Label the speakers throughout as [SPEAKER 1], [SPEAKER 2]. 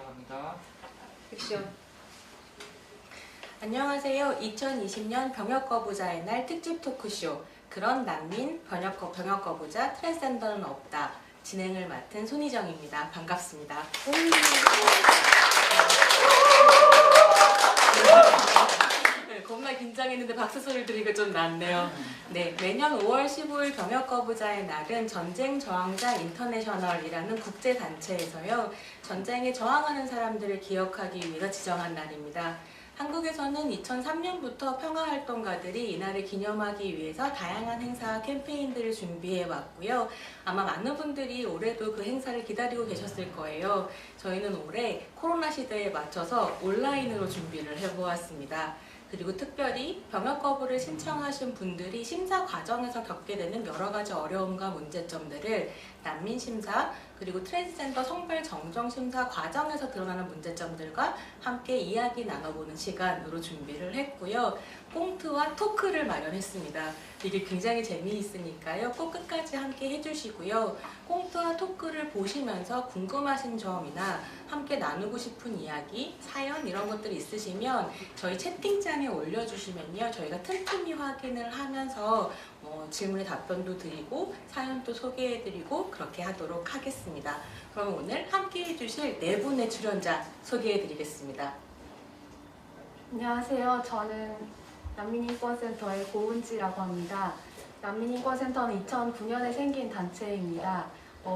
[SPEAKER 1] 갑니다.
[SPEAKER 2] 액션. 안녕하세요. 2020년 병역거부자의 날 특집 토크쇼 그런 난민, 병역거부자, 트랜스젠더는 없다 진행을 맡은 손희정입니다. 반갑습니다. 네, 겁나 긴장했는데 박수 소리를 들으니까 좀 낫네요. 네, 매년 5월 15일 병역거부자의 날은 전쟁 저항자 인터내셔널이라는 국제단체에서요, 전쟁에 저항하는 사람들을 기억하기 위해서 지정한 날입니다. 한국에서는 2003년부터 평화활동가들이 이날을 기념하기 위해서 다양한 행사와 캠페인들을 준비해 왔고요. 아마 많은 분들이 올해도 그 행사를 기다리고 계셨을 거예요. 저희는 올해 코로나 시대에 맞춰서 온라인으로 준비를 해보았습니다. 그리고 특별히 병역 거부를 신청하신 분들이 심사 과정에서 겪게 되는 여러 가지 어려움과 문제점들을 난민 심사 그리고 트랜스젠더 성별 정정 심사 과정에서 드러나는 문제점들과 함께 이야기 나눠보는 시간으로 준비를 했고요. 꽁트와 토크를 마련했습니다. 이게 굉장히 재미있으니까요. 꼭 끝까지 함께 해주시고요. 꽁트와 토크를 보시면서 궁금하신 점이나 함께 나누고 싶은 이야기, 사연 이런 것들이 있으시면 저희 채팅창에 올려주시면요. 저희가 틈틈이 확인을 하면서 질문에 답변도 드리고 사연도 소개해드리고 그렇게 하도록 하겠습니다. 그럼 오늘 함께 해주실 네 분의 출연자 소개해드리겠습니다.
[SPEAKER 3] 안녕하세요. 저는 난민인권센터의 고은지라고 합니다. 난민인권센터는 2009년에 생긴 단체입니다.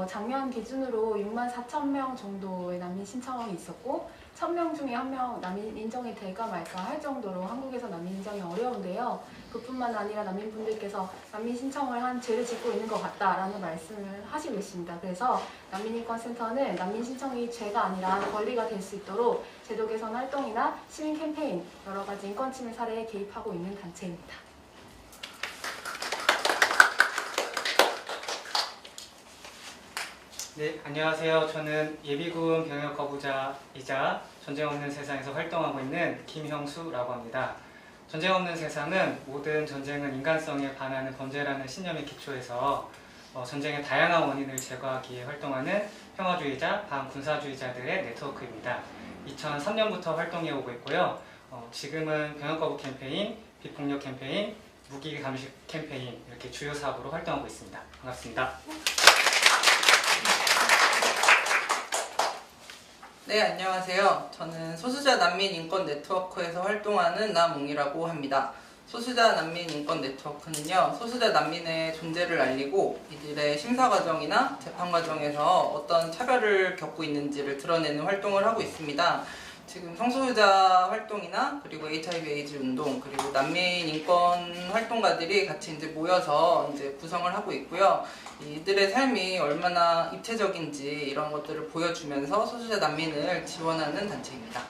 [SPEAKER 3] 작년 기준으로 64,000명 정도의 난민 신청이 있었고 1,000명 중에 1명 난민 인정이 될까 말까 할 정도로 한국에서 난민 인정이 어려운데요. 그뿐만 아니라 난민분들께서 난민 신청을 한 죄를 짓고 있는 것 같다라는 말씀을 하시고 있습니다. 그래서 난민인권센터는 난민 신청이 죄가 아니라 권리가 될 수 있도록 제도 개선 활동이나 시민 캠페인, 여러 가지 인권 침해 사례에 개입하고 있는 단체입니다.
[SPEAKER 1] 네, 안녕하세요. 저는 예비군 병역 거부자이자 전쟁 없는 세상에서 활동하고 있는 김형수라고 합니다. 전쟁 없는 세상은 모든 전쟁은 인간성에 반하는 범죄라는 신념에 기초해서 전쟁의 다양한 원인을 제거하기 위해 활동하는 평화주의자, 반군사주의자들의 네트워크입니다. 2003년부터 활동해 오고 있고요. 지금은 병역 거부 캠페인, 비폭력 캠페인, 무기 감식 캠페인 이렇게 주요 사업으로 활동하고 있습니다. 반갑습니다.
[SPEAKER 4] 네, 안녕하세요. 저는 소수자 난민 인권 네트워크에서 활동하는 나몽이라고 합니다. 소수자 난민 인권 네트워크는요, 소수자 난민의 존재를 알리고 이들의 심사 과정이나 재판 과정에서 어떤 차별을 겪고 있는지를 드러내는 활동을 하고 있습니다. 지금 성소유자 활동이나 그리고 HIV 에이즈 운동 그리고 난민 인권 활동가들이 같이 이제 모여서 이제 구성을 하고 있고요. 이들의 삶이 얼마나 입체적인지 이런 것들을 보여주면서 소수자 난민을 지원하는 단체입니다.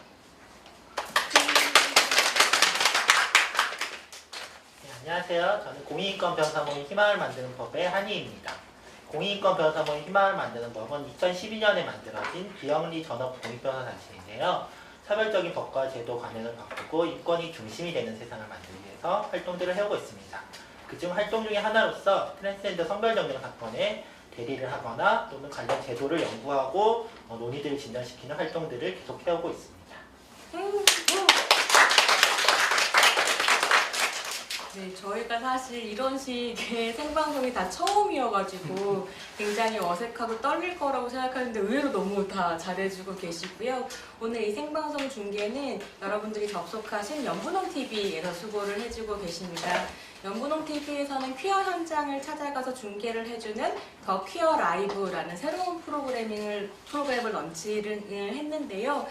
[SPEAKER 5] 네, 안녕하세요. 저는 공익인권 변호사 모임 희망을 만드는 법의 한희입니다. 공익인권 변호사 모임 희망을 만드는 법은 2012년에 만들어진 비영리 전업 공익변호사 단체인데요. 차별적인 법과 제도 관행을 바꾸고 인권이 중심이 되는 세상을 만들기 위해서 활동들을 해오고 있습니다. 그중 활동 중에 하나로서 트랜스젠더 성별정정 사건에 대리를 하거나 또는 관련 제도를 연구하고 논의들을 진전시키는 활동들을 계속 해오고 있습니다.
[SPEAKER 2] 네, 저희가 사실 이런 식의 생방송이 다 처음이어가지고 굉장히 어색하고 떨릴 거라고 생각하는데 의외로 너무 다 잘해주고 계시고요. 오늘 이 생방송 중계는 여러분들이 접속하신 연분홍TV에서 수고를 해주고 계십니다. 연분홍TV에서는 퀴어 현장을 찾아가서 중계를 해주는 더 퀴어 라이브라는 새로운 프로그램을 런치를 했는데요.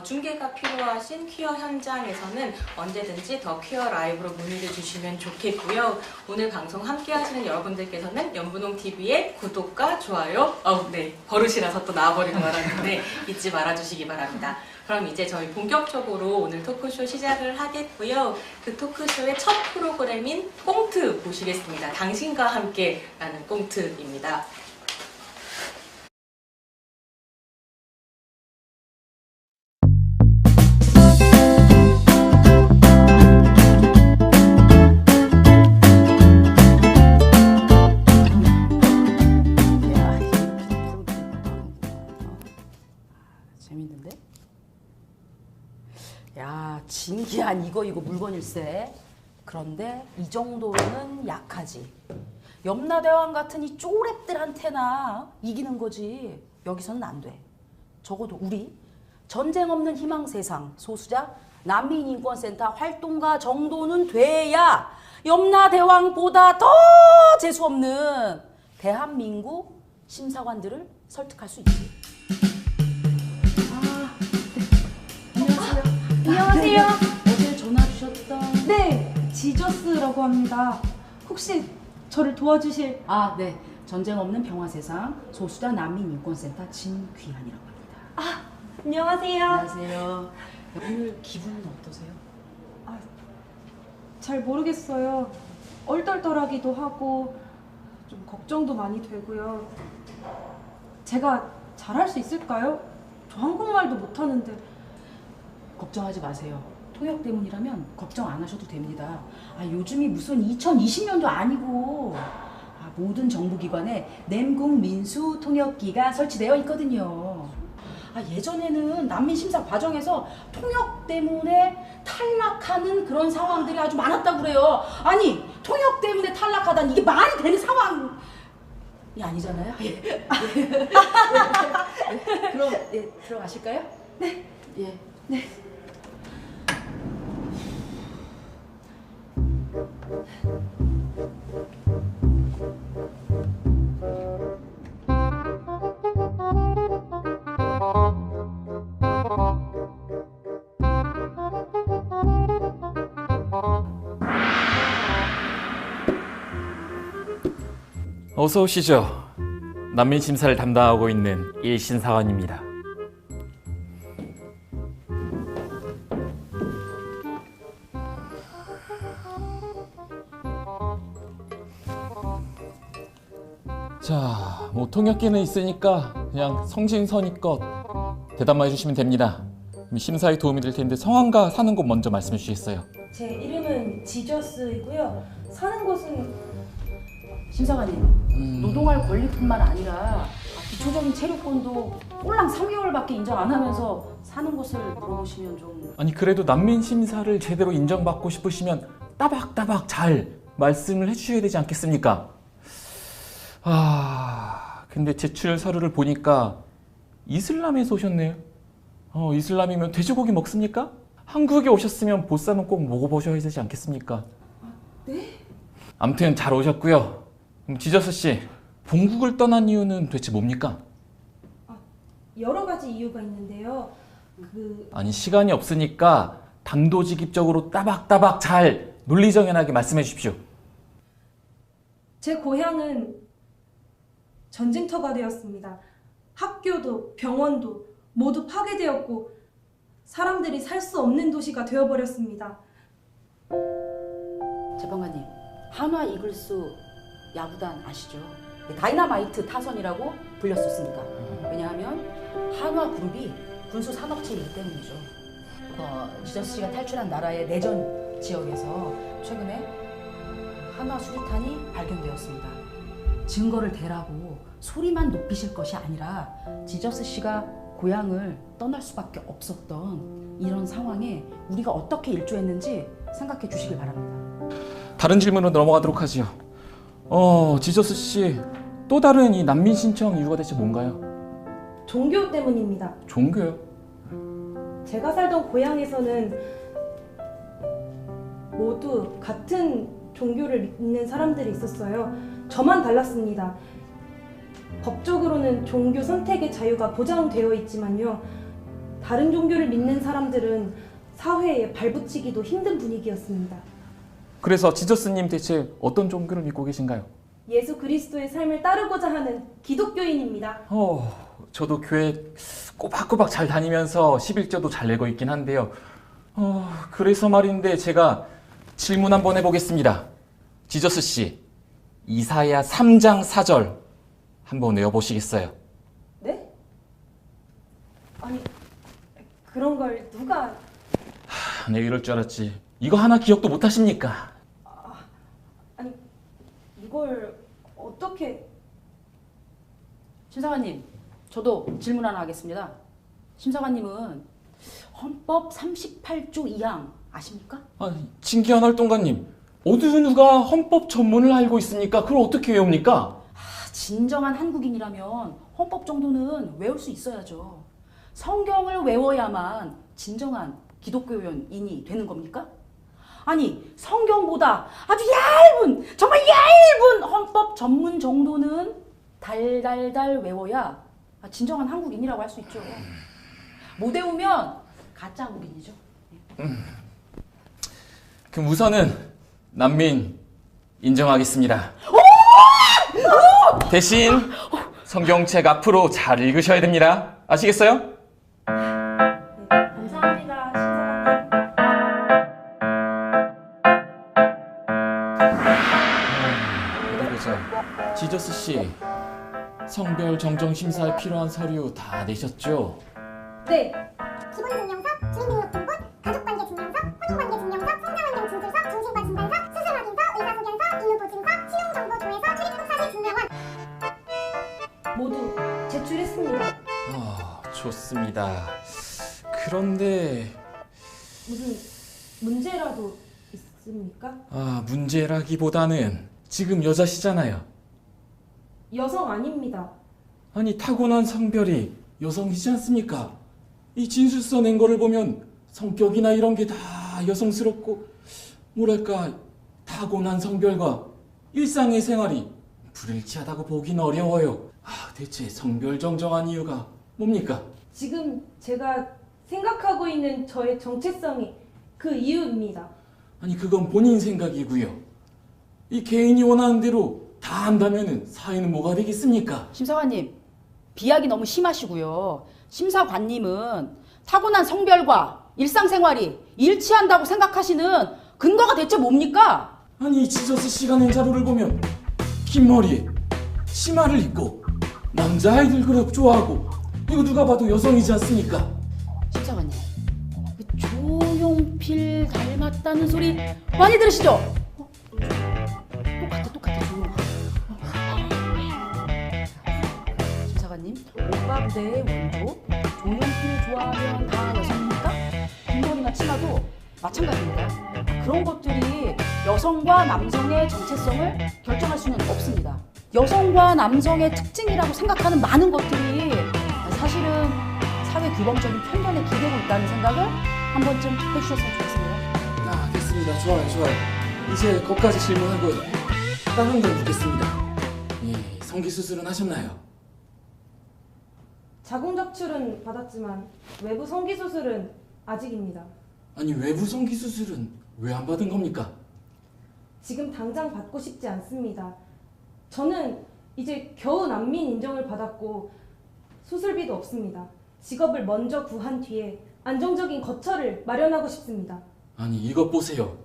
[SPEAKER 2] 중계가 필요하신 퀴어 현장에서는 언제든지 더 퀴어 라이브로 문의를 주시면 좋겠고요. 오늘 방송 함께 하시는 여러분들께서는 연분홍TV의 구독과 좋아요, 네, 버릇이라서 또 나와버리고 말았는데 잊지 말아주시기 바랍니다. 그럼 이제 저희 본격적으로 오늘 토크쇼 시작을 하겠고요. 그 토크쇼의 첫 프로그램인 꽁트 보시겠습니다. 당신과 함께라는 꽁트입니다.
[SPEAKER 6] 재밌는데? 진기한 이거 물건일세. 그런데 이 정도로는 약하지. 염라대왕 같은 이 쪼랩들한테나 이기는 거지. 여기서는 안 돼. 적어도 우리 전쟁 없는 희망세상 소수자 난민인권센터 활동가 정도는 돼야 염라대왕보다 더 재수없는 대한민국 심사관들을 설득할 수 있지.
[SPEAKER 7] 안녕하세요.
[SPEAKER 6] 어제 전화 주셨던.
[SPEAKER 7] 네, 지저스라고 합니다. 혹시 저를 도와주실?
[SPEAKER 6] 네. 전쟁 없는 평화세상 소수자 난민인권센터 진귀한이라고 합니다.
[SPEAKER 7] 안녕하세요.
[SPEAKER 6] 안녕하세요. 오늘 기분은 어떠세요?
[SPEAKER 7] 잘 모르겠어요. 얼떨떨하기도 하고 좀 걱정도 많이 되고요. 제가 잘할 수 있을까요? 저 한국말도 못하는데.
[SPEAKER 6] 걱정하지 마세요. 통역 때문이라면 걱정 안 하셔도 됩니다. 요즘이 무슨 2020년도 아니고 모든 정부기관에 nem국민수 통역기가 설치되어 있거든요. 예전에는 난민 심사 과정에서 통역 때문에 탈락하는 그런 상황들이 아주 많았다고 그래요. 아니, 통역 때문에 탈락하다니 이게 말이 되는 상황이 아니잖아요. 그럼 들어가실까요? 네. 예.
[SPEAKER 7] 네.
[SPEAKER 8] 어서 오시죠. 난민 심사를 담당하고 있는 일신사관입니다. 자, 통역기는 있으니까 그냥 성심성의껏 대답만 해주시면 됩니다. 심사에 도움이 될 텐데 성함과 사는 곳 먼저 말씀해 주시겠어요?
[SPEAKER 7] 제 이름은 지저스이고요. 사는 곳은
[SPEAKER 6] 심사관님, 노동할 권리뿐만 아니라 기초적인 체류권도 꼴랑 3개월밖에 인정 안 하면서 사는 곳을 물어보시면 좀...
[SPEAKER 8] 아니 그래도 난민 심사를 제대로 인정받고 싶으시면 따박따박 잘 말씀을 해주셔야 되지 않겠습니까? 근데 제출 서류를 보니까 이슬람에서 오셨네요. 이슬람이면 돼지고기 먹습니까? 한국에 오셨으면 보쌈은 꼭 먹어보셔야 되지 않겠습니까?
[SPEAKER 7] 네?
[SPEAKER 8] 아무튼 잘 오셨고요. 그럼 지저스 씨, 본국을 떠난 이유는 도대체 뭡니까?
[SPEAKER 7] 여러 가지 이유가 있는데요.
[SPEAKER 8] 아니 시간이 없으니까 단도직입적으로 따박따박 잘 논리정연하게 말씀해 주십시오.
[SPEAKER 7] 제 고향은 전쟁터가 되었습니다. 학교도 병원도 모두 파괴되었고 사람들이 살 수 없는 도시가 되어버렸습니다.
[SPEAKER 6] 재판관님, 한화 이글스 야구단 아시죠? 다이너마이트 타선이라고 불렸었으니까. 왜냐하면 한화 그룹이 군수 산업체이기 때문이죠. 지저스 씨가 탈출한 나라의 내전 지역에서 최근에 한화 수리탄이 발견되었습니다. 증거를 대라고 소리만 높이실 것이 아니라 지저스 씨가 고향을 떠날 수밖에 없었던 이런 상황에 우리가 어떻게 일조했는지 생각해 주시길 바랍니다.
[SPEAKER 8] 다른 질문으로 넘어가도록 하지요. 지저스 씨, 또 다른 이 난민 신청 이유가 대체 뭔가요?
[SPEAKER 7] 종교 때문입니다.
[SPEAKER 8] 종교요?
[SPEAKER 7] 제가 살던 고향에서는 모두 같은 종교를 믿는 사람들이 있었어요. 저만 달랐습니다. 법적으로는 종교 선택의 자유가 보장되어 있지만요. 다른 종교를 믿는 사람들은 사회에 발붙이기도 힘든 분위기였습니다.
[SPEAKER 8] 그래서 지저스님 대체 어떤 종교를 믿고 계신가요?
[SPEAKER 7] 예수 그리스도의 삶을 따르고자 하는 기독교인입니다.
[SPEAKER 8] 저도 교회 꼬박꼬박 잘 다니면서 11조도 잘 내고 있긴 한데요. 그래서 말인데 제가 질문 한번 해보겠습니다. 지저스 씨, 이사야 3장 4절 한번 외워보시겠어요?
[SPEAKER 7] 네? 아니, 그런 걸 누가...
[SPEAKER 8] 네, 이럴 줄 알았지. 이거 하나 기억도 못 하십니까?
[SPEAKER 7] 아니, 이걸 어떻게...
[SPEAKER 6] 심사관님, 저도 질문 하나 하겠습니다. 심사관님은 헌법 38조 2항 아십니까?
[SPEAKER 8] 아니, 진기한 활동가님, 어느 누가 헌법 전문을 알고 있습니까? 그걸 어떻게 외웁니까?
[SPEAKER 6] 진정한 한국인이라면 헌법 정도는 외울 수 있어야죠. 성경을 외워야만 진정한 기독교인이 되는 겁니까? 아니, 성경보다 아주 얇은, 정말 얇은 헌법 전문 정도는 달달달 외워야 진정한 한국인이라고 할 수 있죠. 못 외우면 가짜 한국인이죠.
[SPEAKER 8] 그럼 우선은 난민 인정하겠습니다. 대신 성경책 앞으로 잘 읽으셔야 됩니다. 아시겠어요?
[SPEAKER 7] 감사합니다, 심사관님.
[SPEAKER 8] 어디 보자. 지저스 씨, 성별 정정 심사에 필요한 서류 다 내셨죠?
[SPEAKER 7] 네,
[SPEAKER 9] 기본증명서, 주민등록등본, 가족관계 증명서, 혼인관계 증명서, 성장환경 진술서, 정신과 진단서, 수술 확인서, 의사소견서, 인후보증서, 신용정보 조회서, 출입국 사실 증명원.
[SPEAKER 7] 모두 제출했습니다.
[SPEAKER 8] 좋습니다. 그런데
[SPEAKER 7] 무슨 문제라도 있습니까?
[SPEAKER 8] 문제라기보다는 지금 여자시잖아요.
[SPEAKER 7] 여성 아닙니다.
[SPEAKER 8] 아니, 타고난 성별이 여성이지 않습니까? 이 진술서 낸 거를 보면 성격이나 이런 게 다 여성스럽고, 뭐랄까, 타고난 성별과 일상의 생활이 불일치하다고 보긴 어려워요. 대체 성별 정정한 이유가 뭡니까?
[SPEAKER 7] 지금 제가 생각하고 있는 저의 정체성이 그 이유입니다.
[SPEAKER 8] 아니, 그건 본인 생각이고요. 이 개인이 원하는 대로 다 한다면은 사회는 뭐가 되겠습니까?
[SPEAKER 6] 심사관님, 비약이 너무 심하시고요. 심사관님은 타고난 성별과 일상생활이 일치한다고 생각하시는 근거가 대체 뭡니까?
[SPEAKER 8] 아니, 이 지저스 씨가 낸 자료를 보면 긴 머리에 치마를 입고 남자아이들 그룹 좋아하고, 이거 누가 봐도 여성이지 않습니까?
[SPEAKER 6] 심사관님, 그 조용필 닮았다는 소리 많이 들으시죠? 똑같아. 심사관님, 오빠 부대의 원조 조용필 좋아하면 다 여성입니까? 빈머리나 치마도 마찬가지입니다. 그런 것들이 여성과 남성의 정체성을 결정할 수는 없습니다. 여성과 남성의 특징이라고 생각하는 많은 것들이 사실은 사회 규범적인 편견에 기대고 있다는 생각을 한 번쯤 해주셨으면 좋겠습니다.
[SPEAKER 8] 됐습니다. 좋아요. 이제 거기까지 질문하고 다른 걸 묻겠습니다. 성기수술은 하셨나요?
[SPEAKER 7] 자궁적출은 받았지만 외부 성기수술은 아직입니다.
[SPEAKER 8] 아니, 외부 성기수술은 왜 안 받은 겁니까?
[SPEAKER 7] 지금 당장 받고 싶지 않습니다. 저는 이제 겨우 난민 인정을 받았고 수술비도 없습니다. 직업을 먼저 구한 뒤에 안정적인 거처를 마련하고 싶습니다.
[SPEAKER 8] 아니, 이것 보세요.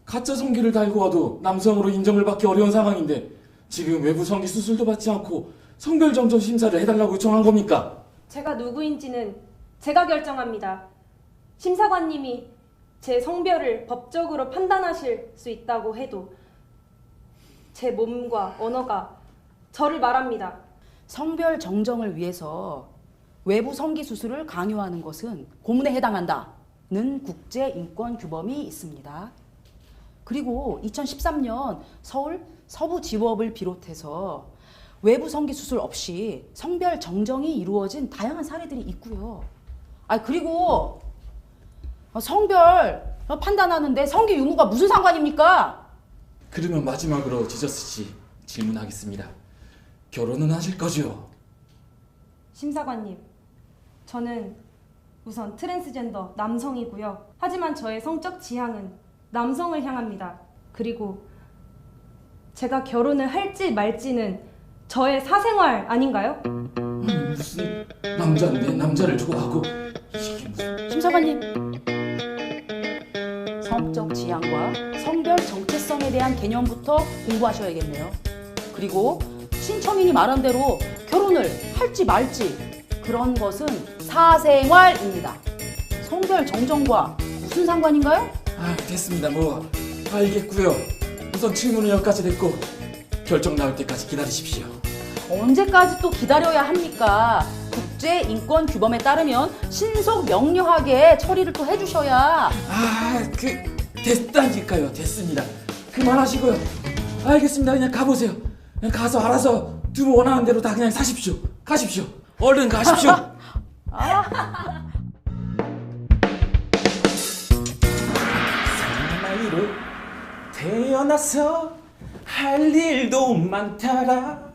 [SPEAKER 8] 가짜 성기를 달고 와도 남성으로 인정을 받기 어려운 상황인데 지금 외부 성기 수술도 받지 않고 성별 정정 심사를 해달라고 요청한 겁니까?
[SPEAKER 7] 제가 누구인지는 제가 결정합니다. 심사관님이 제 성별을 법적으로 판단하실 수 있다고 해도 제 몸과 언어가 저를 말합니다.
[SPEAKER 6] 성별 정정을 위해서 외부 성기 수술을 강요하는 것은 고문에 해당한다는 국제 인권 규범이 있습니다. 그리고 2013년 서울 서부지법을 비롯해서 외부 성기 수술 없이 성별 정정이 이루어진 다양한 사례들이 있고요. 그리고 성별 판단하는데 성기 유무가 무슨 상관입니까?
[SPEAKER 8] 그러면 마지막으로 지저스 씨 질문하겠습니다. 결혼은 하실 거죠?
[SPEAKER 7] 심사관님, 저는 우선 트랜스젠더 남성이고요. 하지만 저의 성적 지향은 남성을 향합니다. 그리고 제가 결혼을 할지 말지는 저의 사생활 아닌가요?
[SPEAKER 8] 무슨 남자인데 남자를 좋아하고, 이게 무슨...
[SPEAKER 6] 심사관님, 성적 지향과 성별 정체성에 대한 개념부터 공부하셔야겠네요. 그리고 신처민이 말한 대로 결혼을 할지 말지, 그런 것은 사생활입니다. 성별 정정과 무슨 상관인가요?
[SPEAKER 8] 됐습니다. 알겠고요. 우선 질문은 여기까지 됐고 결정 나올 때까지 기다리십시오.
[SPEAKER 6] 언제까지 또 기다려야 합니까? 국제 인권 규범에 따르면 신속 명료하게 처리를 또 해주셔야.
[SPEAKER 8] 됐다니까요. 됐습니다. 그만하시고요. 알겠습니다. 그냥 가보세요. 그냥 가서 알아서 두 분 원하는 대로 다 그냥 사십시오. 가십시오. 얼른 가십시오. 사나이로 태어나서 할 일도 많더라.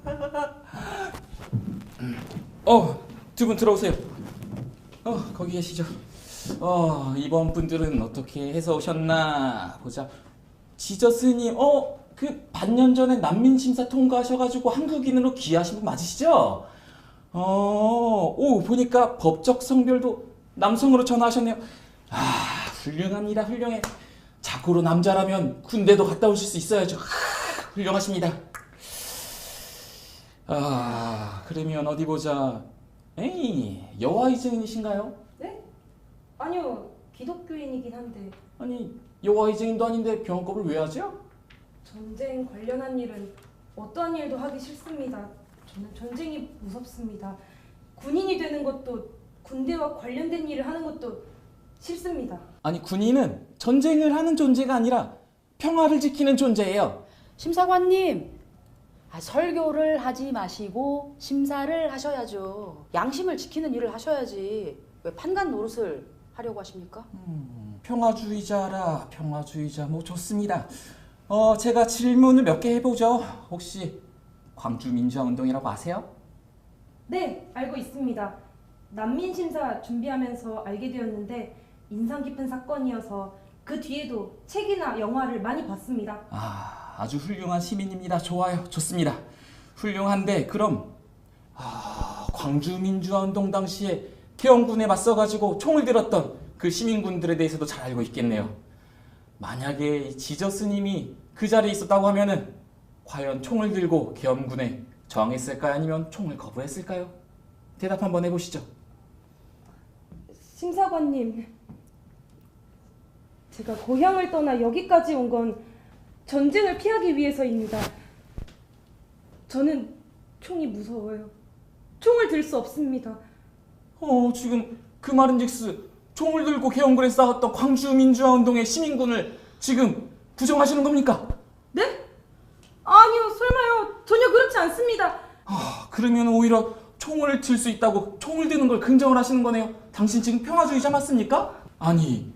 [SPEAKER 8] 두 분 들어오세요. 거기 계시죠. 이번 분들은 어떻게 해서 오셨나 보자. 지저스님, 그 반년 전에 난민 심사 통과하셔가지고 한국인으로 귀하신 분 맞으시죠? 보니까 법적 성별도 남성으로 전화하셨네요. 훌륭합니다. 훌륭해. 자고로 남자라면 군대도 갔다 오실 수 있어야죠. 훌륭하십니다. 그러면 어디 보자. 여호와의 증인이신가요?
[SPEAKER 7] 네? 아니요, 기독교인이긴 한데
[SPEAKER 8] 아니, 여호와의 증인도 아닌데 병원법을 왜 하죠?
[SPEAKER 7] 전쟁 관련한 일은 어떠한 일도 하기 싫습니다. 저는 전쟁이 무섭습니다. 군인이 되는 것도 군대와 관련된 일을 하는 것도 싫습니다.
[SPEAKER 8] 아니, 군인은 전쟁을 하는 존재가 아니라 평화를 지키는 존재예요.
[SPEAKER 6] 심사관님, 설교를 하지 마시고 심사를 하셔야죠. 양심을 지키는 일을 하셔야지. 왜 판관 노릇을 하려고 하십니까?
[SPEAKER 8] 평화주의자라. 평화주의자 뭐 좋습니다. 제가 질문을 몇 개 해보죠. 혹시 광주민주화운동이라고 아세요?
[SPEAKER 7] 네, 알고 있습니다. 난민 심사 준비하면서 알게 되었는데 인상 깊은 사건이어서 그 뒤에도 책이나 영화를 많이 봤습니다.
[SPEAKER 8] 아주 훌륭한 시민입니다. 좋아요. 좋습니다. 훌륭한데 그럼 광주민주화운동 당시에 계엄군에 맞서가지고 총을 들었던 그 시민군들에 대해서도 잘 알고 있겠네요. 만약에 지저스님이 그 자리에 있었다고 하면은 과연 총을 들고 계엄군에 저항했을까요? 아니면 총을 거부했을까요? 대답 한번 해보시죠.
[SPEAKER 7] 심사관님, 제가 고향을 떠나 여기까지 온 건 전쟁을 피하기 위해서입니다. 저는 총이 무서워요. 총을 들 수 없습니다.
[SPEAKER 8] 지금 그 말인즉슨 총을 들고 계엄군에 싸웠던 광주민주화운동의 시민군을 지금 부정하시는 겁니까?
[SPEAKER 7] 네? 아니요, 설마요. 전혀 그렇지 않습니다.
[SPEAKER 8] 그러면 오히려 총을 들 수 있다고 총을 드는 걸 긍정을 하시는 거네요. 당신 지금 평화주의자 맞습니까? 아니,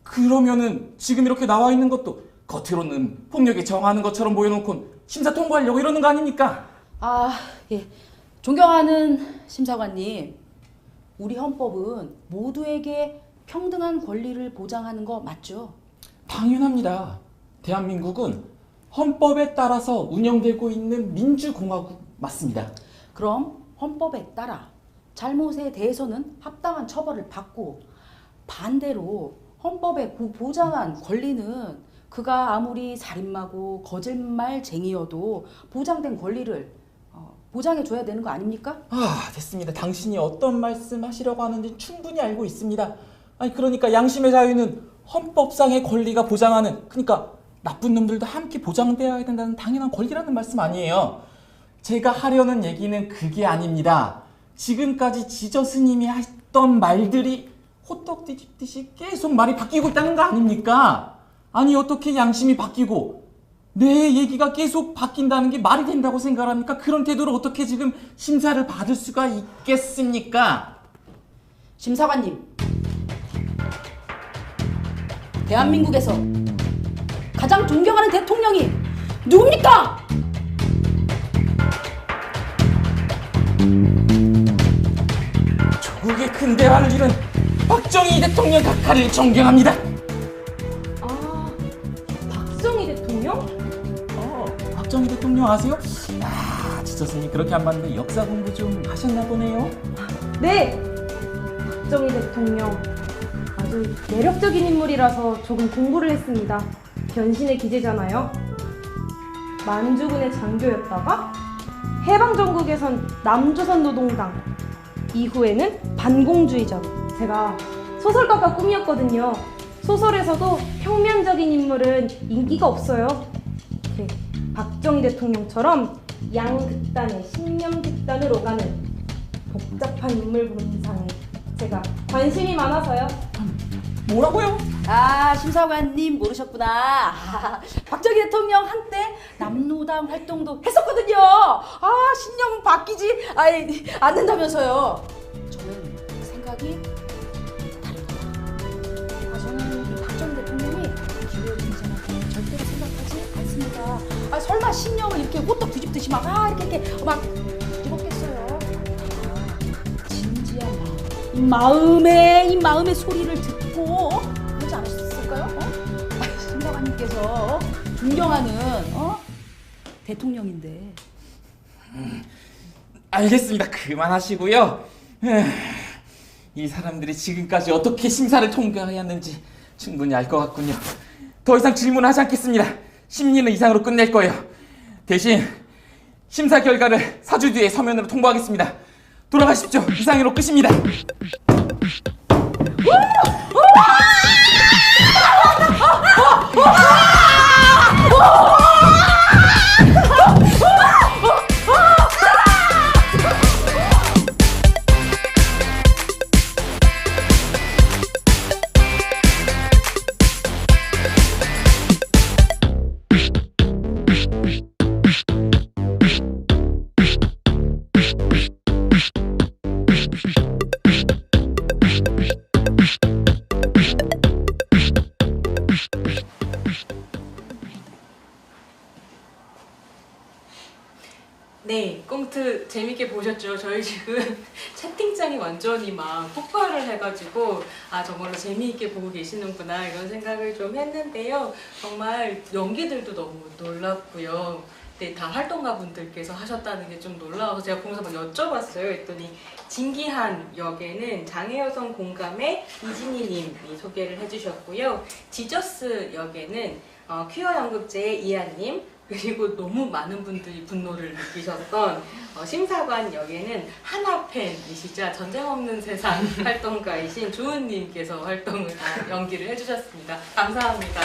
[SPEAKER 8] 그러면은 지금 이렇게 나와 있는 것도 겉으로는 폭력에 저항하는 것처럼 보여놓고 심사 통과하려고 이러는 거 아닙니까?
[SPEAKER 6] 예. 존경하는 심사관님, 우리 헌법은 모두에게 평등한 권리를 보장하는 거 맞죠?
[SPEAKER 8] 당연합니다. 대한민국은 헌법에 따라서 운영되고 있는 민주공화국 맞습니다.
[SPEAKER 6] 그럼 헌법에 따라 잘못에 대해서는 합당한 처벌을 받고, 반대로 헌법에 보장한 권리는 그가 아무리 살인마고 거짓말쟁이여도 보장된 권리를 보장해줘야 되는 거 아닙니까?
[SPEAKER 8] 됐습니다. 당신이 어떤 말씀 하시려고 하는지 충분히 알고 있습니다. 아니, 그러니까 양심의 자유는 헌법상의 권리가 보장하는, 그러니까 나쁜 놈들도 함께 보장되어야 된다는 당연한 권리라는 말씀 아니에요. 제가 하려는 얘기는 그게 아닙니다. 지금까지 지저스님이 했던 말들이 호떡 뒤집듯이 계속 말이 바뀌고 있다는 거 아닙니까? 아니, 어떻게 양심이 바뀌고 내 얘기가 계속 바뀐다는 게 말이 된다고 생각합니까? 그런 태도로 어떻게 지금 심사를 받을 수가 있겠습니까?
[SPEAKER 6] 심사관님, 대한민국에서 가장 존경하는 대통령이 누굽니까?
[SPEAKER 8] 조국의 큰 대화를 이룬 박정희 대통령 각하를 존경합니다.
[SPEAKER 7] 박정희 대통령?
[SPEAKER 8] 박정희 대통령 아세요? 지저스님 그렇게 안 봤는데 역사 공부 좀 하셨나 보네요.
[SPEAKER 7] 네! 박정희 대통령 아주 매력적인 인물이라서 조금 공부를 했습니다. 변신의 기재잖아요. 만주군의 장교였다가 해방전국에선 남조선 노동당, 이후에는 반공주의자. 제가 소설가가 꿈이었거든요. 소설에서도 평면적인 인물은 인기가 없어요. 네, 박정희 대통령처럼 양극단의 신념 극단으로 가는 복잡한 인물 분상에 제가 관심이 많아서요.
[SPEAKER 8] 뭐라고요?
[SPEAKER 6] 아, 심사관님 모르셨구나. 박정희 대통령 한때 남로당 활동도 했었거든요. 아, 신념은 바뀌지 않는다면서요. 저는 생각이 다르다. 저는 이 박정희 대통령이 기회의 인생한테 절대로 생각하지 않습니다. 설마 신념을 이렇게 호떡 뒤집듯이 이렇게 막 뒤집었겠어요. 진지한 마음, 이 마음의 소리를 듣고 그러지 않으셨을까요? 심사관님께서 존경하는 대통령인데.
[SPEAKER 8] 알겠습니다. 그만하시고요. 이 사람들이 지금까지 어떻게 심사를 통과하였는지 충분히 알 것 같군요. 더 이상 질문하지 않겠습니다. 심리는 이상으로 끝낼 거예요. 대신 심사 결과를 4주 뒤에 서면으로 통보하겠습니다. 돌아가십시오. 이상으로 끝입니다.
[SPEAKER 2] 네, 꽁트 재밌게 보셨죠? 저희 지금 채팅창이 완전히 막 폭발을 해가지고 정말로 재미있게 보고 계시는구나 이런 생각을 좀 했는데요. 정말 연기들도 너무 놀랍고요. 네, 다 활동가분들께서 하셨다는 게 좀 놀라워서 제가 보면서 막 여쭤봤어요. 했더니 진기한 역에는 장애여성 공감의 이진희님이 소개를 해주셨고요. 지저스 역에는 퀴어 연극제의 이한님, 그리고 너무 많은 분들이 분노를 느끼셨던 심사관 역에는 하나팬이시자 전쟁 없는 세상 활동가이신 조은님께서 연기를 해주셨습니다. 감사합니다.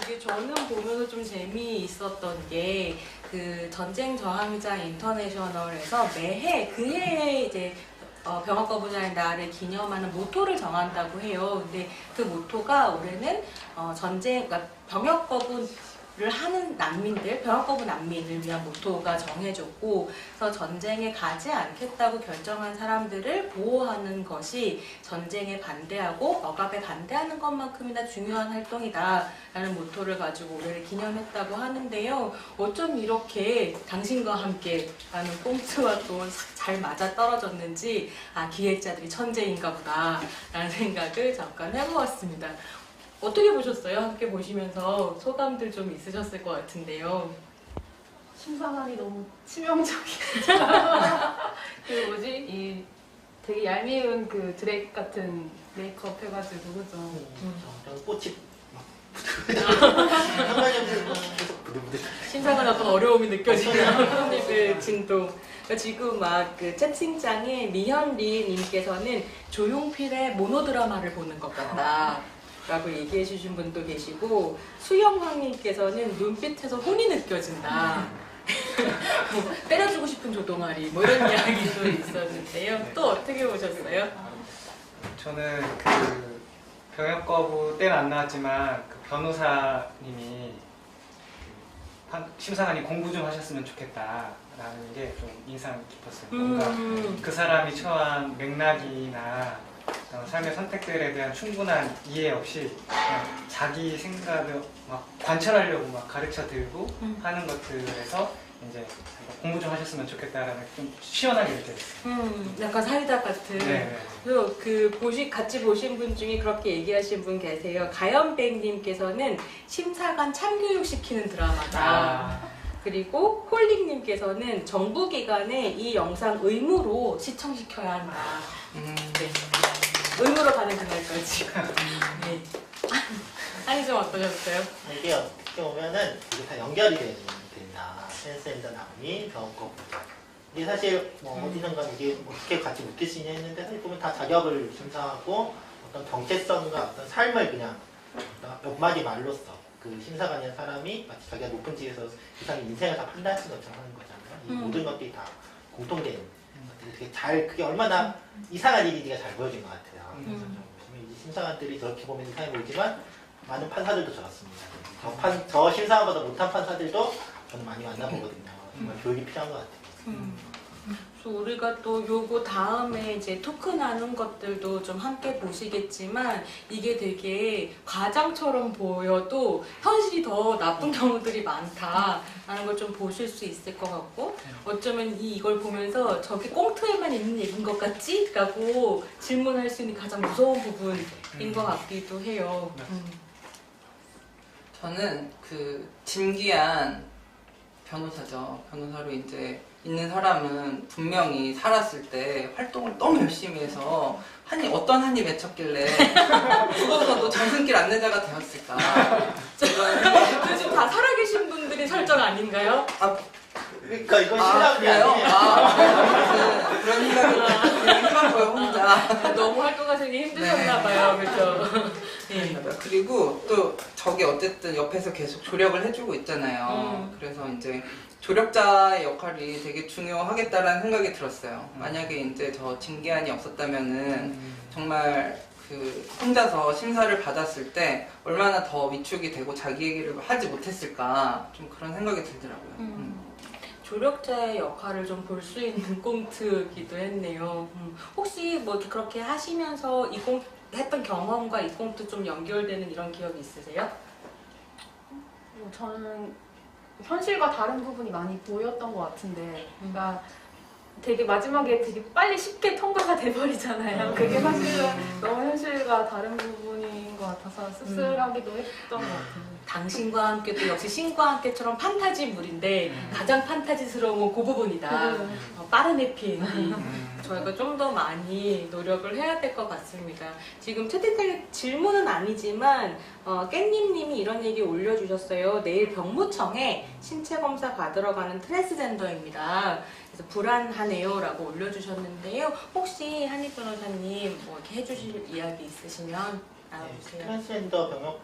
[SPEAKER 2] 이게 저는 보면서 좀 재미있었던 게 그 전쟁 저항자 인터내셔널에서 매해 그 해에 이제 병역거부자의 날을 기념하는 모토를 정한다고 해요. 근데 그 모토가 올해는 그러니까 병역거부를 하는 난민들, 병역거부 난민을 위한 모토가 정해졌고, 그래서 전쟁에 가지 않겠다고 결정한 사람들을 보호하는 것이 전쟁에 반대하고 억압에 반대하는 것만큼이나 중요한 활동이다라는 모토를 가지고 올해를 기념했다고 하는데요. 어쩜 이렇게 당신과 함께 라는 꽁트와 또 잘 맞아 떨어졌는지 기획자들이 천재인가 보다라는 생각을 잠깐 해보았습니다. 어떻게 보셨어요? 함께 보시면서 소감들 좀 있으셨을 것 같은데요.
[SPEAKER 3] 심사관이 너무 치명적이야. 이 되게 얄미운 그 드랙 같은 메이크업 해가지고 그죠?
[SPEAKER 5] 꽃이
[SPEAKER 2] 심사관 어떤 어려움이 느껴지는 립의 진동. 지금 막 그 채팅창에 미현리님께서는 조용필의 모노드라마를 보는 것 같다 라고 얘기해 주신 분도 계시고, 수영황님께서는 눈빛에서 혼이 느껴진다. 때려주고 싶은 조동아리 이런 이야기도 있었는데요. 또 어떻게 보셨어요?
[SPEAKER 1] 저는 그 병역 거부 때는 안 나왔지만 그 변호사님이 심사관이 공부 좀 하셨으면 좋겠다라는 게 좀 인상 깊었어요. 뭔가 그 사람이 처한 맥락이나 삶의 선택들에 대한 충분한 이해 없이 그냥 자기 생각을 막 관철하려고 막 가르쳐 들고 하는 것들에서 이제 공부 좀 하셨으면 좋겠다라는 좀 시원하게 느껴졌어요.
[SPEAKER 2] 약간 사이다 같은.
[SPEAKER 1] 네.
[SPEAKER 2] 그리고 같이 보신 분 중에 그렇게 얘기하신 분 계세요. 가연백님께서는 심사관 참교육 시키는 드라마다. 그리고 홀릭님께서는 정부기관에 이 영상 의무로 시청시켜야 한다. 네. 의무로 가는 그날까지. 네. 한이좀 어떠셨어요?
[SPEAKER 5] 이게 어떻게 보면은 이게 다 연결이 된다. 트랜스젠더 남미, 병역거부자. 이게 사실 어디선가 이게 어떻게 같이 묶일 했는데 사실 보면 다 자격을 심사하고 어떤 정체성과 어떤 삶을 그냥 몇 마디 말로써 그 심사관이라는 사람이 마치 자기가 높은 지위에서 이상의 인생을 다 판단할 수가 없다고 하는 거잖아요. 이 모든 것들이 다 공통된 것들이 되게 잘 그게 얼마나 이상한 일인지가 잘 보여진 것 같아요. 그래서 좀 보시면 이제 심사관들이 저렇게 보면 이상해 보이지만 많은 판사들도 저렇습니다. 저 심사관보다 못한 판사들도 저는 많이 만나보거든요. 정말 교육이 필요한 것 같아요.
[SPEAKER 2] 그래서 우리가 또 요거 다음에 이제 토크 나눈 것들도 좀 함께 보시겠지만 이게 되게 과장처럼 보여도 현실이 더 나쁜 경우들이 많다라는 걸 좀 보실 수 있을 것 같고 어쩌면 이걸 보면서 저게 꽁트에만 있는 얘기인 것 같지? 라고 질문할 수 있는 가장 무서운 부분인 것 같기도 해요.
[SPEAKER 4] 저는 그 진기한 변호사죠. 변호사로 이제 있는 사람은 분명히 살았을 때 활동을 너무 열심히 해서 어떤 한이 맺혔길래 죽어서도 정승길 안내자가 되었을까.
[SPEAKER 2] 요즘 다 살아계신 분들이 설정 아닌가요?
[SPEAKER 5] 그러니까 이건 신랑이
[SPEAKER 4] 그래요?
[SPEAKER 5] 아니에요.
[SPEAKER 4] 그런 생각이 해봤고요, 혼자.
[SPEAKER 2] 너무 활동하시기 힘드셨나봐요. 그렇죠? 네.
[SPEAKER 4] 그리고 또 저게 어쨌든 옆에서 계속 조력을 해주고 있잖아요. 그래서 이제 조력자의 역할이 되게 중요하겠다라는 생각이 들었어요. 만약에 이제 저 징계안이 없었다면은 정말 그 혼자서 심사를 받았을 때 얼마나 더 위축이 되고 자기 얘기를 하지 못했을까 좀 그런 생각이 들더라고요.
[SPEAKER 2] 조력자의 역할을 좀 볼 수 있는 꽁트기도 했네요. 혹시 뭐 이렇게 그렇게 하시면서 했던 경험과 이 꽁트 좀 연결되는 이런 기억이 있으세요?
[SPEAKER 3] 저는 현실과 다른 부분이 많이 보였던 것 같은데, 그러니까 되게 마지막에 되게 빨리 쉽게 통과가 돼버리잖아요. 그게 사실은 너무 현실과 다른 부분인 것 같아서 씁쓸하기도 했던 것 같아요.
[SPEAKER 2] 당신과 함께도 역시 신과 함께처럼 판타지물인데 가장 판타지스러운 건 그 부분이다. 빠른 해피엔딩. 저희가 좀 더 많이 노력을 해야 될 것 같습니다. 지금 채팅창에 질문은 아니지만 깻님님이 이런 얘기 올려주셨어요. 내일 병무청에 신체검사 받으러 가는 트랜스젠더입니다. 그래서 불안하네요 라고 올려주셨는데요. 혹시 한희 변호사님 뭐 이렇게 해주실 이야기 있으시면 나눠주세요.
[SPEAKER 5] 트랜스젠더 병역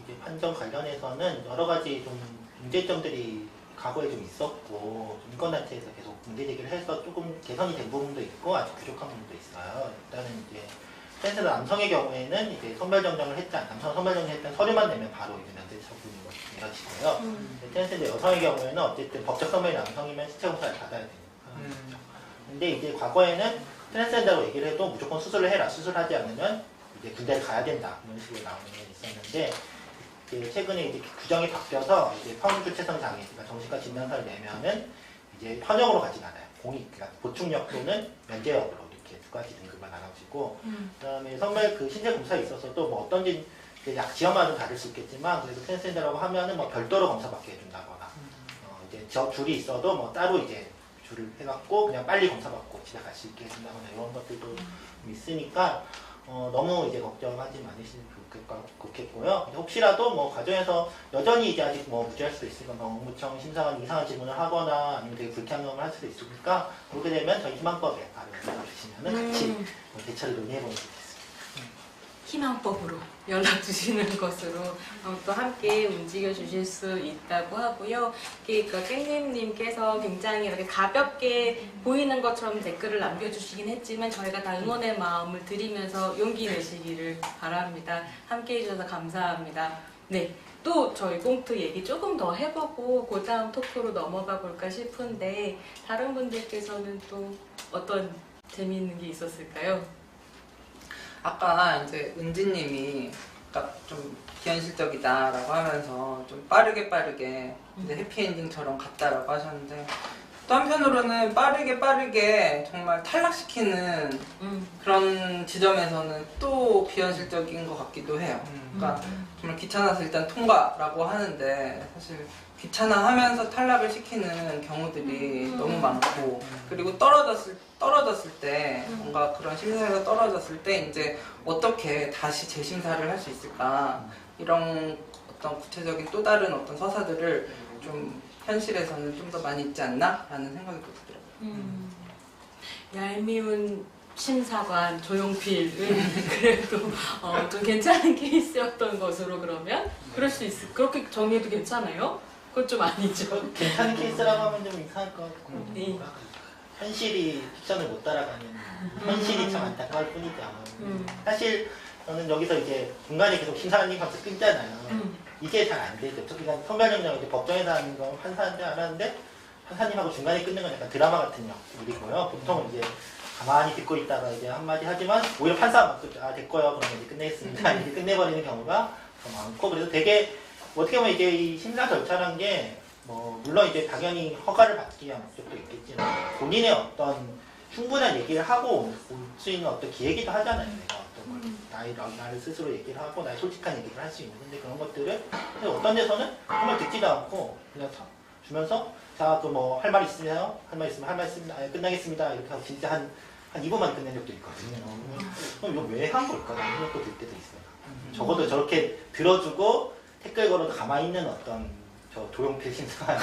[SPEAKER 5] 이제 판정 관련해서는 여러 가지 좀 문제점들이 과거에 좀 있었고 인권단체에서 계속 문제 제기를 해서 조금 개선이 된 부분도 있고 아직 부족한 부분도 있어요. 일단은 이제 트랜스젠더 남성의 경우에는 이제 남성 선별정정을 했던 서류만 내면 바로 이제 면제 처분이 이루어지고요. 트랜스젠더 여성의 경우에는 어쨌든 법적 성별이 남성이면 신체검사를 받아야 되는 거죠. 근데 이제 과거에는 트랜스젠더로 얘기를 해도 무조건 수술을 해라. 수술하지 않으면 이제 군대를 가야 된다. 이런 식으로 나오는 게 있었는데 이제 최근에 이제 규정이 바뀌어서 이제 성주체성 장애, 그러니까 정신과 진단서를 내면은 이제 현역으로 가진 않아요. 그러니까 보충역 또는 면제역으로 이렇게 두 가지 등급만 나눠지고, 그다음에 성별 그 신체 검사에 있어서도 뭐 어떤지 약 지역마다 다를 수 있겠지만 그래도 트랜스젠더라고 하면은 뭐 별도로 검사받게 해준다거나, 이제 줄이 있어도 뭐 따로 이제 줄을 해갖고 그냥 빨리 검사받고 집에 갈 수 있게 해준다거나 이런 것들도 있으니까. 너무 이제 걱정하지 마시면 좋겠고요. 혹시라도 뭐 과정에서 여전히 이제 아직 뭐 무죄할 수도 있으니까 법무청 심사관 이상한 질문을 하거나 아니면 되게 불쾌한 경험을 할 수도 있으니까 그렇게 되면 저희 희망법에 바로 연락 주시면은 같이 대처를 논의해보면 좋겠습니다.
[SPEAKER 2] 희망법으로 연락 주시는 것으로 또 함께 움직여 주실 수 있다고 하고요. 그러니까 깻님님께서 굉장히 이렇게 가볍게 보이는 것처럼 댓글을 남겨주시긴 했지만 저희가 다 응원의 마음을 드리면서 용기 내시기를 바랍니다. 함께 해주셔서 감사합니다. 네, 또 저희 꽁트 얘기 조금 더 해보고 그 다음 토크로 넘어가 볼까 싶은데 다른 분들께서는 또 어떤 재미있는 게 있었을까요?
[SPEAKER 4] 아까 이제 은지님이 좀 비현실적이다라고 하면서 좀 빠르게 이제 해피엔딩처럼 갔다라고 하셨는데 또 한편으로는 빠르게 정말 탈락시키는 그런 지점에서는 또 비현실적인 것 같기도 해요. 그러니까 정말 귀찮아서 일단 통과라고 하는데 사실 귀찮아하면서 탈락을 시키는 경우들이 너무 많고, 그리고 떨어졌을 때 뭔가 그런 심사가 떨어졌을 때 이제 어떻게 다시 재심사를 할 수 있을까, 이런 어떤 구체적인 또 다른 어떤 서사들을 좀 현실에서는 좀 더 많이 있지 않나 라는 생각이 들더라고요.
[SPEAKER 2] 얄미운 심사관 조용필은 그래도 좀 괜찮은 케이스였던 것으로 그러면 그럴 수 있을 그렇게 정리해도 괜찮아요? 그건 좀 아니죠.
[SPEAKER 5] 괜찮은 케이스라고 하면 좀 이상할 것 같고
[SPEAKER 2] 네.
[SPEAKER 5] 현실이 픽션을 못 따라가는 현실이 참 안타까울 뿐이죠. 사실 저는 여기서 이제 중간에 계속 심사관님한테 끊잖아요. 이게 잘 안 되죠. 특히 선별정령 이제 법정에서 하는 건 판사한테 하는데 판사님하고 중간에 끊는 건 약간 드라마 같은 역이고요. 보통은 이제 가만히 듣고 있다가 이제 한마디 하지만 오히려 판사가 막 됐고요. 그러면 이제 끝내겠습니다. 이렇게 끝내버리는 경우가 더 많고 그래서 되게 어떻게 보면 이제 이 심사 절차란 게 뭐 물론 이제 당연히 허가를 받기 위한 목적도 있겠지만 본인의 어떤 충분한 얘기를 하고 올 수 있는 어떤 기회기도 하잖아요. 내가 어떤 걸 나를 스스로 얘기를 하고 나의 솔직한 얘기를 할 수 있는 근데 그런 것들을 어떤 데서는 정말 듣지도 않고 그냥 주면서 자 그 뭐 할 말 있으세요? 할 말 있으면 할 말 있으면 끝나겠습니다. 이렇게 하고 진짜 한 2분만 끝낸 적도 있거든요. 그럼 이거 왜 한 걸까? 이런 생각도 들 때도 있어요. 적어도 저렇게 들어주고 댓글 걸어도 가만히 있는 어떤 저 조용필 심사관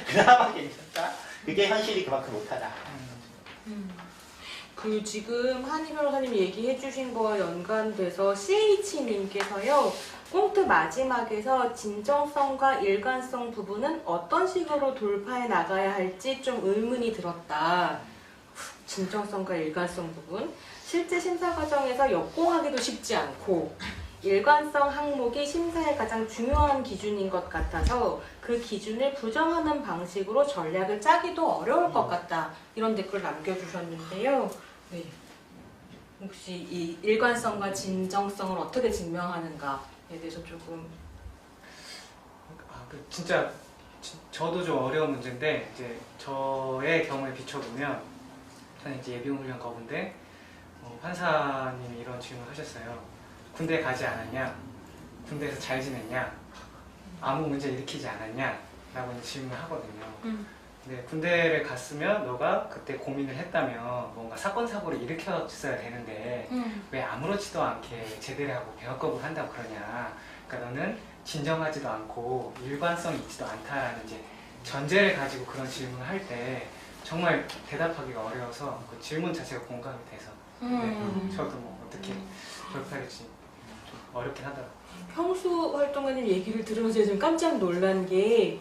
[SPEAKER 5] 그나마 괜찮다. 그게 현실이 그만큼 못하다.
[SPEAKER 2] 그 지금 한희 변호사님이 얘기해 주신 거와 연관돼서 CH님께서요. 꽁트 마지막에서 진정성과 일관성 부분은 어떤 식으로 돌파해 나가야 할지 좀 의문이 들었다. 진정성과 일관성 부분. 실제 심사 과정에서 역공하기도 쉽지 않고 일관성 항목이 심사의 가장 중요한 기준인 것 같아서 그 기준을 부정하는 방식으로 전략을 짜기도 어려울 것 같다. 이런 댓글 남겨주셨는데요. 네. 혹시 이 일관성과 진정성을 어떻게 증명하는가에 대해서 조금
[SPEAKER 1] 진짜 저도 좀 어려운 문제인데 이제 저의 경우에 비춰보면 저는 이제 예비훈련 거부인데 판사님이 이런 질문을 하셨어요. 군대 가지 않았냐? 군대에서 잘 지냈냐? 아무 문제 일으키지 않았냐? 라고 질문을 하거든요. 근데 군대를 갔으면 너가 그때 고민을 했다면 뭔가 사건 사고를 일으켰어야 되는데 왜 아무렇지도 않게 제대를 하고 배역 거부를 한다고 그러냐? 그러니까 너는 진정하지도 않고 일관성이 있지도 않다라는 이제 전제를 가지고 그런 질문을 할 때 정말 대답하기가 어려워서 그 질문 자체가 공감이 돼서 네, 저도 뭐 어떻게 돌파할지 좀 어렵긴 하더라고요.
[SPEAKER 2] 평수 활동가님 얘기를 들으면서 좀 깜짝 놀란 게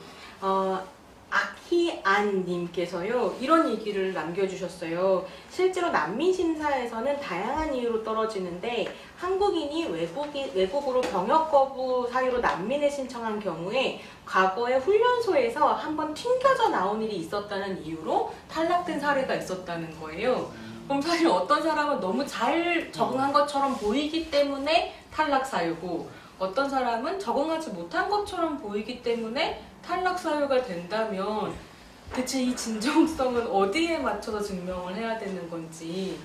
[SPEAKER 2] 아키안님께서요 이런 얘기를 남겨주셨어요. 실제로 난민 심사에서는 다양한 이유로 떨어지는데 한국인이 외국으로 병역 거부 사유로 난민을 신청한 경우에 과거에 훈련소에서 한번 튕겨져 나온 일이 있었다는 이유로 탈락된 사례가 있었다는 거예요. 그럼 사실 어떤 사람은 너무 잘 적응한 것처럼 보이기 때문에 탈락 사유고 어떤 사람은 적응하지 못한 것처럼 보이기 때문에 탈락 사유가 된다면 대체 이 진정성은 어디에 맞춰서 증명을 해야 되는 건지.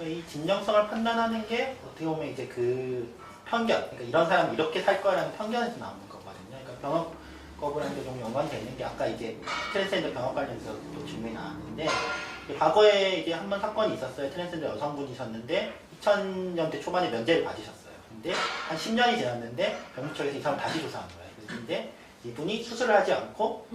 [SPEAKER 5] 이 진정성을 판단하는 게 어떻게 보면 이제 그 편견, 그러니까 이런 사람이 이렇게 살 거라는 편견에서 나오는 거거든요. 그러니까 병역 거부라는 게 좀 연관이 되는 게 아까 이제 트랜스젠더 병역 관련해서 또 질문이 나왔는데 과거에 이제 한 번 사건이 있었어요. 트랜스젠더 여성분이셨는데 2000년대 초반에 면제를 받으셨어요. 근데 한 10년이 지났는데 병무청에서 이 사람을 다시 조사한 거예요. 그런데 이분이 수술을 하지 않고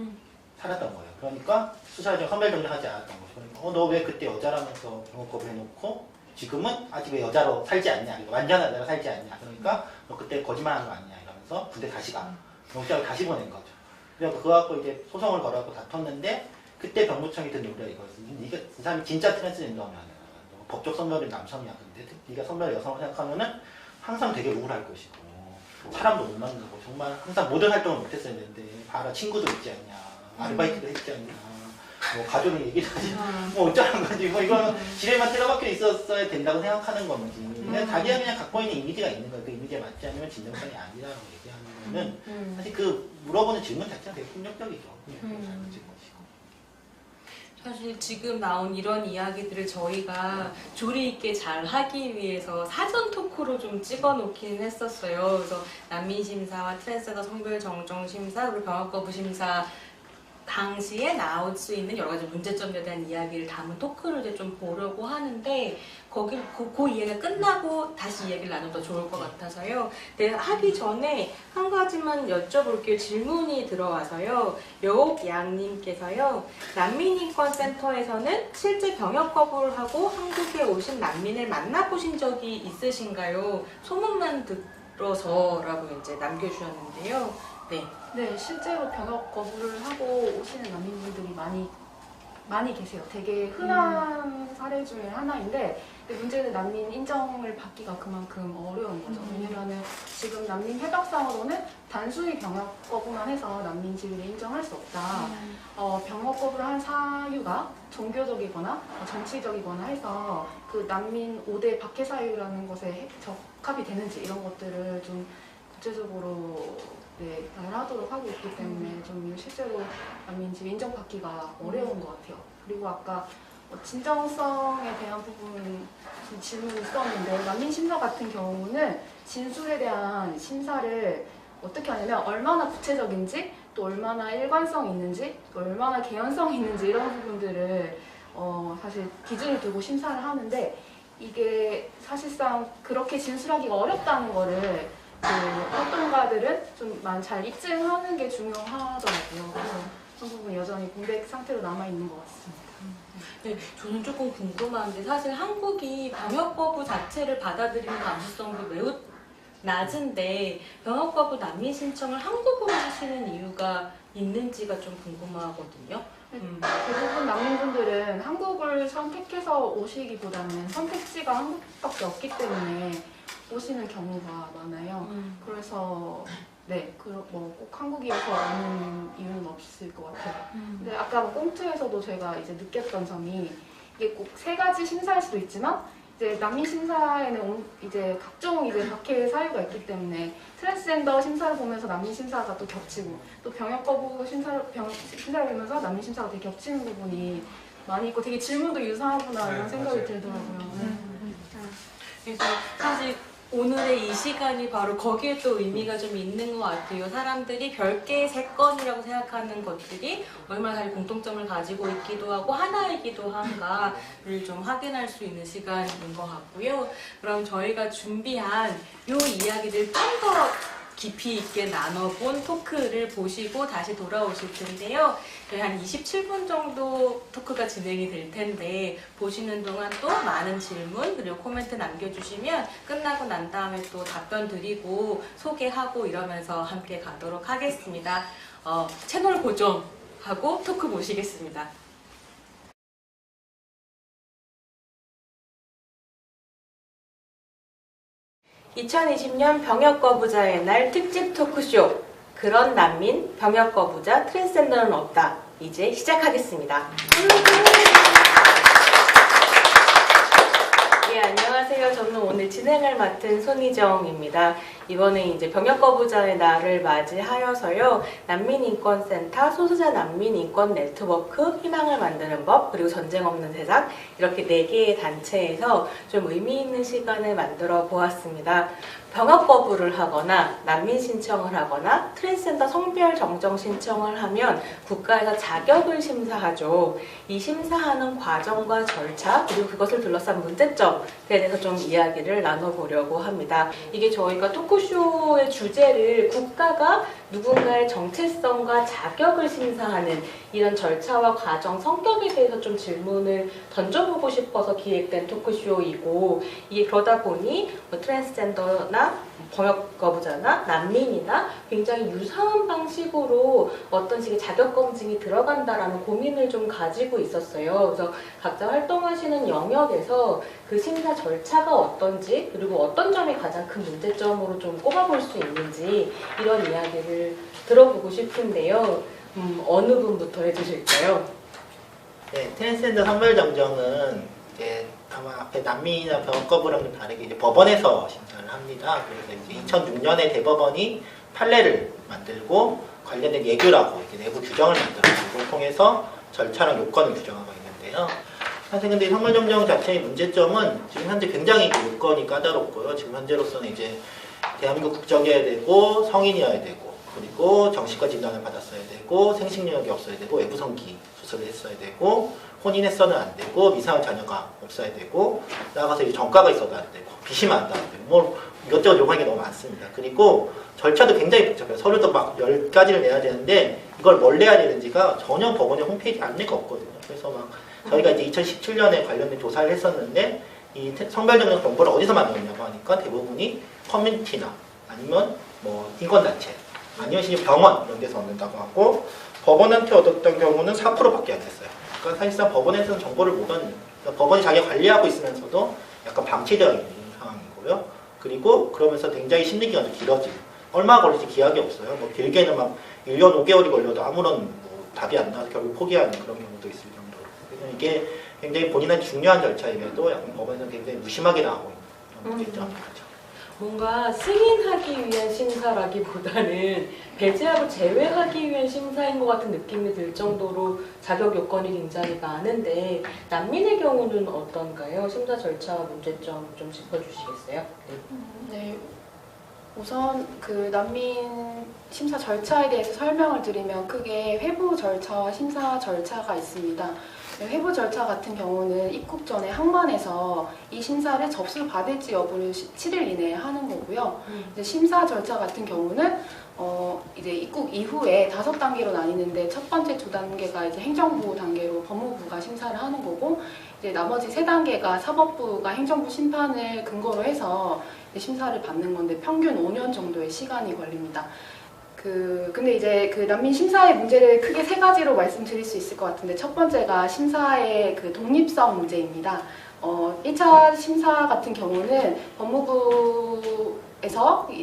[SPEAKER 5] 살았던 거예요. 그러니까 수술하지 선별 정리하지 않았던 거죠. 그러니까 너 왜 그때 여자라면서 병역 거부 해놓고 지금은 아직 왜 여자로 살지 않냐? 완전한 여자로 살지 않냐? 그러니까 너 그때 거짓말한 거 아니냐? 이러면서 군대 다시 가. 병장을 다시 보낸 거죠. 그래서 그거 갖고 이제 소송을 걸어갖고 다퉜는데 그때 병무청이 든 논리가 이거였어요. 네가 이 사람이 진짜 트랜스젠더면 법적 선별은 남성이야. 근데 네가 선별 여성을 생각하면은 항상 되게 우울할 것이고 사람도 못 만나고 정말 항상 모든 활동을 못했어야 되는데 봐라 친구도 있지 않냐, 아르바이트도 했지 않냐, 뭐 가족을 얘기도 하지, 뭐 어쩌라는 거지. 뭐 이거는 지뢰만 틀어박혀 있었어야 된다고 생각하는 건지. 그냥 자기가 그냥 갖고 있는 이미지가 있는 거예요. 그 이미지에 맞지 않으면 진정성이 아니라고 얘기하는 거는 사실 그 물어보는 질문 자체가 되게 폭력적이죠.
[SPEAKER 2] 사실 지금 나온 이런 이야기들을 저희가 조리 있게 잘 하기 위해서 사전 토크로 좀 찍어놓긴 했었어요. 그래서 난민 심사와 트랜스젠더 성별 정정 심사 그리고 병역 거부 심사 당시에 나올 수 있는 여러 가지 문제점에 대한 이야기를 담은 토크를 이제 좀 보려고 하는데 거기 그 이야기가 끝나고 다시 이야기를 나누면 더 좋을 것 같아서요. 네, 하기 전에 한 가지만 여쭤볼게요. 질문이 들어와서요. 여옥양님께서요. 난민인권센터에서는 실제 병역 거부를 하고 한국에 오신 난민을 만나보신 적이 있으신가요? 소문만 들어서라고 이제 남겨주셨는데요. 네.
[SPEAKER 3] 네, 실제로 병역 거부를 하고 오시는 난민분들이 많이 계세요. 되게 흔한 사례 중에 하나인데, 근데 문제는 난민 인정을 받기가 그만큼 어려운 거죠. 왜냐면은 지금 난민 협약상으로는 단순히 병역 거부만 해서 난민 지위를 인정할 수 없다. 병역 거부를 한 사유가 종교적이거나 정치적이거나 해서 그 난민 5대 박해 사유라는 것에 적합이 되는지 이런 것들을 좀 구체적으로 나열하도록 하고 있기 때문에 좀 실제로 난민지위 인정받기가 어려운 것 같아요. 그리고 아까 진정성에 대한 부분 질문이 있었는데 난민 심사 같은 경우는 진술에 대한 심사를 어떻게 하냐면 얼마나 구체적인지 또 얼마나 일관성이 있는지 또 얼마나 개연성이 있는지 이런 부분들을 사실 기준을 두고 심사를 하는데 이게 사실상 그렇게 진술하기가 어렵다는 거를 활동가들은 좀 잘 입증하는 게 중요하더라고요. 그래서 그 부분 여전히 공백 상태로 남아있는 것 같습니다.
[SPEAKER 2] 네, 저는 조금 궁금한데 사실 한국이 병역 거부 자체를 받아들이는 감수성도 매우 낮은데 병역 거부 난민 신청을 한국으로 하시는 이유가 있는지가 좀 궁금하거든요.
[SPEAKER 3] 대부분 난민분들은 한국을 선택해서 오시기보다는 선택지가 한국밖에 없기 때문에 오시는 경우가 많아요. 그래서 꼭 한국이어서 오는 이유는 없을 것 같아요. 근데 아까 꽁트에서도 제가 이제 느꼈던 점이 이게 꼭 세 가지 심사일 수도 있지만 이제 난민 심사에는 이제 각종 이제 박해 사유가 있기 때문에 트랜스젠더 심사를 보면서 난민 심사가 또 겹치고 또 병역 거부 심사를 보면서 난민 심사가 되게 겹치는 부분이 많이 있고 되게 질문도 유사하구나 이런 생각이 들더라고요.
[SPEAKER 2] 그래서 사실 오늘의 이 시간이 바로 거기에 또 의미가 좀 있는 것 같아요. 사람들이 별개의 세 건이라고 생각하는 것들이 얼마나 잘 공통점을 가지고 있기도 하고 하나이기도 한가를 좀 확인할 수 있는 시간인 것 같고요. 그럼 저희가 준비한 이 이야기를 좀 더 깊이 있게 나눠본 토크를 보시고 다시 돌아오실 텐데요. 저희 한 27분 정도 토크가 진행이 될 텐데 보시는 동안 또 많은 질문 그리고 코멘트 남겨주시면 끝나고 난 다음에 또 답변 드리고 소개하고 이러면서 함께 가도록 하겠습니다. 채널 고정하고 토크 모시겠습니다. 2020년 병역거부자의 날 특집 토크쇼 그런 난민, 병역거부자, 트랜스젠더는 없다. 이제 시작하겠습니다. 예, 안녕하세요. 저는 오늘 진행을 맡은 손희정입니다. 이번에 이제 병역거부자의 날을 맞이하여서요. 난민인권센터, 소수자 난민인권 네트워크, 희망을 만드는 법, 그리고 전쟁 없는 세상 이렇게 4개의 단체에서 좀 의미 있는 시간을 만들어 보았습니다. 병역 거부를 하거나 난민 신청을 하거나 트랜스젠더 성별 정정 신청을 하면 국가에서 자격을 심사하죠. 이 심사하는 과정과 절차 그리고 그것을 둘러싼 문제점에 대해서 좀 이야기를 나눠보려고 합니다. 이게 저희가 토크쇼의 주제를 국가가 누군가의 정체성과 자격을 심사하는 이런 절차와 과정, 성격에 대해서 좀 질문을 던져보고 싶어서 기획된 토크쇼이고 이게 그러다 보니 트랜스젠더나 병역 거부자나 난민이나 굉장히 유사한 방식으로 어떤 식의 자격 검증이 들어간다라는 고민을 좀 가지고 있었어요. 그래서 각자 활동하시는 영역에서 그 심사 절차가 어떤지 그리고 어떤 점이 가장 큰 문제점으로 좀 꼽아볼 수 있는지 이런 이야기를 들어보고 싶은데요. 어느 분부터 해주실까요?
[SPEAKER 5] 네, 트랜스젠더 성별 정정은 이제 아마 앞에 난민이나 병역 거부랑은 다르게 이제 법원에서 심사를 합니다. 그래서 이제 2006년에 대법원이 판례를 만들고 관련된 예규라고 이제 내부 규정을 만들어서 그걸 통해서 절차랑 요건을 규정하고 있는데요. 사실 근데 성별 정정 자체의 문제점은 지금 현재 굉장히 요건이 까다롭고요. 지금 현재로서는 이제 대한민국 국적이어야 되고 성인이어야 되고 그리고 정신과 진단을 받았어야 되고 생식능력이 없어야 되고 외부성기 수술을 했어야 되고 혼인했어는 안 되고 미성년 자녀가 없어야 되고 나가서 이제 전과가 있어도 안 되고 빚이면 안 되고 뭐 이것저것 요구하는 게 너무 많습니다. 그리고 절차도 굉장히 복잡해요. 서류도 막 10가지를 내야 되는데 이걸 뭘 내야 되는지가 전혀 법원의 홈페이지 안내가 없거든요. 그래서 막 저희가 이제 2017년에 관련된 조사를 했었는데 이 성별정령 정보를 어디서 만들었냐고 하니까 대부분이 커뮤니티나 아니면 뭐 인권단체 아니면 실제 병원 이런 데서 얻는다고 하고 법원한테 얻었던 경우는 4%밖에 안 됐어요. 그러니까 사실상 법원에서는 정보를 못 얻는 그러니까 법원이 자기가 관리하고 있으면서도 약간 방치되어 있는 상황이고요. 그리고 그러면서 굉장히 심리기간도 길어지고 얼마 걸릴지 기약이 없어요. 뭐 길게는 막 1년 5개월이 걸려도 아무런 뭐 답이 안 나와서 결국 포기하는 그런 경우도 있을 정도로. 그래서 이게 굉장히 본인한테 중요한 절차임에도 약간 법원에서 굉장히 무심하게 나오고 있는 문제점 거죠.
[SPEAKER 2] 뭔가 승인하기 위한 심사라기보다는 배제하고 제외하기 위한 심사인 것 같은 느낌이 들 정도로 자격 요건이 굉장히 많은데 난민의 경우는 어떤가요? 심사 절차 문제점 좀 짚어주시겠어요?
[SPEAKER 3] 네. 우선 그 난민 심사 절차에 대해서 설명을 드리면 크게 회부 절차와 심사 절차가 있습니다. 회부 절차 같은 경우는 입국 전에 항만에서 이 심사를 접수받을지 여부를 7일 이내에 하는 거고요. 이제 심사 절차 같은 경우는 이제 입국 이후에 5단계로 나뉘는데 첫 번째 2단계가 이제 행정부 단계로 법무부가 심사를 하는 거고 이제 나머지 3단계가 사법부가 행정부 심판을 근거로 해서 심사를 받는 건데 평균 5년 정도의 시간이 걸립니다. 근데 이제 그 난민 심사의 문제를 크게 3가지로 말씀드릴 수 있을 것 같은데 첫 번째가 심사의 그 독립성 문제입니다. 1차 심사 같은 경우는 법무부에서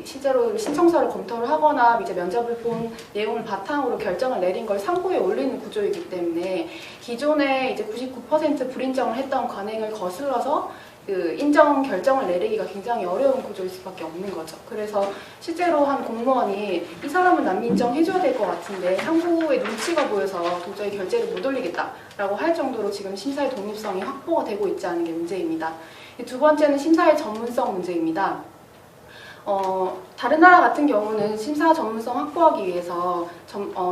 [SPEAKER 3] 실제로 신청서를 검토를 하거나 이제 면접을 본 내용을 바탕으로 결정을 내린 걸 상고에 올리는 구조이기 때문에 기존에 이제 99% 불인정을 했던 관행을 거슬러서 그 인정 결정을 내리기가 굉장히 어려운 구조일 수밖에 없는 거죠. 그래서 실제로 한 공무원이 이 사람은 난민 인정해줘야 될 것 같은데 상고의 눈치가 보여서 도저히 결재를 못 올리겠다라고 할 정도로 지금 심사의 독립성이 확보가 되고 있지 않은 게 문제입니다. 2번째는 심사의 전문성 문제입니다. 다른 나라 같은 경우는 심사 전문성 확보하기 위해서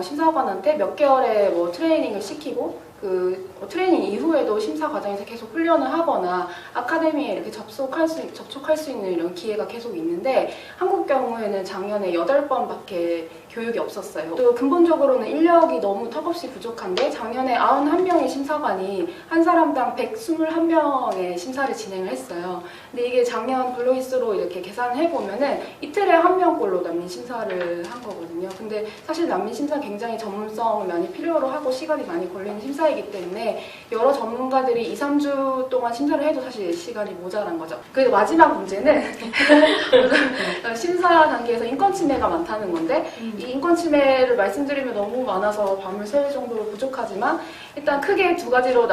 [SPEAKER 3] 심사관한테 몇 개월의 뭐 트레이닝을 시키고 트레이닝 이후에도 심사 과정에서 계속 훈련을 하거나 아카데미에 이렇게 접촉할 수 있는 이런 기회가 계속 있는데 한국 경우에는 작년에 8번밖에 교육이 없었어요. 또 근본적으로는 인력이 너무 턱없이 부족한데 작년에 91명의 심사관이 한 사람당 121명의 심사를 진행을 했어요. 근데 이게 작년 블루이스로 이렇게 계산을 해보면은 이틀에 1명꼴로 난민 심사를 한 거거든요. 근데 사실 난민 심사 굉장히 전문성을 많이 필요로 하고 시간이 많이 걸리는 심사이기 때문에 여러 전문가들이 2, 3주 동안 심사를 해도 사실 시간이 모자란 거죠. 그리고 마지막 문제는 심사 단계에서 인권 침해가 많다는 건데 이 인권 침해를 말씀드리면 너무 많아서 밤을 새울 정도로 부족하지만 일단 크게 2가지로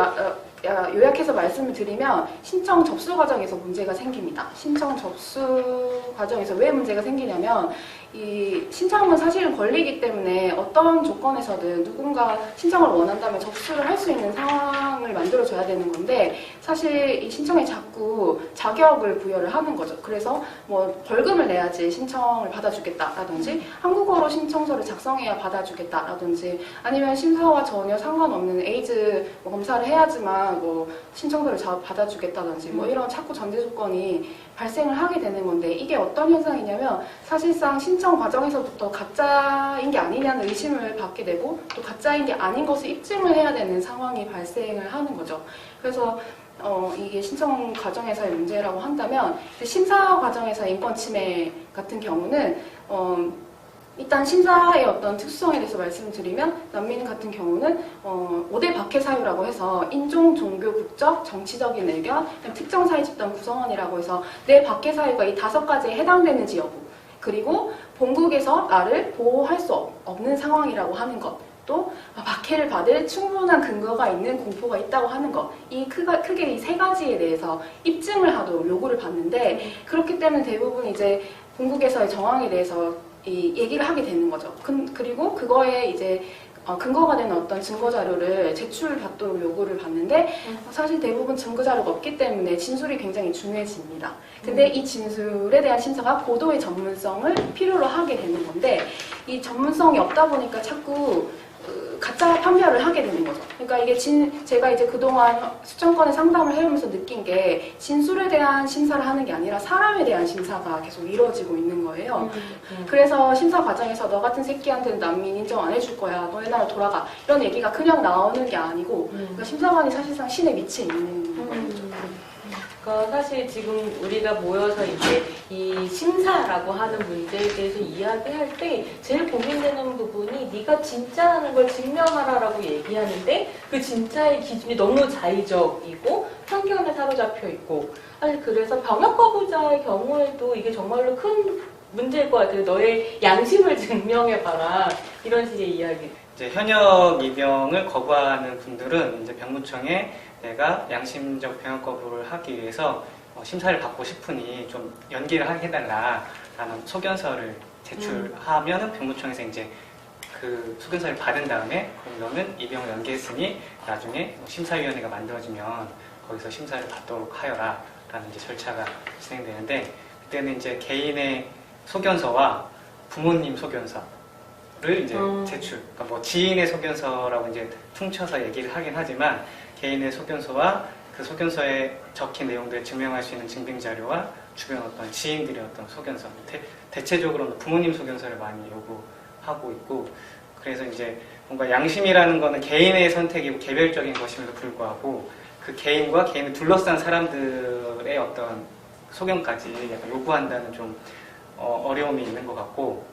[SPEAKER 3] 요약해서 말씀을 드리면 신청 접수 과정에서 문제가 생깁니다. 신청 접수 과정에서 왜 문제가 생기냐면 이 신청은 사실은 권리이기 때문에 어떤 조건에서든 누군가 신청을 원한다면 접수를 할 수 있는 상황을 만들어줘야 되는 건데 사실 이 신청에 자꾸 자격을 부여를 하는 거죠. 그래서 뭐 벌금을 내야지 신청을 받아주겠다라든지 한국어로 신청서를 작성해야 받아주겠다라든지 아니면 심사와 전혀 상관없는 에이즈 검사를 해야지만 뭐 신청서를 받아주겠다든지 뭐 이런 자꾸 전제 조건이 발생을 하게 되는 건데 이게 어떤 현상이냐면 사실상 신청 과정에서부터 가짜인 게 아니냐는 의심을 받게 되고 또 가짜인 게 아닌 것을 입증을 해야 되는 상황이 발생을 하는 거죠. 그래서 이게 신청 과정에서의 문제라고 한다면 심사 과정에서 인권 침해 같은 경우는 일단 심사의 어떤 특수성에 대해서 말씀드리면 난민 같은 경우는 5대 박해 사유라고 해서 인종, 종교, 국적, 정치적인 의견, 특정 사회 집단 구성원이라고 해서 내 박해 사유가 이 5가지에 해당되는지 여부 그리고 본국에서 나를 보호할 수 없는 상황이라고 하는 것 또 박해를 받을 충분한 근거가 있는 공포가 있다고 하는 것 크게 이 3가지에 대해서 입증을 하도록 요구를 받는데 그렇기 때문에 대부분 이제 본국에서의 정황에 대해서 이 얘기를 하게 되는 거죠. 그리고 그거에 이제 근거가 되는 어떤 증거 자료를 제출받도록 요구를 받는데 사실 대부분 증거 자료가 없기 때문에 진술이 굉장히 중요해집니다. 근데 이 진술에 대한 심사가 고도의 전문성을 필요로 하게 되는 건데 이 전문성이 없다 보니까 자꾸 가짜 판별을 하게 되는 거죠. 그러니까 이게 제가 이제 그동안 수천 건의 상담을 해오면서 느낀 게 진술에 대한 심사를 하는 게 아니라 사람에 대한 심사가 계속 이루어지고 있는 거예요. 그래서 심사 과정에서 너 같은 새끼한테는 난민 인정 안 해줄 거야. 너네 나라 돌아가. 이런 얘기가 그냥 나오는 게 아니고 그러니까 심사관이 사실상 신의 밑에 있는 거죠.
[SPEAKER 2] 그러니까 사실 지금 우리가 모여서 이제 이 심사라고 하는 문제에 대해서 이야기할 때 제일 고민되는 부분이 네가 진짜라는 걸 증명하라라고 얘기하는데 그 진짜의 기준이 너무 자의적이고 편견에 사로잡혀 있고 사실 그래서 병역 거부자의 경우에도 이게 정말로 큰 문제일 것 같아요. 너의 양심을 증명해봐라 이런 식의 이야기.
[SPEAKER 1] 이제 현역 입영을 거부하는 분들은 이제 병무청에 내가 양심적 병역 거부를 하기 위해서 심사를 받고 싶으니 좀 연기를 해달라라는 소견서를 제출하면은 병무청에서 이제 그 소견서를 받은 다음에 그럼 너는 입영을 연기했으니 나중에 심사위원회가 만들어지면 거기서 심사를 받도록 하여라라는 이제 절차가 진행되는데 그때는 이제 개인의 소견서와 부모님 소견서를 이제 제출, 그러니까 뭐 지인의 소견서라고 이제 퉁쳐서 얘기를 하긴 하지만 개인의 소견서와 그 소견서에 적힌 내용들을 증명할 수 있는 증빙 자료와 주변 어떤 지인들의 어떤 소견서, 대체적으로는 부모님 소견서를 많이 요구하고 있고 그래서 이제 뭔가 양심이라는 거는 개인의 선택이고 개별적인 것임에도 불구하고 그 개인과 개인을 둘러싼 사람들의 어떤 소견까지 약간 요구한다는 좀 어려움이 있는 것 같고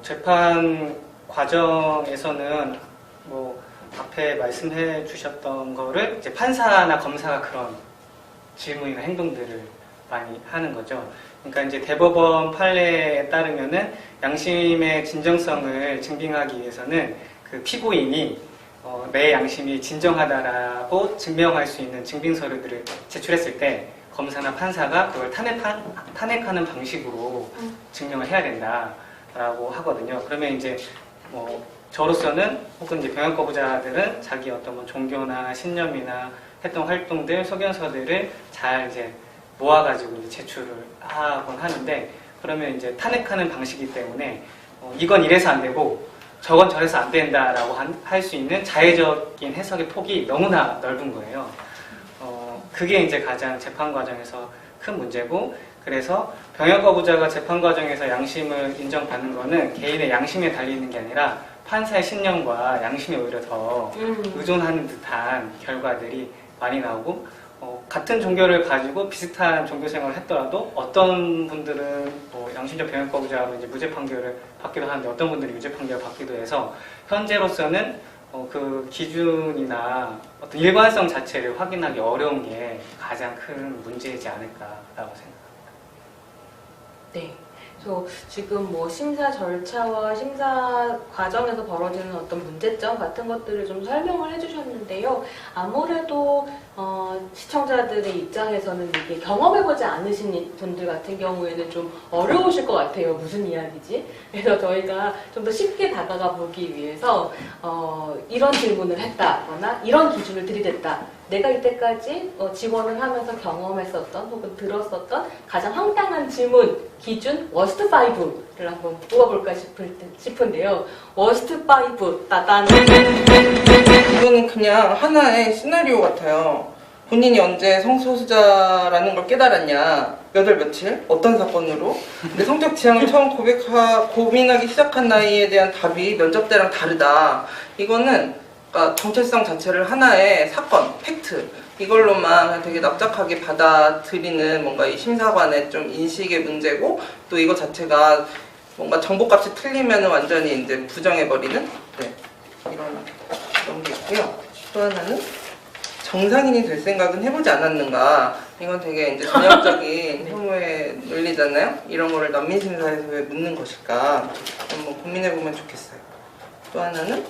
[SPEAKER 1] 재판 과정에서는 뭐 앞에 말씀해 주셨던 거를 이제 판사나 검사가 그런 질문이나 행동들을 많이 하는 거죠. 그러니까 이제 대법원 판례에 따르면은 양심의 진정성을 증빙하기 위해서는 그 피고인이 내 양심이 진정하다라고 증명할 수 있는 증빙 서류들을 제출했을 때 검사나 판사가 그걸 탄핵하는 방식으로 증명을 해야 된다라고 하거든요. 그러면 이제 뭐 저로서는 혹은 이제 병역 거부자들은 자기 어떤 뭐 종교나 신념이나 했던 활동들, 소견서들을 잘 이제 모아가지고 이제 제출을 하곤 하는데 그러면 이제 탄핵하는 방식이기 때문에 이건 이래서 안 되고 저건 저래서 안 된다라고 할 수 있는 자의적인 해석의 폭이 너무나 넓은 거예요. 그게 이제 가장 재판 과정에서 큰 문제고 그래서 병역 거부자가 재판 과정에서 양심을 인정받는 거는 개인의 양심에 달리는 게 아니라 판사의 신념과 양심에 오히려 더 의존하는 듯한 결과들이 많이 나오고 같은 종교를 가지고 비슷한 종교 생활을 했더라도 어떤 분들은 뭐 양심적 병역 거부자로 이제 무죄 판결을 받기도 하는데 어떤 분들은 유죄 판결을 받기도 해서 현재로서는 그 기준이나 어떤 일관성 자체를 확인하기 어려운 게 가장 큰 문제이지 않을까라고 생각합니다.
[SPEAKER 2] 네. 그래서 지금 뭐 심사 절차와 심사 과정에서 벌어지는 어떤 문제점 같은 것들을 좀 설명을 해주셨는데요. 아무래도 시청자들의 입장에서는 이게 경험해보지 않으신 분들 같은 경우에는 좀 어려우실 것 같아요. 무슨 이야기지? 그래서 저희가 좀 더 쉽게 다가가 보기 위해서 이런 질문을 했다거나 이런 기준을 들이댔다. 내가 이때까지 지원을 하면서 경험했었던 혹은 들었었던 가장 황당한 질문, 기준, 워스트 5를 한번 뽑아볼까 싶은데요. 워스트 5, 따단.
[SPEAKER 4] 이거는 그냥 하나의 시나리오 같아요. 본인이 언제 성소수자라는 걸 깨달았냐, 몇 월 며칠, 어떤 사건으로, 내 성적 지향을 처음 고민하기 시작한 나이에 대한 답이 면접 때랑 다르다. 이거는 그러니까 정체성 자체를 하나의 사건, 팩트 이걸로만 되게 납작하게 받아들이는 뭔가 이 심사관의 좀 인식의 문제고 또 이거 자체가 뭔가 정보값이 틀리면 완전히 이제 부정해버리는 이런 게 있고요. 또 하나는 정상인이 될 생각은 해보지 않았는가. 이건 되게 이제 전형적인 혐오의 논리잖아요. 이런 거를 난민심사에서 왜 묻는 것일까 한번 고민해보면 좋겠어요. 또 하나는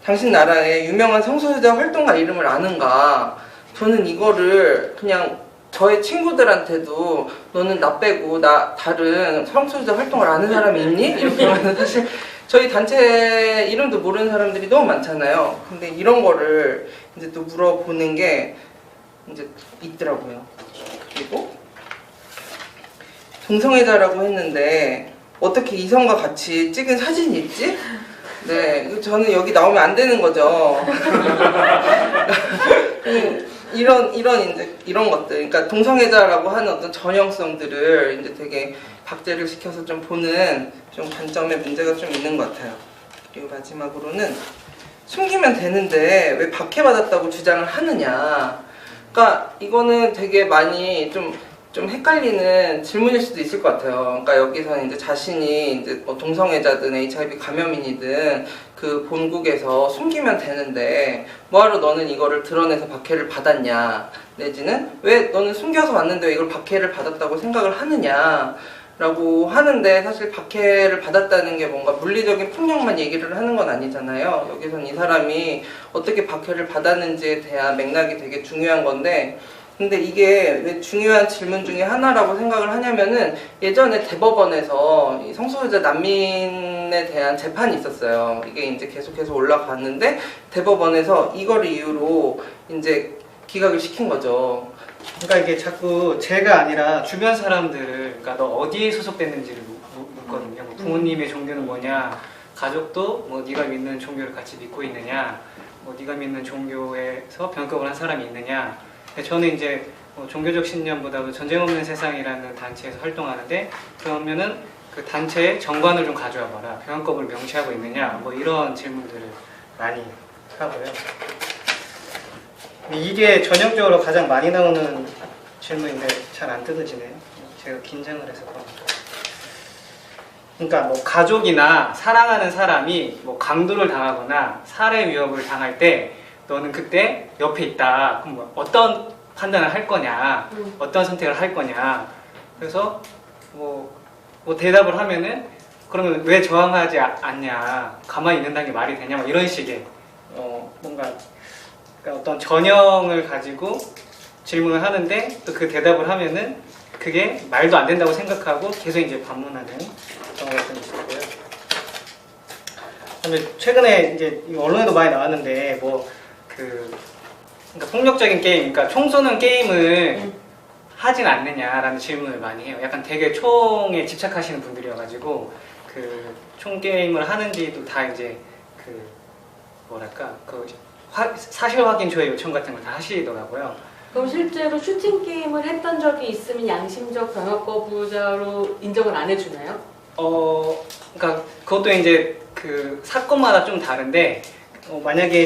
[SPEAKER 4] 당신 나라의 유명한 성소수자 활동가 이름을 아는가? 저는 이거를 그냥 저의 친구들한테도 너는 나 빼고 나 다른 성소수자 활동을 아는 사람이 있니? 이렇게 하면 사실 저희 단체 이름도 모르는 사람들이 너무 많잖아요. 근데 이런 거를 이제 또 물어보는 게 이제 있더라고요. 그리고 동성애자라고 했는데 어떻게 이성과 같이 찍은 사진이 있지? 네, 저는 여기 나오면 안 되는 거죠. 이런 것들, 그러니까 동성애자라고 하는 어떤 전형성들을 이제 되게 박제를 시켜서 좀 보는 좀 관점의 문제가 좀 있는 것 같아요. 그리고 마지막으로는 숨기면 되는데 왜 박해받았다고 주장을 하느냐. 그러니까 이거는 되게 많이 좀 헷갈리는 질문일 수도 있을 것 같아요. 그러니까 여기서는 이제 자신이 이제 뭐 동성애자든 HIV 감염인이든 그 본국에서 숨기면 되는데 뭐하러 너는 이거를 드러내서 박해를 받았냐, 내지는 왜 너는 숨겨서 왔는데 왜 이걸 박해를 받았다고 생각을 하느냐 라고 하는데, 사실 박해를 받았다는 게 뭔가 물리적인 폭력만 얘기를 하는 건 아니잖아요. 여기서는 이 사람이 어떻게 박해를 받았는지에 대한 맥락이 되게 중요한 건데, 근데 이게 왜 중요한 질문 중에 하나라고 생각을 하냐면은, 예전에 대법원에서 이 성소수자 난민에 대한 재판이 있었어요. 이게 이제 계속해서 올라갔는데 대법원에서 이거를 이유로 이제 기각을 시킨 거죠.
[SPEAKER 1] 그러니까 이게 자꾸 제가 아니라 주변 사람들을, 그러니까 너 어디에 소속됐는지를 묻거든요. 뭐 부모님의 종교는 뭐냐, 가족도 뭐 네가 믿는 종교를 같이 믿고 있느냐, 뭐 네가 믿는 종교에서 병역을 한 사람이 있느냐. 저는 이제 뭐 종교적 신념보다도 전쟁 없는 세상이라는 단체에서 활동하는데, 그러면은 그 단체의 정관을 좀 가져와 봐라. 병역법을 명시하고 있느냐, 뭐 이런 질문들을 많이 하고요. 이게 전형적으로 가장 많이 나오는 질문인데 잘 안 뜯어지네요. 제가 긴장을 해서 그런가. 그러니까 뭐 가족이나 사랑하는 사람이 뭐 강도를 당하거나 살해 위협을 당할 때 너는 그때 옆에 있다. 그럼 뭐 어떤 판단을 할 거냐, 어떤 선택을 할 거냐. 그래서 뭐 대답을 하면은 그러면 왜 저항하지 않냐, 가만히 있는다는 게 말이 되냐, 뭐 이런 식의 뭔가 그러니까 어떤 전형을 가지고 질문을 하는데 또 그 대답을 하면은 그게 말도 안 된다고 생각하고 계속 이제 반문하는 그런 것들이 있었고요. 그다음에 최근에 이제 언론에도 많이 나왔는데 그러니까 폭력적인 게임, 그러니까 총 쏘는 게임을 하진 않느냐라는 질문을 많이 해요. 약간 되게 총에 집착하시는 분들이어가지고 그 총 게임을 하는지도 다 이제 그 뭐랄까 사실 확인 조회 요청 같은 걸 다 하시더라고요.
[SPEAKER 2] 그럼 실제로 슈팅 게임을 했던 적이 있으면 양심적 병역 거부자로 인정을 안 해주나요?
[SPEAKER 1] 그러니까 그것도 이제 그 사건마다 좀 다른데, 만약에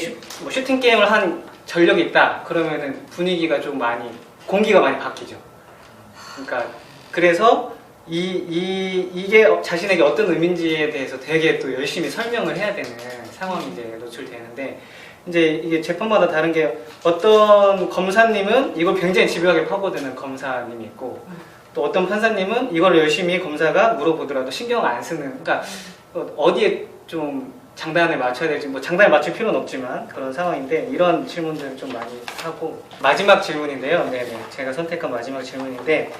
[SPEAKER 1] 슈팅 게임을 한 전력이 있다 그러면은 분위기가 좀 많이, 공기가 많이 바뀌죠. 그러니까 그래서 이게 자신에게 어떤 의미인지에 대해서 되게 또 열심히 설명을 해야 되는 상황이 이제 노출되는데, 이제 이게 재판마다 다른 게, 어떤 검사님은 이걸 굉장히 집요하게 파고드는 검사님이 있고, 또 어떤 판사님은 이걸 열심히 검사가 물어보더라도 신경 안 쓰는, 그러니까 어디에 좀 장단을 맞춰야 될지, 뭐 장단을 맞출 필요는 없지만 그런 상황인데, 이런 질문들을 좀 많이 하고. 마지막 질문인데요. 네네, 제가 선택한 마지막 질문인데,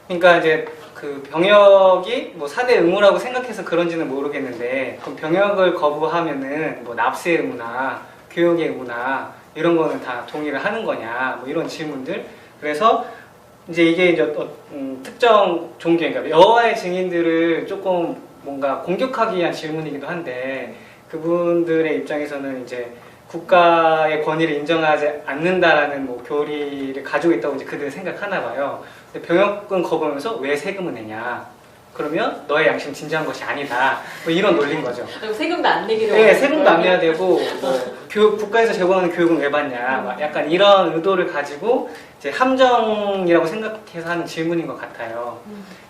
[SPEAKER 1] 그러니까 이제 그 병역이 뭐 4대 의무라고 생각해서 그런지는 모르겠는데, 그럼 병역을 거부하면은 뭐 납세의 의무나 교육의 의무나 이런 거는 다 동의를 하는 거냐, 뭐 이런 질문들. 그래서 이제 이게 이제 특정 종교, 그러니까 여호와의 증인들을 조금 뭔가 공격하기 위한 질문이기도 한데, 그분들의 입장에서는 이제 국가의 권위를 인정하지 않는다라는 뭐 교리를 가지고 있다고 이제 그들은 생각하나 봐요. 근데 병역은 거부하면서 왜 세금을 내냐? 그러면 너의 양심 진정한 것이 아니다. 뭐 이런 논리인 거죠.
[SPEAKER 2] 세금도 안 내기로.
[SPEAKER 1] 네, 세금도 안 내야 되고, 뭐 국가에서 제공하는 교육은 왜 받냐? 막 약간 이런 의도를 가지고 이제 함정이라고 생각해서 하는 질문인 것 같아요.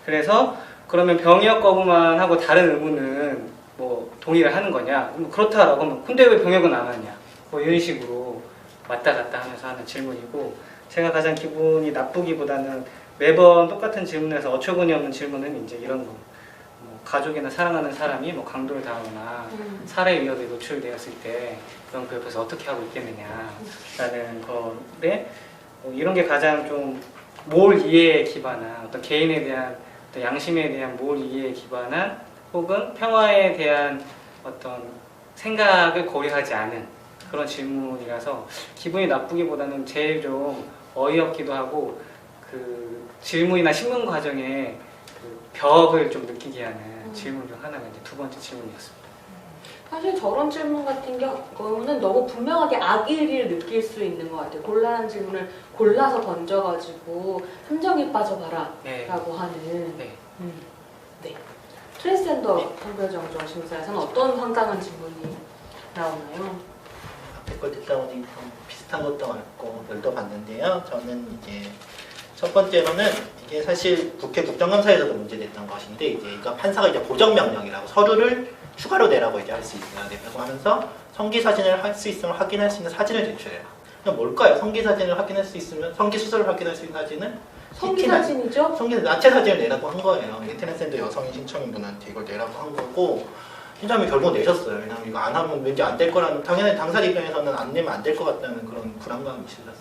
[SPEAKER 1] 그래서 그러면 병역 거부만 하고 다른 의무는 뭐 동의를 하는 거냐? 뭐 그렇다라고 하면 근데 왜 병역은 안 하냐? 뭐 이런 식으로 왔다 갔다 하면서 하는 질문이고, 제가 가장 기분이 나쁘기보다는 매번 똑같은 질문에서 어처구니 없는 질문은 이제 이런 거. 뭐 가족이나 사랑하는 사람이 뭐 강도를 당하거나 살해 위협에 노출되었을 때 그럼 그 옆에서 어떻게 하고 있겠느냐라는 건데, 뭐 이런 게 가장 좀 모ral 이해에 기반한, 어떤 개인에 대한 어떤 양심에 대한 모ral 이해에 기반한, 혹은 평화에 대한 어떤 생각을 고려하지 않은 그런 질문이라서 기분이 나쁘기보다는 제일 좀 어이없기도 하고 그 질문이나 신문 과정에 그 벽을 좀 느끼게 하는 질문 중 하나가 이제 두 번째 질문이었습니다.
[SPEAKER 2] 사실 저런 질문 같은 경우는 너무 분명하게 악의를 느낄 수 있는 것 같아요. 곤란한 질문을 골라서 던져가지고 함정에 빠져봐라
[SPEAKER 1] 네.
[SPEAKER 2] 라고 하는.
[SPEAKER 1] 네.
[SPEAKER 2] 네. 트랜스젠더 성별정정 심사에서는 어떤 황당한 질문이 나오나요?
[SPEAKER 5] 앞에 걸 듣다 보니 좀 비슷한 것도 많고 읽어봤는데요. 저는 이제 첫 번째로는 이게 사실 국회 국정감사에서도 문제됐던 것인데 이제 이거 판사가 이제 보정명령이라고 서류를 추가로 내라고 이제 할 수 있어야 된다고 하면서 성기 사진을 할 수 있으면 확인할 수 있는 사진을 제출해라. 그럼 뭘까요? 성기 사진을 확인할 수 있으면 성기 수술을 확인할 수 있는 사진은
[SPEAKER 2] 성기 사진이죠?
[SPEAKER 5] 성기 나체 사진을 내라고 한 거예요. 트랜스젠더 여성인 신청인분한테 이걸 내라고 한 거고 신청이 결국 내셨어요. 왜냐하면 이거 안 하면 왠지 안 될 거라는 당연히 당사자 입장에서는 안 내면 안 될 것 같다는 그런 불안감이 있으셨으니까.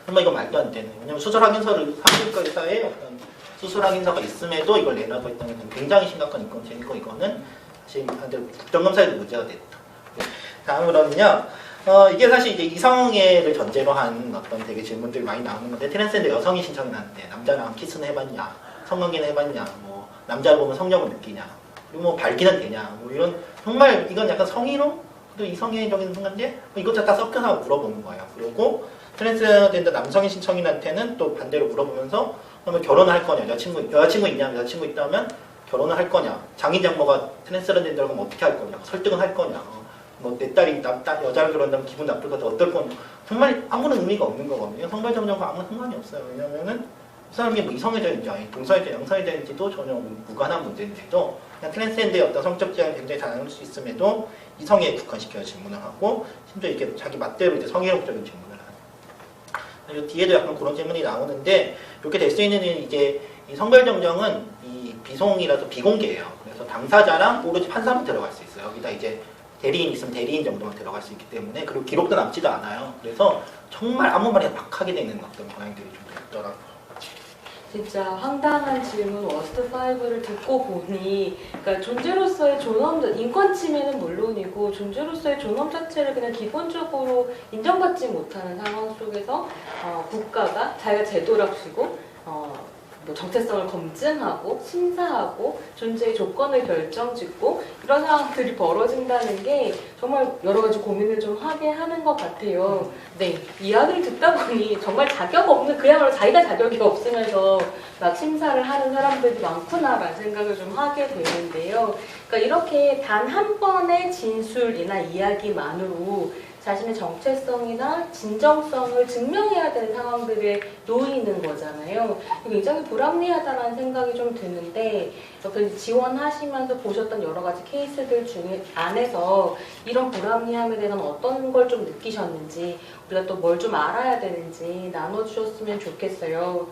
[SPEAKER 5] 정말 이거 말도 안 되는. 왜냐면 수술 확인서를 상급의사에 어떤 수술 확인서가 있음에도 이걸 내라고 했다는 건 굉장히 심각한 인권체이고 이거는 사실 국정감사에도 문제가 됐다. 다음으로는요. 이게 사실 이제 이성애를 전제로 한 어떤 되게 질문들이 많이 나오는 건데 트랜스젠더 여성이 신청했는데 남자랑 키스는 해봤냐, 성관계는 해봤냐, 뭐 남자를 보면 성욕을 느끼냐, 그리고 뭐 발기는 되냐, 뭐 이런 정말 이건 약간 성희롱, 또 이성애적인 순간인데 이것저것 다 섞여서 물어보는 거예요. 그리고 트랜스젠더 남성인 신청인한테는 또 반대로 물어보면서 그러면 결혼을 할 거냐, 여자친구 있냐, 여자친구 있다면 결혼을 할 거냐, 장인 장모가 트랜스젠더를 그럼 어떻게 할 거냐, 설득은 할 거냐. 뭐 내 딸이 여자를 결혼한다면 기분 나쁠 것 같아 어떨 거냐. 정말 아무런 의미가 없는 거거든요. 성별정정과 아무 상관이 없어요. 왜냐면은 그 사람이 뭐 이성애자인지 아니 동성애자 양성애자인지도 전혀 무관한 문제인데도 그냥 트랜스젠더의 어떤 성적 지향이 굉장히 다양할 수 있음에도 이성애에 국한시켜서 질문을 하고 심지어 이렇게 자기 맛대로 이제 성희롱적인 질문을 하는. 뒤에도 약간 그런 질문이 나오는데 이렇게 될 수 있는 이제 이 성별정정은 이 비송이라서 비공개예요. 그래서 당사자랑 오로지 판사만 들어갈 수 있어요. 여기다 이제 대리인 있으면 대리인 정도만 들어갈 수 있기 때문에 그리고 기록도 남지도 않아요. 그래서 정말 아무 말이나 막 하게 되는 어떤 경향들이 좀 있더라고요.
[SPEAKER 2] 진짜 황당한 질문 워스트 5를 듣고 보니 그러니까 존재로서의 존엄, 인권 침해는 물론이고 존재로서의 존엄 자체를 그냥 기본적으로 인정받지 못하는 상황 속에서 국가가 자기가 제도랍시고 뭐 정체성을 검증하고 심사하고 존재의 조건을 결정짓고 이런 상황들이 벌어진다는 게 정말 여러 가지 고민을 좀 하게 하는 것 같아요. 네, 이야기를 듣다 보니 정말 자격 없는 그야말로 자기가 자격이 없으면서 막 심사를 하는 사람들이 많구나라는 생각을 좀 하게 되는데요. 그러니까 이렇게 단 한 번의 진술이나 이야기만으로 자신의 정체성이나 진정성을 증명해야 되는 상황들에 놓이는 거잖아요. 굉장히 불합리하다는 생각이 좀 드는데 옆에 지원하시면서 보셨던 여러 가지 케이스들 중에 안에서 이런 불합리함에 대해서는 어떤 걸 좀 느끼셨는지 우리가 또 뭘 좀 알아야 되는지 나눠주셨으면 좋겠어요.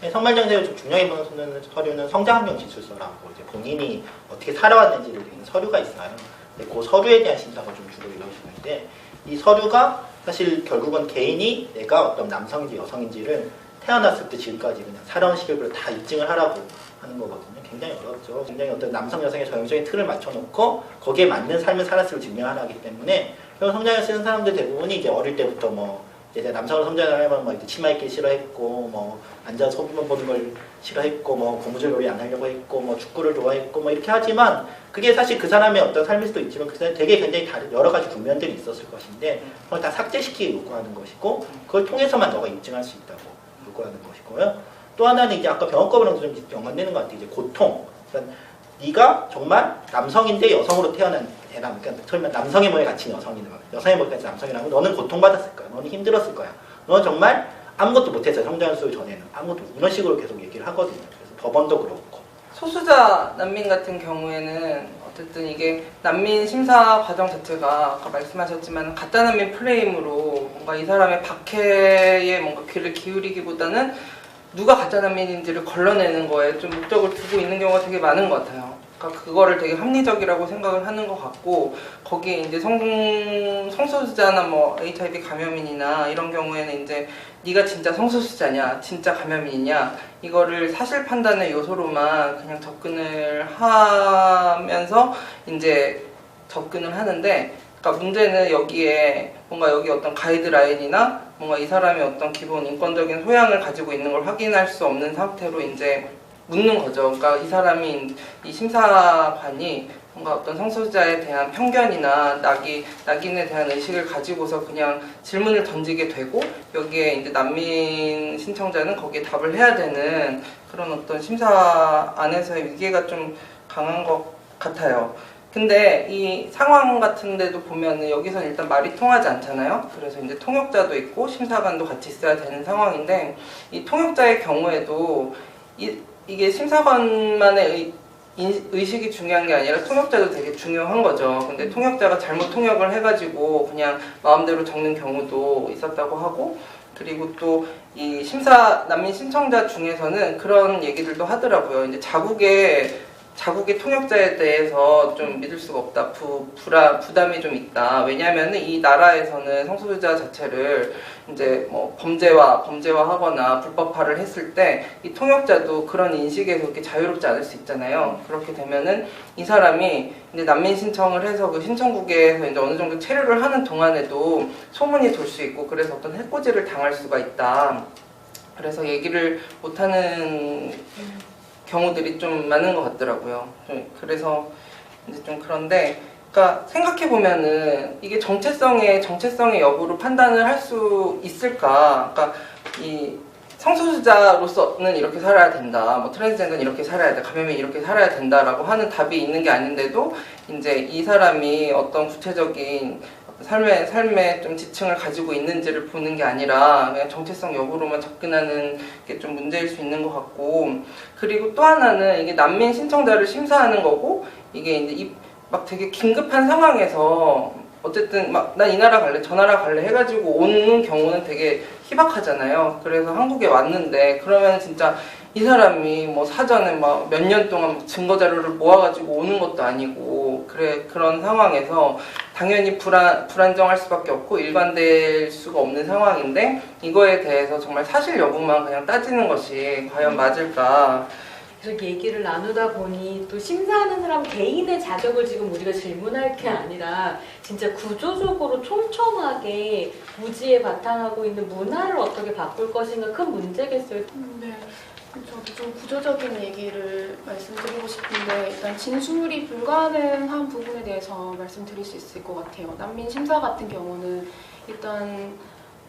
[SPEAKER 5] 네, 성별정정을 좀 중요히 보는 서류는 성장환경 진술서라고 이제 본인이 어떻게 살아왔는지를 읽는 서류가 있어요. 근데 그 서류에 대한 심사가 좀 주로 이루어지는데 이 서류가 사실 결국은 개인이 내가 어떤 남성인지 여성인지를 태어났을 때 지금까지 그냥 살아온 시기를 다 입증을 하라고 하는 거거든요. 굉장히 어렵죠. 굉장히 어떤 남성 여성의 전형적인 틀을 맞춰놓고 거기에 맞는 삶을 살았음을 증명하기 때문에 성장을 쓰는 사람들 대부분이 이제 어릴 때부터 뭐 이제 남성으로 성장을 하면 뭐 이제 치마 입기 싫어했고 뭐 앉아서 소비만 보는 걸 싫어했고 뭐 고무줄 놀이 안 하려고 했고 뭐 축구를 좋아했고 뭐 이렇게 하지만 그게 사실 그 사람의 어떤 삶일 수도 있지만 그 사람이 되게 굉장히 다른 여러 가지 국면들이 있었을 것인데 그걸 다 삭제시키기 요구하는 것이고 그걸 통해서만 너가 인증할 수 있다고 요구하는 것이고요. 또 하나는 이제 아까 병원법이랑도 좀 연관되는 것 같아요. 이제 고통. 그러니까 네가 정말 남성인데 여성으로 태어난 애라 그러니까 설마 남성의 몸에 갇힌 여성이든 여성의 몸에 갇힌 남성이라면 너는 고통받았을 거야. 너는 힘들었을 거야. 너는 정말 아무것도 못했어요. 성장수 전에는 아무것도 이런 식으로 계속 얘기를 하거든요. 그래서 법원도 그렇고.
[SPEAKER 4] 소수자 난민 같은 경우에는 어쨌든 이게 난민 심사 과정 자체가 아까 말씀하셨지만 가짜 난민 프레임으로 뭔가 이 사람의 박해에 뭔가 귀를 기울이기보다는 누가 가짜 난민인지를 걸러내는 거에 좀 목적을 두고 있는 경우가 되게 많은 것 같아요. 그러니까 그거를 되게 합리적이라고 생각을 하는 것 같고 거기에 이제 성소수자나 뭐 HIV 감염인이나 이런 경우에는 이제 네가 진짜 성소수자냐, 진짜 감염인이냐 이거를 사실 판단의 요소로만 그냥 접근을 하면서 이제 접근을 하는데, 그러니까 문제는 여기에 뭔가 여기 어떤 가이드라인이나 뭔가 이 사람이 어떤 기본 인권적인 소양을 가지고 있는 걸 확인할 수 없는 상태로 이제 묻는 거죠. 그러니까 이 사람이, 이 심사관이 뭔가 어떤 성소수자에 대한 편견이나 낙인에 대한 의식을 가지고서 그냥 질문을 던지게 되고, 여기에 이제 난민 신청자는 거기에 답을 해야 되는 그런 어떤 심사 안에서의 위계가 좀 강한 것 같아요. 근데 이 상황 같은 데도 보면은 여기서 일단 말이 통하지 않잖아요. 그래서 이제 통역자도 있고 심사관도 같이 있어야 되는 상황인데, 이 통역자의 경우에도 이게 심사관만의 의식이 중요한 게 아니라 통역자도 되게 중요한 거죠. 근데 통역자가 잘못 통역을 해가지고 그냥 마음대로 적는 경우도 있었다고 하고, 그리고 또 이 난민 신청자 중에서는 그런 얘기들도 하더라고요. 이제 자국의 통역자에 대해서 좀 믿을 수가 없다. 부담이 좀 있다. 왜냐하면 이 나라에서는 성소수자 자체를 이제 뭐 범죄화하거나 불법화를 했을 때 이 통역자도 그런 인식에서 그렇게 자유롭지 않을 수 있잖아요. 그렇게 되면은 이 사람이 이제 난민 신청을 해서 그 신청국에서 이제 어느 정도 체류를 하는 동안에도 소문이 돌 수 있고, 그래서 어떤 해코지를 당할 수가 있다. 그래서 얘기를 못하는 경우들이 좀 많은 것 같더라고요. 그래서 이제 좀 그런데, 그러니까 생각해 보면은 이게 정체성의 여부로 판단을 할 수 있을까? 그러니까 이 성소수자로서는 이렇게 살아야 된다, 뭐 트랜스젠더는 이렇게 살아야 돼, 감염이 이렇게 살아야 된다라고 하는 답이 있는 게 아닌데도 이제 이 사람이 어떤 구체적인 삶의 좀 지층을 가지고 있는지를 보는 게 아니라 그냥 정체성 여부로만 접근하는 게 좀 문제일 수 있는 것 같고, 그리고 또 하나는 이게 난민 신청자를 심사하는 거고, 이게 이제 막 되게 긴급한 상황에서 어쨌든 막 난 이 나라 갈래 저 나라 갈래 해가지고 오는 경우는 되게 희박하잖아요. 그래서 한국에 왔는데 그러면 진짜 이 사람이 뭐 사전에 막 몇 년 동안 증거 자료를 모아가지고 오는 것도 아니고, 그런 상황에서 당연히 불안정할 수밖에 없고 일관될 수가 없는 상황인데, 이거에 대해서 정말 사실 여부만 그냥 따지는 것이 과연 맞을까?
[SPEAKER 2] 그래서 얘기를 나누다 보니 또 심사하는 사람 개인의 자격을 지금 우리가 질문할 게 아니라 진짜 구조적으로 촘촘하게 무지에 바탕하고 있는 문화를 어떻게 바꿀 것인가 큰 문제겠어요.
[SPEAKER 3] 네. 저도 좀 구조적인 얘기를 말씀드리고 싶은데, 일단 진술이 불가능한 부분에 대해서 말씀드릴 수 있을 것 같아요. 난민 심사 같은 경우는 일단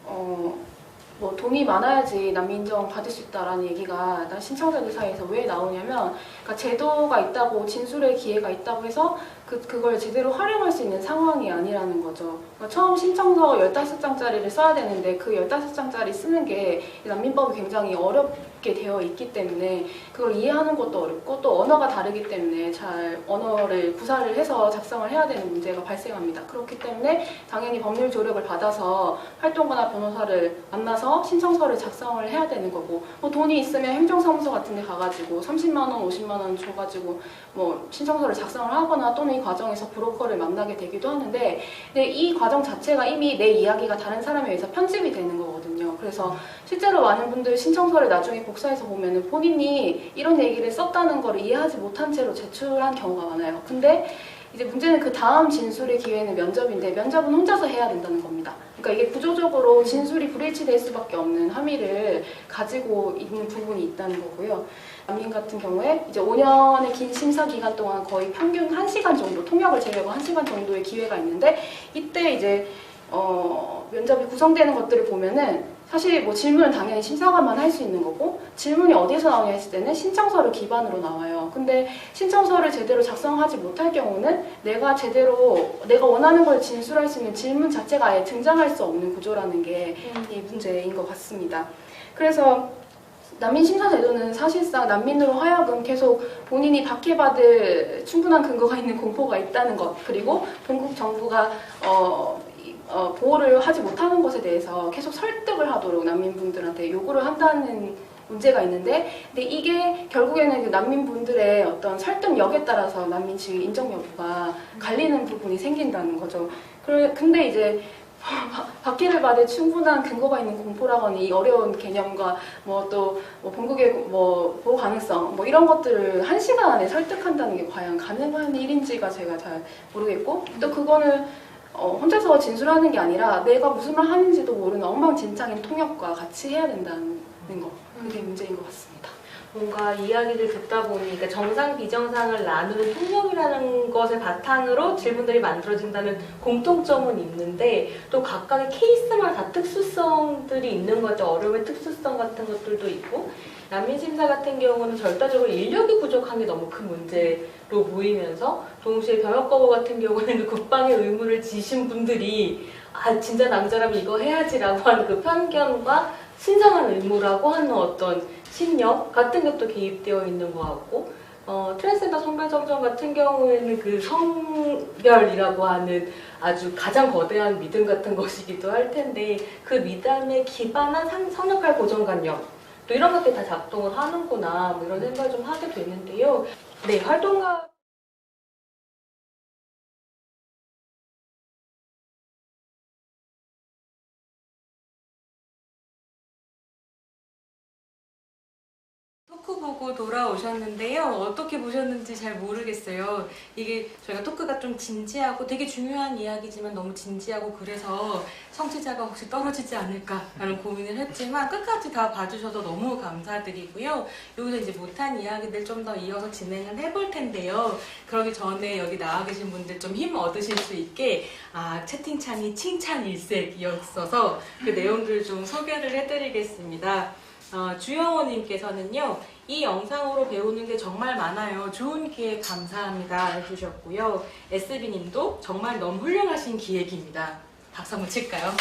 [SPEAKER 3] 뭐 돈이 많아야지 난민 인정 받을 수 있다라는 얘기가 일단 신청자들 사이에서 왜 나오냐면, 그러니까 제도가 있다고 진술의 기회가 있다고 해서 그걸 제대로 활용할 수 있는 상황이 아니라는 거죠. 그러니까 처음 신청서 15장짜리를 써야 되는데 그 15장짜리 쓰는 게 난민법이 굉장히 어렵게 되어 있기 때문에 그걸 이해하는 것도 어렵고, 또 언어가 다르기 때문에 잘 언어를 구사를 해서 작성을 해야 되는 문제가 발생합니다. 그렇기 때문에 당연히 법률 조력을 받아서 활동가나 변호사를 만나서 신청서를 작성을 해야 되는 거고, 뭐 돈이 있으면 행정사무소 같은 데 가가지고 30만 원, 50만 원 줘가지고 뭐 신청서를 작성을 하거나, 또는 이 과정에서 브로커를 만나게 되기도 하는데, 근데 이 과정 자체가 이미 내 이야기가 다른 사람에 의해서 편집이 되는 거거든요. 그래서 실제로 많은 분들 신청서를 나중에 복사해서 보면은 본인이 이런 얘기를 썼다는 걸 이해하지 못한 채로 제출한 경우가 많아요. 근데 이제 문제는 그 다음 진술의 기회는 면접인데, 면접은 혼자서 해야 된다는 겁니다. 그러니까 이게 구조적으로 진술이 불일치될 수밖에 없는 함의를 가지고 있는 부분이 있다는 거고요. 난민 같은 경우에 이제 5년의 긴 심사 기간 동안 거의 평균 1시간 정도, 통역을 제외하고 1시간 정도의 기회가 있는데, 이때 이제 면접이 구성되는 것들을 보면은 사실 뭐 질문은 당연히 심사관만 할 수 있는 거고, 질문이 어디서 나오냐 했을 때는 신청서를 기반으로 나와요. 근데 신청서를 제대로 작성하지 못할 경우는 내가 원하는 걸 진술할 수 있는 질문 자체가 아예 등장할 수 없는 구조라는 게 이 문제인 것 같습니다. 그래서 난민 심사 제도는 사실상 난민으로 하여금 계속 본인이 박해받을 충분한 근거가 있는 공포가 있다는 것, 그리고 본국 정부가 보호를 하지 못하는 것에 대해서 계속 설득을 하도록 난민분들한테 요구를 한다는 문제가 있는데, 근데 이게 결국에는 그 난민분들의 어떤 설득력에 따라서 난민 지위 인정 여부가 갈리는 부분이 생긴다는 거죠. 근데 이제 받기를 받을 충분한 근거가 있는 공포라거니 이 어려운 개념과 또 본국의 보호 가능성 이런 것들을 1시간 안에 설득한다는 게 과연 가능한 일인지가 제가 잘 모르겠고, 또 그거는 혼자서 진술하는 게 아니라 내가 무슨 말 하는지도 모르는 엉망진창인 통역과 같이 해야 된다는 거, 그게 문제인 것 같습니다.
[SPEAKER 2] 뭔가 이야기를 듣다 보니까 정상 비정상을 나누는 통역이라는 것을 바탕으로 질문들이 만들어진다는 공통점은 있는데, 또 각각의 케이스마다 특수성들이 있는 거죠. 어려움의 특수성 같은 것들도 있고, 난민심사 같은 경우는 절대적으로 인력이 부족한 게 너무 큰 문제로 보이면서, 동시에 병역거부 같은 경우는 그 국방의 의무를 지신 분들이 진짜 남자라면 이거 해야지라고 하는 그 편견과 신성한 의무라고 하는 어떤 신념 같은 것도 개입되어 있는 것 같고, 트랜스젠더 성별정정 같은 경우에는 그 성별이라고 하는 아주 가장 거대한 믿음 같은 것이기도 할 텐데, 그 믿음에 기반한 성역할 고정관념, 또 이런 것들이 다 작동을 하는구나, 이런 생각을 좀 하게 됐는데요. 네, 활동가 토크 보고 돌아오셨는데요. 어떻게 보셨는지 잘 모르겠어요. 이게 저희가 토크가 좀 진지하고 되게 중요한 이야기지만 너무 진지하고, 그래서 청취자가 혹시 떨어지지 않을까라는 고민을 했지만 끝까지 다 봐주셔서 너무 감사드리고요. 여기서 이제 못한 이야기들 좀 더 이어서 진행을 해볼 텐데요. 그러기 전에 여기 나와 계신 분들 좀 힘 얻으실 수 있게 채팅창이 칭찬 일색이었어서 그 내용들 좀 소개를 해드리겠습니다. 주영호님께서는요, 이 영상으로 배우는 게 정말 많아요. 좋은 기획 감사합니다 해주셨고요. SB님도 정말 너무 훌륭하신 기획입니다. 박수 한번 칠까요?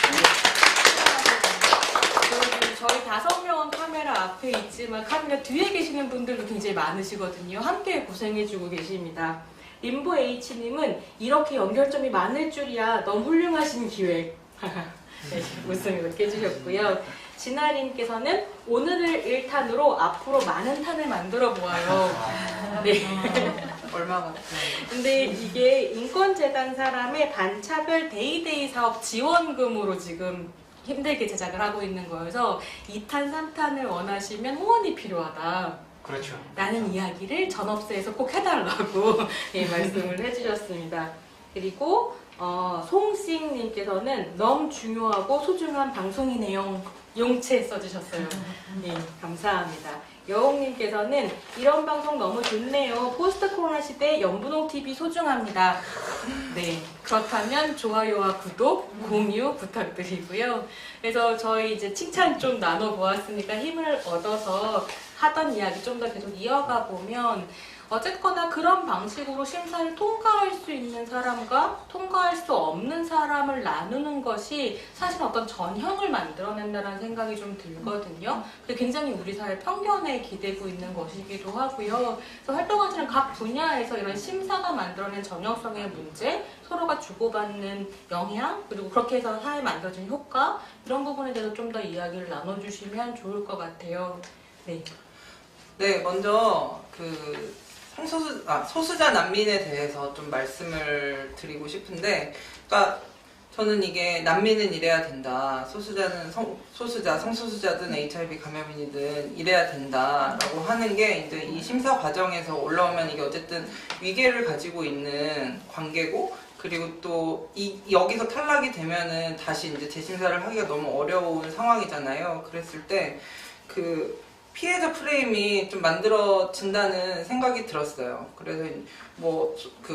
[SPEAKER 2] 저희 5명은 카메라 앞에 있지만 카메라 뒤에 계시는 분들도 굉장히 많으시거든요. 함께 고생해주고 계십니다. 림보 H님은 이렇게 연결점이 많을 줄이야. 너무 훌륭하신 기획. 네, 웃음 이렇게 해주셨고요. 진아님께서는 오늘을 1탄으로 앞으로 많은 탄을 만들어 보아요. 네.
[SPEAKER 4] 얼마 같아요?
[SPEAKER 2] 근데 이게 인권재단 사람의 반차별 데이데이 사업 지원금으로 지금 힘들게 제작을 하고 있는 거여서 2탄, 3탄을 원하시면 후원이 필요하다.
[SPEAKER 1] 그렇죠.
[SPEAKER 2] 라는 이야기를 전업체에서 꼭 해달라고 예, 말씀을 해주셨습니다. 그리고 송싱님께서는 너무 중요하고 소중한 방송이네요. 용채 써주셨어요. 네, 감사합니다. 여홍님께서는 이런 방송 너무 좋네요. 포스트 코로나 시대 연분홍TV 소중합니다. 네, 그렇다면 좋아요와 구독, 공유 부탁드리고요. 그래서 저희 이제 칭찬 좀 나눠보았으니까 힘을 얻어서 하던 이야기 좀 더 계속 이어가 보면, 어쨌거나 그런 방식으로 심사를 통과할 수 있는 사람과 통과할 수 없는 사람을 나누는 것이 사실 어떤 전형을 만들어낸다는 생각이 좀 들거든요. 그게 굉장히 우리 사회 편견에 기대고 있는 것이기도 하고요. 그래서 활동하시는 각 분야에서 이런 심사가 만들어낸 전형성의 문제, 서로가 주고받는 영향, 그리고 그렇게 해서 사회에 만들어진 효과, 이런 부분에 대해서 좀 더 이야기를 나눠주시면 좋을 것 같아요. 네.
[SPEAKER 4] 네, 먼저 소수자 난민에 대해서 좀 말씀을 드리고 싶은데, 그러니까 저는 이게 난민은 이래야 된다, 소수자는 성소수자든 HIV 감염인이든 이래야 된다라고 하는 게 이제 이 심사 과정에서 올라오면 이게 어쨌든 위계를 가지고 있는 관계고, 그리고 또 여기서 탈락이 되면은 다시 이제 재심사를 하기가 너무 어려운 상황이잖아요. 그랬을 때 피해자 프레임이 좀 만들어진다는 생각이 들었어요. 그래서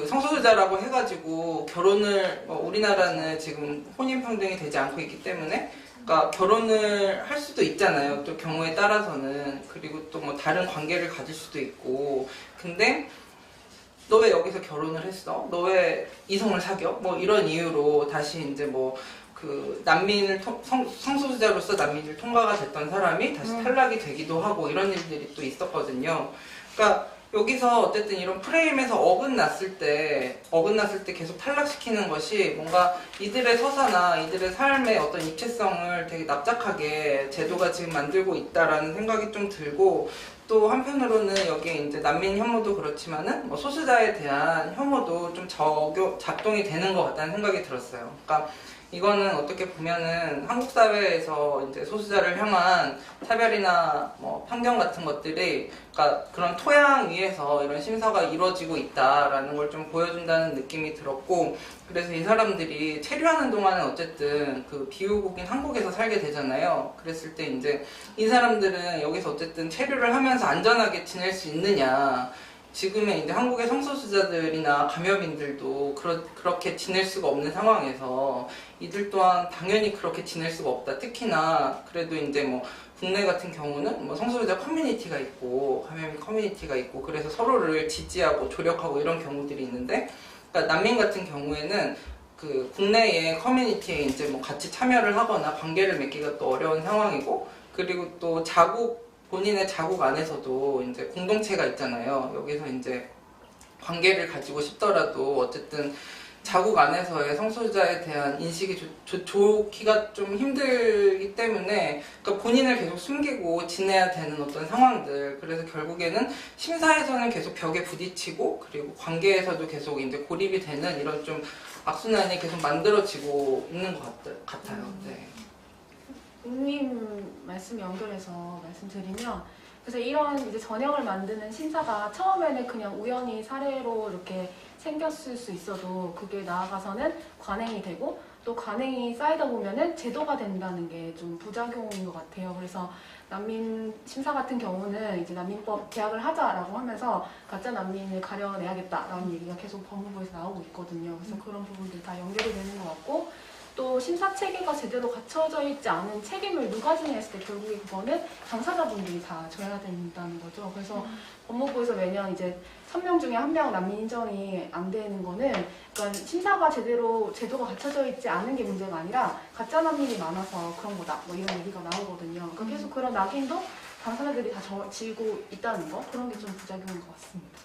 [SPEAKER 4] 성소수자라고 해가지고 결혼을, 우리나라는 지금 혼인평등이 되지 않고 있기 때문에, 그러니까 결혼을 할 수도 있잖아요. 또 경우에 따라서는. 그리고 또 다른 관계를 가질 수도 있고. 근데 너 왜 여기서 결혼을 했어? 너 왜 이성을 사겨? 이런 이유로 다시 이제 성소수자로서 난민을 통과가 됐던 사람이 다시 탈락이 되기도 하고, 이런 일들이 또 있었거든요. 그러니까 여기서 어쨌든 이런 프레임에서 어긋났을 때 계속 탈락시키는 것이 뭔가 이들의 서사나 이들의 삶의 어떤 입체성을 되게 납작하게 제도가 지금 만들고 있다라는 생각이 좀 들고, 또 한편으로는 여기에 이제 난민 혐오도 그렇지만은 소수자에 대한 혐오도 좀 작동이 되는 것 같다는 생각이 들었어요. 그러니까 이거는 어떻게 보면은 한국 사회에서 이제 소수자를 향한 차별이나 뭐 편견 같은 것들이 그러니까 그런 토양 위에서 이런 심사가 이루어지고 있다라는 걸 좀 보여준다는 느낌이 들었고, 그래서 이 사람들이 체류하는 동안은 어쨌든 그 비후국인 한국에서 살게 되잖아요. 그랬을 때 이제 이 사람들은 여기서 어쨌든 체류를 하면서 안전하게 지낼 수 있느냐, 지금의 이제 한국의 성소수자들이나 감염인들도 그렇게 지낼 수가 없는 상황에서 이들 또한 당연히 그렇게 지낼 수가 없다. 특히나 그래도 이제 뭐 국내 같은 경우는 뭐 성소수자 커뮤니티가 있고 감염인 커뮤니티가 있고 그래서 서로를 지지하고 조력하고 이런 경우들이 있는데, 그러니까 난민 같은 경우에는 그 국내의 커뮤니티에 이제 뭐 같이 참여를 하거나 관계를 맺기가 또 어려운 상황이고, 그리고 또 본인의 자국 안에서도 이제 공동체가 있잖아요. 여기서 이제 관계를 가지고 싶더라도 어쨌든 자국 안에서의 성소수자에 대한 인식이 좋기가 좀 힘들기 때문에, 그러니까 본인을 계속 숨기고 지내야 되는 어떤 상황들. 그래서 결국에는 심사에서는 계속 벽에 부딪히고, 그리고 관계에서도 계속 이제 고립이 되는 이런 좀 악순환이 계속 만들어지고 있는 것 같아요. 네.
[SPEAKER 3] 님 말씀 연결해서 말씀드리면, 그래서 이런 이제 전형을 만드는 심사가 처음에는 그냥 우연히 사례로 이렇게 생겼을 수 있어도 그게 나아가서는 관행이 되고, 또 관행이 쌓이다 보면은 제도가 된다는 게 좀 부작용인 것 같아요. 그래서 난민 심사 같은 경우는 이제 난민법 개혁을 하자라고 하면서 가짜 난민을 가려내야겠다라는 얘기가 계속 법무부에서 나오고 있거든요. 그래서 그런 부분들 다 연결이 되는 것 같고, 또 심사 체계가 제대로 갖춰져 있지 않은 책임을 누가 지냐 했을 때 결국에 그거는 당사자분들이 다 져야 된다는 거죠. 그래서 법무부에서 매년 이제 1000명 중에 1명 난민 인정이 안 되는 거는, 그러니까 심사가 제대로 제도가 갖춰져 있지 않은 게 문제가 아니라 가짜 난민이 많아서 그런 거다, 뭐 이런 얘기가 나오거든요. 그러니까 계속 그런 낙인도 당사자들이 다 지고 있다는 거, 그런 게 좀 부작용인 것 같습니다.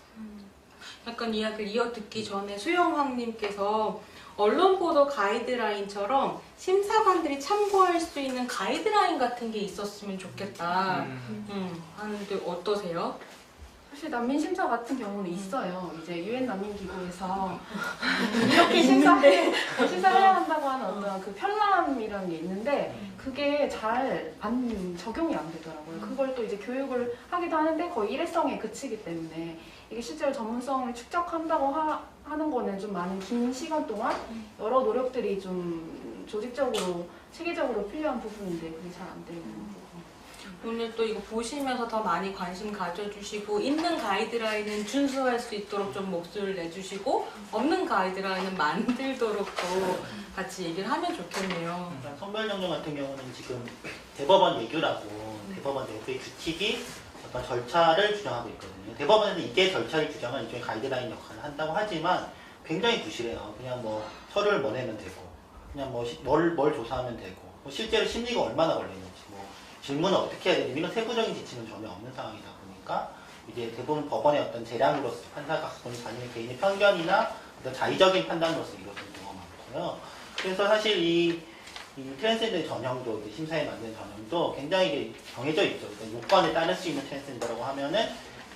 [SPEAKER 2] 약간 이야기를 이어 듣기 전에 수영황님께서 언론 보도 가이드라인처럼 심사관들이 참고할 수 있는 가이드라인 같은 게 있었으면 좋겠다 하는데 어떠세요?
[SPEAKER 3] 사실 난민 심사 같은 경우는 있어요. 이제 유엔 난민 기구에서 이렇게 심사해야 한다고 하는 어떤 그 편람이라는 게 있는데, 그게 잘 적용이 안 되더라고요. 그걸 또 이제 교육을 하기도 하는데 거의 일회성에 그치기 때문에 이게 실제로 전문성을 축적한다고 하는 거는 좀 많은 긴 시간 동안 여러 노력들이 좀 조직적으로 체계적으로 필요한 부분인데 그게 잘 안 되는 거고.
[SPEAKER 2] 오늘 또 이거 보시면서 더 많이 관심 가져주시고, 있는 가이드라인은 준수할 수 있도록 좀 목소리를 내주시고, 없는 가이드라인은 만들도록 또 같이 얘기를 하면 좋겠네요.
[SPEAKER 5] 그러니까 선별정정 같은 경우는 지금 대법원 예규라고 대법원 내부의 규칙이 어떤 절차를 규정하고 있거든요. 대법원에서 이게 절차를 규정한 일종의 가이드라인 역할을 한다고 하지만 굉장히 부실해요. 그냥 뭐 서류를 뭐 내면 되고, 그냥 뭐 뭘 조사하면 되고, 뭐 실제로 심리가 얼마나 걸리는지, 뭐 질문을 어떻게 해야 되는지 이런 세부적인 지침은 전혀 없는 상황이다 보니까 이제 대부분 법원의 어떤 재량으로서 판사가 본인 개인의 편견이나 어떤 자의적인 판단으로서 이루어지는 경우가 많고요. 그래서 사실 이 트랜스젠더의 전형도, 이제 심사에 만든 전형도 굉장히 이제 정해져 있죠. 그러니까 요건에 따를 수 있는 트랜스젠더라고 하면은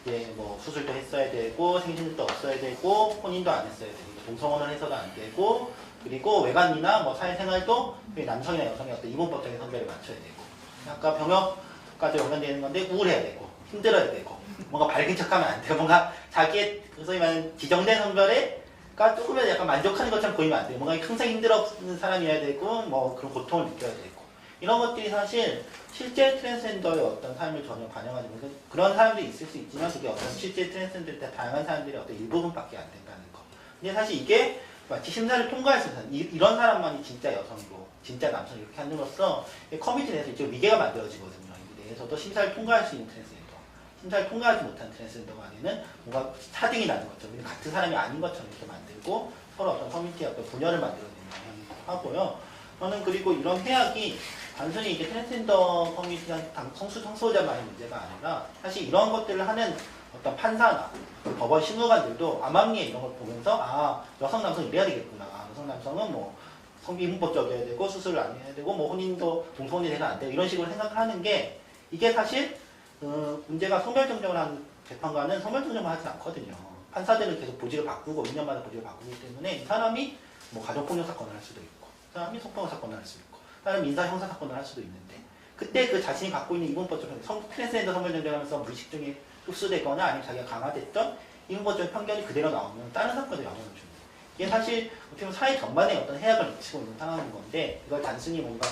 [SPEAKER 5] 이제 뭐 수술도 했어야 되고, 생신도 없어야 되고, 혼인도 안 했어야 되고, 동성혼을 해서도 안 되고, 그리고 외관이나 뭐 사회생활도 남성이나 여성의 어떤 이분법적인 성별에 맞춰야 되고, 아까 병역까지 연관되는 건데 우울해야 되고, 힘들어야 되고, 뭔가 밝은 척하면 안 되고, 뭔가 자기의 소위 말하는 지정된 성별에가 조금이라도 약간 만족하는 것처럼 보이면 안 돼요. 뭔가 항상 힘들어하는 사람이어야 되고, 뭐 그런 고통을 느껴야 되고, 이런 것들이 사실 실제 트랜스젠더의 어떤 삶을 전혀 반영하지 못해서, 그런 사람들이 있을 수 있지만 그게 어떤 실제 트랜스젠더의 다양한 사람들의 어떤 일부분밖에 안 된다는 거. 근데 사실 이게 마치 심사를 통과할 수 있는 이런 사람만이 진짜 여성이고 진짜 남성 이렇게 함으로써 커뮤니티 내에서 이제 위계가 만들어지거든요. 이 내에서도 심사를 통과할 수 있는 트랜스젠더, 심사를 통과하지 못한 트랜스젠더가 아니는 뭔가 차등이 나는 것처럼 같은 사람이 아닌 것처럼 이렇게 만들고 서로 어떤 커뮤니티의 어떤 분열을 만들어내는 영향이기도 하고요. 저는 그리고 이런 해악이 단순히 이게 트랜스젠더 커뮤니티한 성소수자만의 문제가 아니라 사실 이런 것들을 하는 어떤 판사나 법원 신무관들도 암암리에 이런 걸 보면서 아, 여성 남성 이래야 되겠구나. 아, 여성 남성은 뭐 성비문법적이어야 되고 수술을 안 해야 되고 뭐 혼인도 동성혼이 되면 안 되고 이런 식으로 생각을 하는 게, 이게 사실 문제가 성별정정을 하는 재판관은 성별정정을 하지 않거든요. 판사들은 계속 보지를 바꾸고 2년마다 보지를 바꾸기 때문에 이 사람이 뭐 가정폭력 사건을 할 수도 있고 사람이 속보험 사건을 할 수 있고 다른 민사 형사 사건을 할 수도 있는데 그때 그 자신이 갖고 있는 이분법적 편견, 트랜스젠더 성별 전쟁하면서 무의식 중에 흡수되거나 아니면 자기가 강화됐던 이분법적 편견이 그대로 나오면 다른 사건에 영향을 줍니다. 이게 사실 어떻게 보면 사회 전반에 어떤 해악을 미치고 있는 상황인 건데 이걸 단순히 뭔가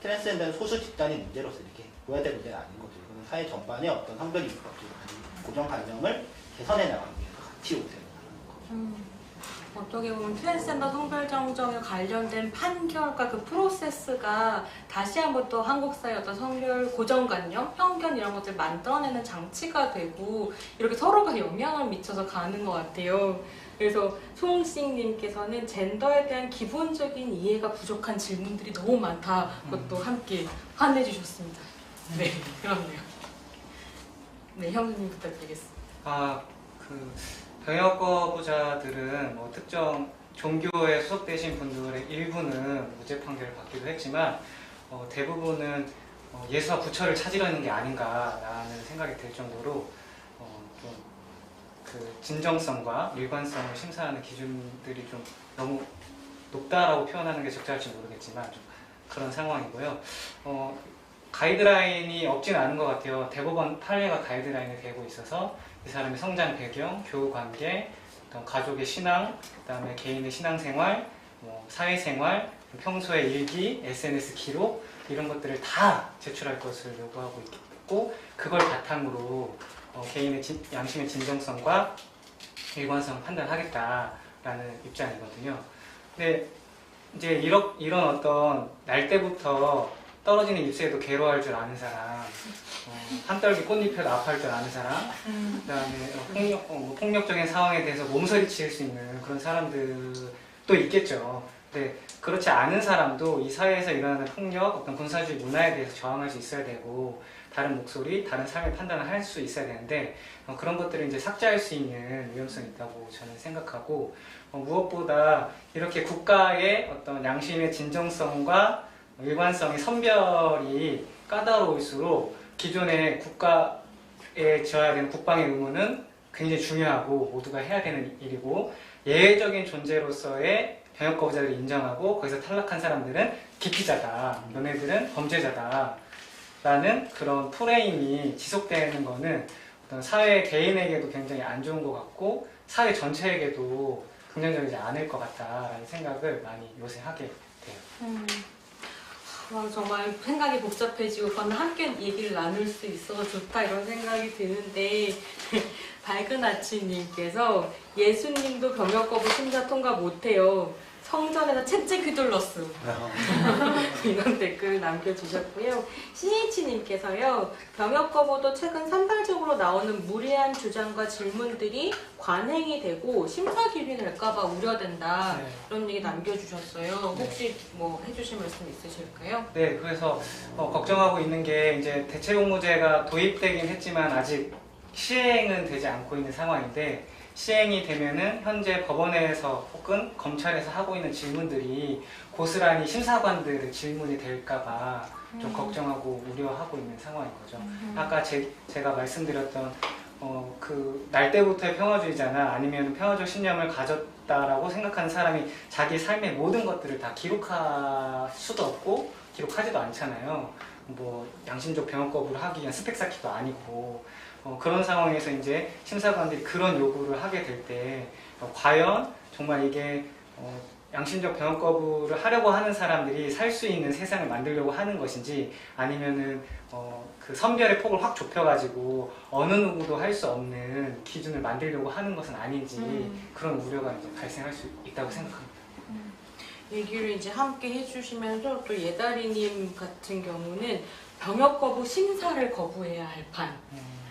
[SPEAKER 5] 트랜스젠더는 소수 집단의 문제로서 이렇게 보여야 될 문제는 아닌 거죠. 이거는 사회 전반의 어떤 성별 이분법적 고정관념을 개선해 나가기 위해서 같이 요구되는 거죠.
[SPEAKER 2] 어떻게 보면 트랜스젠더 성별 정정에 관련된 판결과 그 프로세스가 다시 한번 또 한국 사회 어떤 성별 고정관념, 편견 이런 것들 만들어내는 장치가 되고 이렇게 서로가 영향을 미쳐서 가는 것 같아요. 그래서 송식님께서는 젠더에 대한 기본적인 이해가 부족한 질문들이 너무 많다. 그것도 함께 화내주셨습니다. 네, 그렇네요. 네, 형수님 부탁드리겠습니다.
[SPEAKER 1] 병역 거부자들은 뭐 특정 종교에 소속되신 분들의 일부는 무죄 판결을 받기도 했지만 대부분은 예수와 부처를 찾으려는 게 아닌가라는 생각이 들 정도로 좀 그 진정성과 일관성을 심사하는 기준들이 좀 너무 높다라고 표현하는 게 적절할지 모르겠지만 좀 그런 상황이고요. 가이드라인이 없지는 않은 것 같아요. 대법원 판례가 가이드라인이 되고 있어서 이 사람의 성장 배경, 교우 관계, 어떤 가족의 신앙, 그다음에 개인의 신앙생활, 사회생활, 평소의 일기, SNS 기록 이런 것들을 다 제출할 것을 요구하고 있고 그걸 바탕으로 개인의 양심의 진정성과 일관성을 판단하겠다라는 입장이거든요. 근데 이제 이런 어떤 날 때부터 떨어지는 잎새에도 괴로워할 줄 아는 사람, 한떨기 꽃잎에도 아파할 줄 아는 사람, 그다음에 폭력적인 상황에 대해서 몸서리칠 수 있는 그런 사람들도 있겠죠. 근데 그렇지 않은 사람도 이 사회에서 일어나는 폭력, 어떤 군사주의 문화에 대해서 저항할 수 있어야 되고 다른 목소리, 다른 삶의 판단을 할 수 있어야 되는데 그런 것들을 이제 삭제할 수 있는 위험성이 있다고 저는 생각하고 무엇보다 이렇게 국가의 어떤 양심의 진정성과 일관성의 선별이 까다로울수록 기존의 국가에 지어야 되는 국방의 의무는 굉장히 중요하고 모두가 해야 되는 일이고 예외적인 존재로서의 병역 거부자들을 인정하고 거기서 탈락한 사람들은 기피자다, 너네들은 범죄자다 라는 그런 프레임이 지속되는 거는 어떤 사회 개인에게도 굉장히 안 좋은 것 같고 사회 전체에게도 긍정적이지 않을 것 같다라는 생각을 많이 요새 하게 돼요.
[SPEAKER 2] 정말 생각이 복잡해지고 저는 함께 얘기를 나눌 수 있어서 좋다 이런 생각이 드는데 밝은 아침님께서 예수님도 병역 거부 심사 통과 못해요. 성전에서 채찍 휘둘렀음. 이런 댓글 남겨주셨고요. CH님께서요. 병역 거부도 최근 산발적으로 나오는 무리한 주장과 질문들이 관행이 되고 심사 기준이 될까봐 우려된다.
[SPEAKER 1] 네.
[SPEAKER 2] 이런 얘기 남겨주셨어요. 혹시 뭐 해주실 말씀 있으실까요?
[SPEAKER 1] 네, 그래서 걱정하고 있는 게 이제 대체복무제가 도입되긴 했지만 아직 시행은 되지 않고 있는 상황인데 시행이 되면은 현재 법원에서 혹은 검찰에서 하고 있는 질문들이 고스란히 심사관들의 질문이 될까봐 좀 걱정하고 우려하고 있는 상황인 거죠. 아까 제가 말씀드렸던 그 날 때부터의 평화주의자나 아니면 평화적 신념을 가졌다라고 생각하는 사람이 자기 삶의 모든 것들을 다 기록할 수도 없고 기록하지도 않잖아요. 뭐 양심적 병역 거부를 하기 위한 스펙 쌓기도 아니고 그런 상황에서 이제 심사관들이 그런 요구를 하게 될 때 과연 정말 이게 양심적 병역 거부를 하려고 하는 사람들이 살 수 있는 세상을 만들려고 하는 것인지 아니면은 그 선별의 폭을 확 좁혀가지고 어느 누구도 할 수 없는 기준을 만들려고 하는 것은 아닌지 그런 우려가 이제 발생할 수 있다고 생각합니다.
[SPEAKER 2] 얘기를 이제 함께 해주시면서 또 예다리님 같은 경우는 병역 거부 심사를 거부해야 할 판.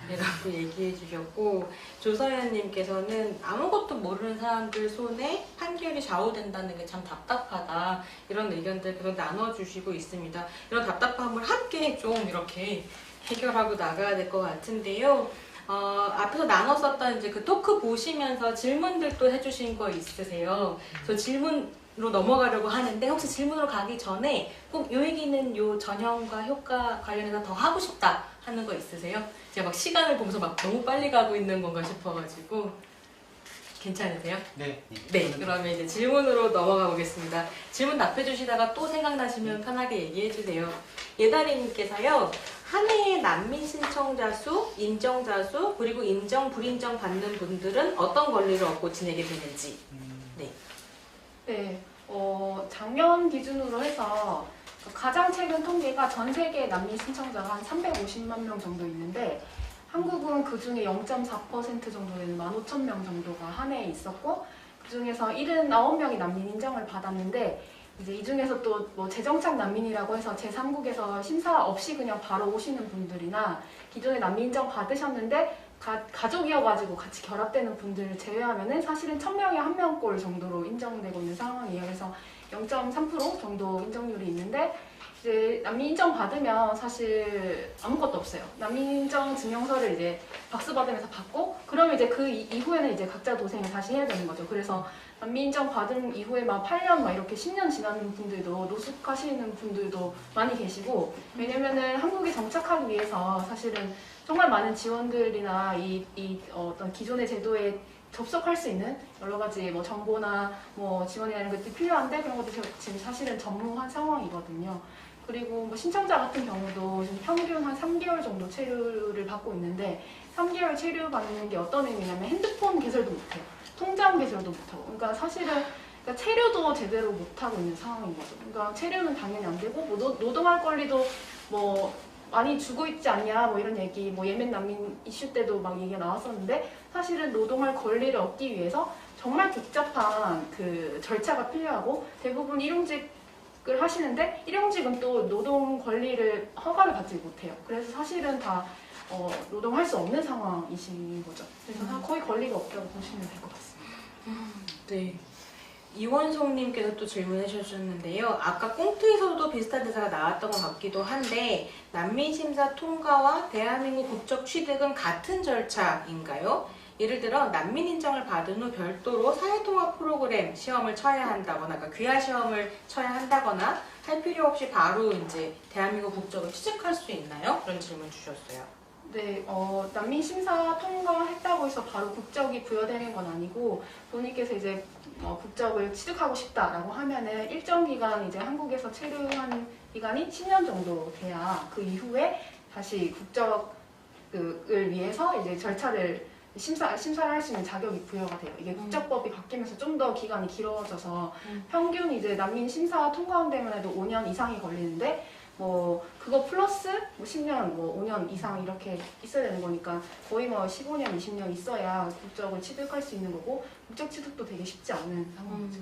[SPEAKER 2] 이라고 얘기해 주셨고 조서연님께서는 아무것도 모르는 사람들 손에 판결이 좌우된다는 게 참 답답하다 이런 의견들 계속 나눠주시고 있습니다. 이런 답답함을 함께 좀 이렇게 해결하고 나가야 될 것 같은데요. 앞에서 나눴었던 이제 그 토크 보시면서 질문들 또 해주신 거 있으세요? 저 질문으로 넘어가려고 하는데 혹시 질문으로 가기 전에 꼭 이 얘기는 요 전형과 효과 관련해서 더 하고 싶다 하는 거 있으세요? 제가 막 시간을 보면서 막 너무 빨리 가고 있는 건가 싶어가지고. 괜찮으세요?
[SPEAKER 1] 네.
[SPEAKER 2] 네, 그러면 이제 질문으로 넘어가 보겠습니다. 질문 답해 주시다가 또 생각나시면 편하게 얘기해 주세요. 예다리님께서요, 한 해의 난민 신청자 수, 인정자 수, 그리고 인정, 불인정 받는 분들은 어떤 권리를 얻고 지내게 되는지.
[SPEAKER 3] 네, 작년 기준으로 해서 가장 최근 통계가 전 세계 난민 신청자가 한 350만 명 정도 있는데 한국은 그 중에 0.4% 정도 되는 15,000명 정도가 한 해에 있었고 그 중에서 79명이 난민 인정을 받았는데 이제 이 중에서 또 뭐 재정착 난민이라고 해서 제3국에서 심사 없이 그냥 바로 오시는 분들이나 기존에 난민 인정 받으셨는데 가족이어가지고 같이 결합되는 분들을 제외하면은 사실은 1,000명에 1명꼴 정도로 인정되고 있는 상황이에요. 그래서 0.3% 정도 인정률이 있는데 이제 난민 인정 받으면 사실 아무것도 없어요. 난민 인정 증명서를 이제 박스 받으면서 받고 그러면 이제 그 이후에는 이제 각자 도생을 다시 해야 되는 거죠. 그래서 난민 인정 받은 이후에 막 8년 막 이렇게 10년 지나는 분들도 노숙하시는 분들도 많이 계시고 왜냐면은 한국에 정착하기 위해서 사실은 정말 많은 지원들이나 어떤 기존의 제도에 접속할 수 있는 여러 가지 뭐 정보나 뭐 지원이나 이런 것들이 필요한데 그런 것도 지금 사실은 전무한 상황이거든요. 그리고 뭐 신청자 같은 경우도 지금 평균 한 3개월 정도 체류를 받고 있는데 3개월 체류 받는 게 어떤 의미냐면 핸드폰 개설도 못해요. 통장 개설도 못하고. 그러니까 사실은 체류도 제대로 못하고 있는 상황인 거죠. 그러니까 체류는 당연히 안 되고 뭐 노동할 권리도 뭐 많이 주고 있지 않냐 뭐 이런 얘기 뭐 예멘 난민 이슈 때도 막 얘기가 나왔었는데 사실은 노동할 권리를 얻기 위해서 정말 복잡한 그 절차가 필요하고 대부분 일용직을 하시는데 일용직은 또 노동 권리를 허가를 받지 못해요. 그래서 사실은 다 노동할 수 없는 상황이신 거죠. 그래서 거의 권리가 없다고 보시면 될 것 같습니다.
[SPEAKER 2] 네. 이원송님께서 또 질문해 주셨는데요. 아까 꽁트에서도 비슷한 대사가 나왔던 것 같기도 한데 난민 심사 통과와 대한민국 국적 취득은 같은 절차인가요? 예를 들어 난민 인정을 받은 후 별도로 사회통합 프로그램 시험을 쳐야 한다거나 그러니까 귀화 시험을 쳐야 한다거나 할 필요 없이 바로 이제 대한민국 국적을 취득할 수 있나요? 그런 질문 주셨어요.
[SPEAKER 3] 네, 난민 심사 통과했다고 해서 바로 국적이 부여되는 건 아니고 본인께서 이제 국적을 취득하고 싶다라고 하면은 일정 기간 이제 한국에서 체류한 기간이 10년 정도 돼야 그 이후에 다시 국적을 위해서 이제 절차를 심사를 할 수 있는 자격이 부여가 돼요. 이게 국적법이 바뀌면서 좀 더 기간이 길어져서 평균 이제 난민 심사 통과한 데만 해도 5년 이상이 걸리는데 뭐 그거 플러스 뭐 10년, 뭐 5년 이상 이렇게 있어야 되는 거니까 거의 뭐 15년, 20년 있어야 국적을 취득할 수 있는 거고 국적 취득도 되게 쉽지 않은 상황이죠.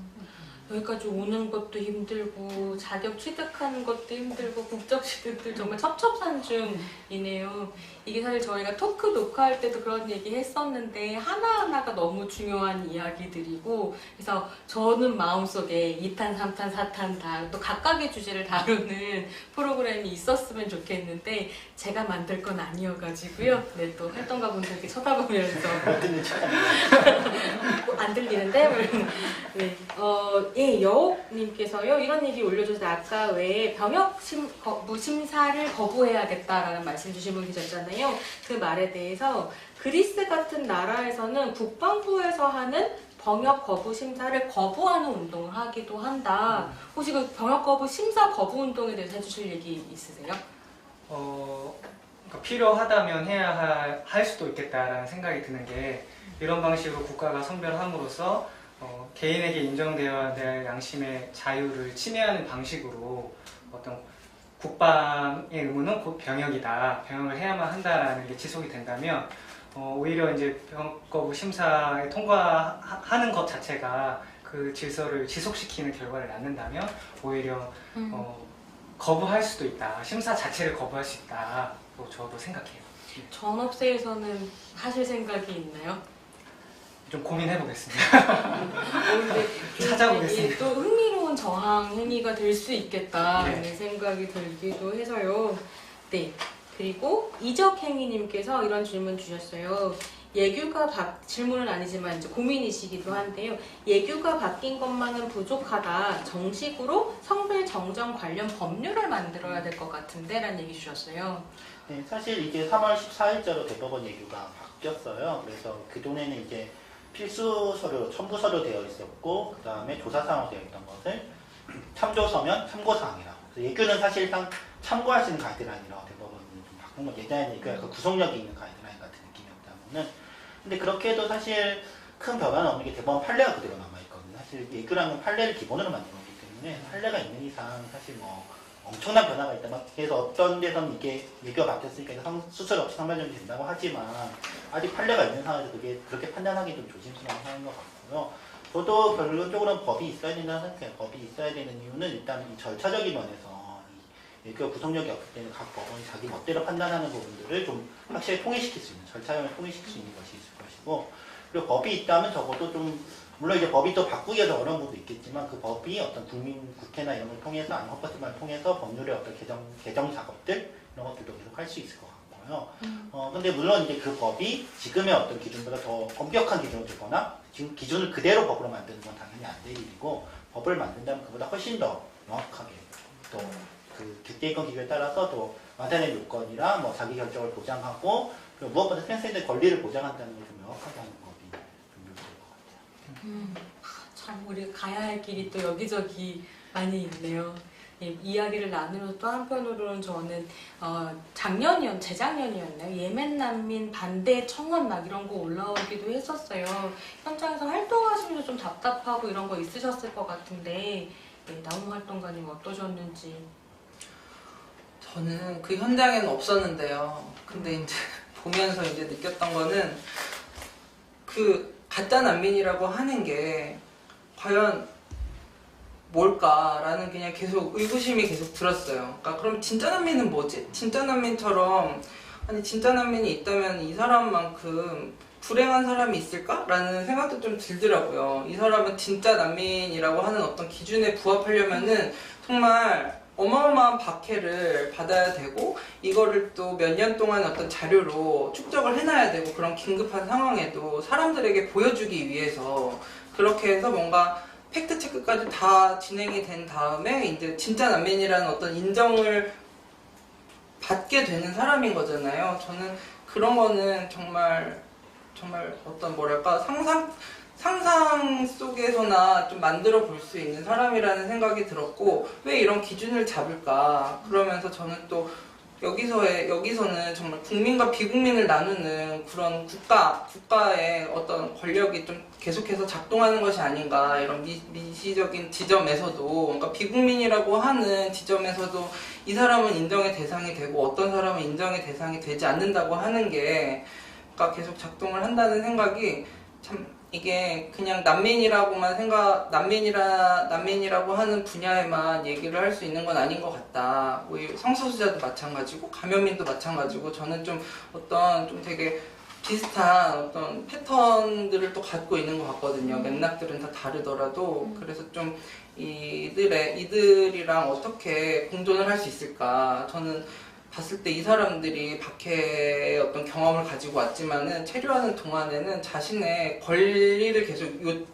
[SPEAKER 2] 여기까지 오는 것도 힘들고 자격 취득하는 것도 힘들고 국적 취득도 정말 첩첩산중이네요. 이게 사실 저희가 토크 녹화할 때도 그런 얘기 했었는데 하나하나가 너무 중요한 이야기들이고 그래서 저는 마음속에 2탄, 3탄, 4탄 다 또 각각의 주제를 다루는 프로그램이 있었으면 좋겠는데 제가 만들 건 아니어가지고요. 네, 또 활동가분들께 쳐다보면서 안 들리는데? 네. 예, 여옥님께서요 이런 얘기 올려주셔서 아까 왜 병역 심사를 거부해야겠다라는 말씀 주신 분 계셨잖아요. 그 말에 대해서 그리스 같은 나라에서는 국방부에서 하는 병역 거부 심사를 거부하는 운동을 하기도 한다. 혹시 그 병역 거부 심사 거부 운동에 대해서 해주실 얘기 있으세요?
[SPEAKER 1] 그러니까 필요하다면 해야 할 수도 있겠다라는 생각이 드는 게 이런 방식으로 국가가 선별함으로써 개인에게 인정되어야 될 양심의 자유를 침해하는 방식으로 어떤 국방의 의무는 곧 병역이다. 병역을 해야만 한다라는 게 지속이 된다면 오히려 이제 병역 거부 심사에 통과하는 것 자체가 그 질서를 지속시키는 결과를 낳는다면 오히려 거부할 수도 있다. 심사 자체를 거부할 수 있다. 저도 생각해요.
[SPEAKER 2] 전업세에서는 하실 생각이 있나요?
[SPEAKER 1] 좀 고민해보겠습니다. 찾아보겠습니다.
[SPEAKER 2] 또 흥미로운 저항 행위가 될 수 있겠다는
[SPEAKER 1] 네.
[SPEAKER 2] 생각이 들기도 해서요. 네. 그리고 이적행위님께서 이런 질문 주셨어요. 질문은 아니지만 이제 고민이시기도 한데요. 예규가 바뀐 것만은 부족하다. 정식으로 성별 정정 관련 법률을 만들어야 될 것 같은데 라는 얘기 주셨어요.
[SPEAKER 5] 네, 사실 이게 3월 14일자로 대법원 예규가 바뀌었어요. 그래서 그동안에는 이제 필수 서류, 첨부 서류 되어 있었고 그 다음에 조사 사항으로 되어 있던 것을 참조서면 참고 사항이라고. 예규는 사실상 참고할 수 있는 가이드라인이라고 대법원이 좀 바꾼 건 예전에는 예규가 약간 구속력이 있는 가이드라인 같은 느낌이었다면은 근데 그렇게 해도 사실 큰 변화는 없는 게 대법원 판례가 그대로 남아있거든요. 사실 예규라는 판례를 기본으로 만든 거기 때문에 판례가 있는 이상 사실 뭐 엄청난 변화가 있다면 그래서 어떤 데서는 이게 예규가 바뀌었으니까 수술 없이 상반전이 된다고 하지만 아직 판례가 있는 상황에서 그게 그렇게 판단하기 좀 조심스러운 상황인 것 같고요. 저도 결론적으로는 법이 있어야 된다는 생각해요. 법이 있어야 되는 이유는 일단 이 절차적인 면에서 이 예규가 구속력이 없기 때문에 각 법원이 자기 멋대로 판단하는 부분들을 좀 확실히 통일시킬 수 있는 절차형을 통일시킬 수 있는 것이 있을 것이고 그리고 법이 있다면 적어도 좀 물론 이제 법이 또 바꾸기가 더 어려운 부분도 있겠지만 그 법이 어떤 국회나 이런 걸 통해서 아니면 헌법을 통해서 법률의 어떤 개정 작업들 이런 것들도 계속 할 수 있을 것 같고요. 근데 물론 이제 그 법이 지금의 어떤 기준보다 더 엄격한 기준을 두거나 지금 기준을 그대로 법으로 만드는 건 당연히 안 될 일이고 법을 만든다면 그보다 훨씬 더 명확하게 또 그 객관권 기준에 따라서 또 완전한 요건이랑 뭐 자기 결정을 보장하고 그리고 무엇보다 생산자의 권리를 보장한다는 걸 좀 명확하게 하는 법이 좀 요구될 것 같아요.
[SPEAKER 2] 참 우리 가야 할 길이 또 여기저기 많이 있네요. 예, 이야기를 나누면서 또 한편으로는 저는 재작년이었나요? 예멘 난민 반대 청원 막 이런 거 올라오기도 했었어요. 현장에서 활동하시면서 좀 답답하고 이런 거 있으셨을 것 같은데 예, 나무 활동가님 어떠셨는지.
[SPEAKER 4] 저는 그 현장에는 없었는데요. 근데 이제 보면서 이제 느꼈던 거는 그 가짜 난민이라고 하는 게 과연 뭘까라는 그냥 계속 의구심이 계속 들었어요. 그러니까 그럼 진짜 난민은 뭐지? 진짜 난민처럼 아니 진짜 난민이 있다면 이 사람만큼 불행한 사람이 있을까? 라는 생각도 좀 들더라고요. 이 사람은 진짜 난민이라고 하는 어떤 기준에 부합하려면은 정말 어마어마한 박해를 받아야 되고 이거를 또 몇 년 동안 어떤 자료로 축적을 해놔야 되고 그런 긴급한 상황에도 사람들에게 보여주기 위해서 그렇게 해서 뭔가 팩트 체크까지 다 진행이 된 다음에 이제 진짜 난민이라는 어떤 인정을 받게 되는 사람인 거잖아요. 저는 그런 거는 정말 어떤 뭐랄까 상상 속에서나 좀 만들어 볼 수 있는 사람이라는 생각이 들었고 왜 이런 기준을 잡을까 그러면서 저는 또 여기서는 정말 국민과 비국민을 나누는 그런 국가의 어떤 권력이 좀 계속해서 작동하는 것이 아닌가 이런 미시적인 지점에서도 그러니까 비국민이라고 하는 지점에서도 이 사람은 인정의 대상이 되고 어떤 사람은 인정의 대상이 되지 않는다고 하는 게 그러니까 계속 작동을 한다는 생각이 참 이게 그냥 난민이라고 하는 분야에만 얘기를 할 수 있는 건 아닌 것 같다. 뭐 성소수자도 마찬가지고 감염인도 마찬가지고 저는 좀 되게 비슷한 어떤 패턴들을 또 갖고 있는 것 같거든요. 맥락들은 다 다르더라도 그래서 좀 이들이랑 어떻게 공존을 할 수 있을까. 저는 봤을 때 이 사람들이 박해의 어떤 경험을 가지고 왔지만은 체류하는 동안에는 자신의 권리를 계속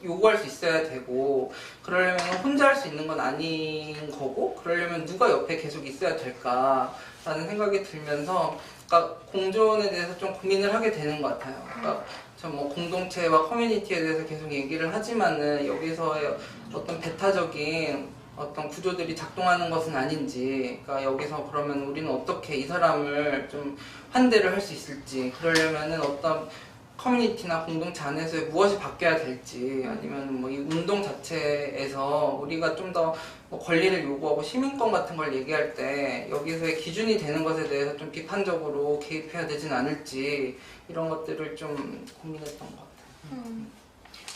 [SPEAKER 4] 요구할 수 있어야 되고 그러려면 혼자 할 수 있는 건 아닌 거고 그러려면 누가 옆에 계속 있어야 될까라는 생각이 들면서 그러니까 공존에 대해서 좀 고민을 하게 되는 것 같아요. 그러니까 저 뭐 공동체와 커뮤니티에 대해서 계속 얘기를 하지만은 여기서의 어떤 배타적인 어떤 구조들이 작동하는 것은 아닌지, 그러니까 여기서 그러면 우리는 어떻게 이 사람을 좀 환대를 할 수 있을지, 그러려면은 어떤 커뮤니티나 공동체 안에서 무엇이 바뀌어야 될지, 아니면 뭐 이 운동 자체에서 우리가 좀 더 뭐 권리를 요구하고 시민권 같은 걸 얘기할 때 여기서의 기준이 되는 것에 대해서 좀 비판적으로 개입해야 되진 않을지 이런 것들을 좀 고민했던 것 같아요.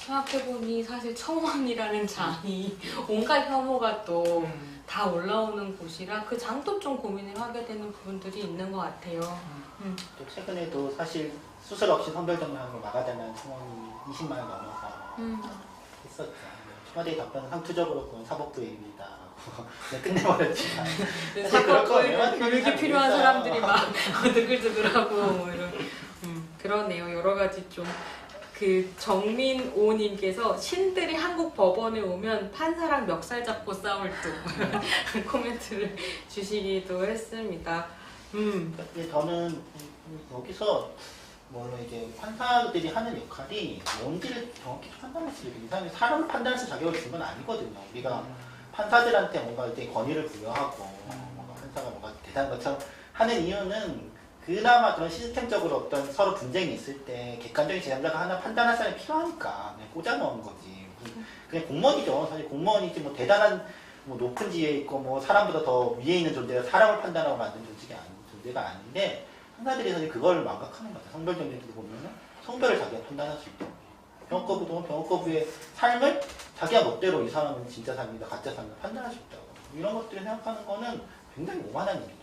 [SPEAKER 2] 생각해보니 사실 청원이라는 장이 온갖 혐오가 또 다 올라오는 곳이라 그 장도 좀 고민을 하게 되는 부분들이 있는 것 같아요.
[SPEAKER 5] 또 최근에도 사실 수술 없이 선별정량을 막아달라는 청원이 20만 원 넘어서 했었죠. 청와대 답변은 상투적으로 그건 사법부입니다라고 끝내버렸지만
[SPEAKER 2] 사법부에 교육이 필요한 사람들이 막 드글드글하고 뭐 이런 그러네요. 여러 가지 좀. 그 정민오님께서 신들이 한국 법원에 오면 판사랑 멱살 잡고 싸울 듯 코멘트를 주시기도 했습니다.
[SPEAKER 5] 저는 여기서 물론 이제 판사들이 하는 역할이 뭔지를 정확히 판단할 수 있는 이상하게 사람을 판단할 수 자격을 준 건 아니거든요. 우리가 판사들한테 뭔가 이제 권위를 부여하고 뭔가 판사가 뭔가 대단한 것처럼 하는 이유는 그나마 그런 시스템적으로 어떤 서로 분쟁이 있을 때 객관적인 제3자가 하나 판단할 사람이 필요하니까 그냥 꽂아놓은 거지. 그냥 공무원이죠. 사실 공무원이지 뭐 대단한 뭐 높은 지위에 있고 뭐 사람보다 더 위에 있는 존재가 사람을 판단하고 만든 존재가 아닌데 판사들이 사실 그걸 망각하는 것 같아요. 성별 정리도 보면은 성별을 자기가 판단할 수 있다. 병역거부도 병역거부의 삶을 자기가 멋대로 이 사람은 진짜 삶이다, 가짜 삶이다 판단할 수 있다고. 이런 것들을 생각하는 거는 굉장히 오만한 일이죠.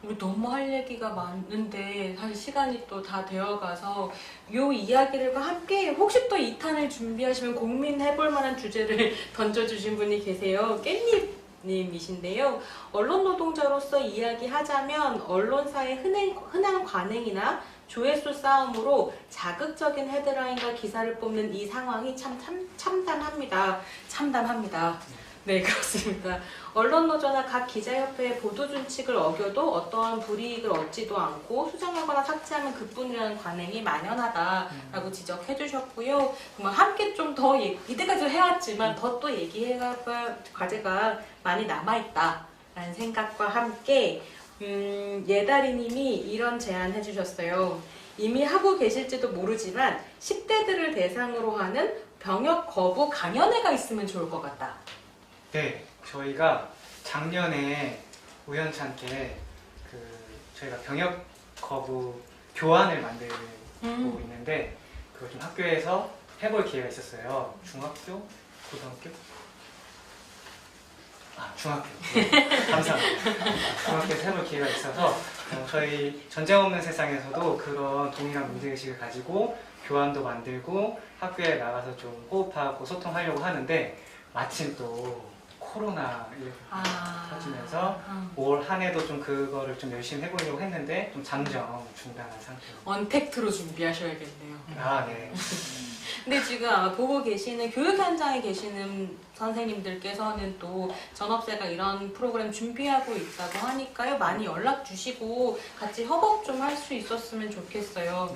[SPEAKER 2] 우리 너무 할 얘기가 많은데 사실 시간이 또 다 되어가서 요 이야기들과 함께 혹시 또 2탄을 준비하시면 고민해볼 만한 주제를 던져주신 분이 계세요. 깻잎님이신데요. 언론 노동자로서 이야기하자면 언론사의 흔한 관행이나 조회수 싸움으로 자극적인 헤드라인과 기사를 뽑는 이 상황이 참 참담합니다. 참담합니다. 네, 그렇습니다. 언론노조나 각 기자협회의 보도준칙을 어겨도 어떠한 불이익을 얻지도 않고 수정하거나 삭제하면 그뿐이라는 관행이 만연하다라고 지적해 주셨고요. 정말 함께 좀 더 이때까지 해왔지만 더 또 얘기해갈 과제가 많이 남아있다라는 생각과 함께 예다리님이 이런 제안 해주셨어요. 이미 하고 계실지도 모르지만 10대들을 대상으로 하는 병역 거부 강연회가 있으면 좋을 것 같다.
[SPEAKER 1] 네, 저희가 작년에 우연찮게 저희가 병역 거부 교환을 만들고 있는데 그걸 좀 학교에서 해볼 기회가 있었어요. 중학교? 고등학교? 중학교. 네, 감사합니다. 중학교에서 해볼 기회가 있어서 저희 전쟁 없는 세상에서도 그런 동일한 문제의식을 가지고 교환도 만들고 학교에 나가서 좀 호흡하고 소통하려고 하는데 마침 또 코로나 터지면서 올 한 해도 좀 그거를 좀 열심히 해보려고 했는데 좀 잠정 중단한 상태로.
[SPEAKER 2] 언택트로 준비하셔야겠네요.
[SPEAKER 1] 네.
[SPEAKER 2] 근데 지금 아마 보고 계시는 교육 현장에 계시는 선생님들께서는 또 전업세가 이런 프로그램 준비하고 있다고 하니까요. 많이 연락 주시고 같이 협업 좀 할 수 있었으면 좋겠어요.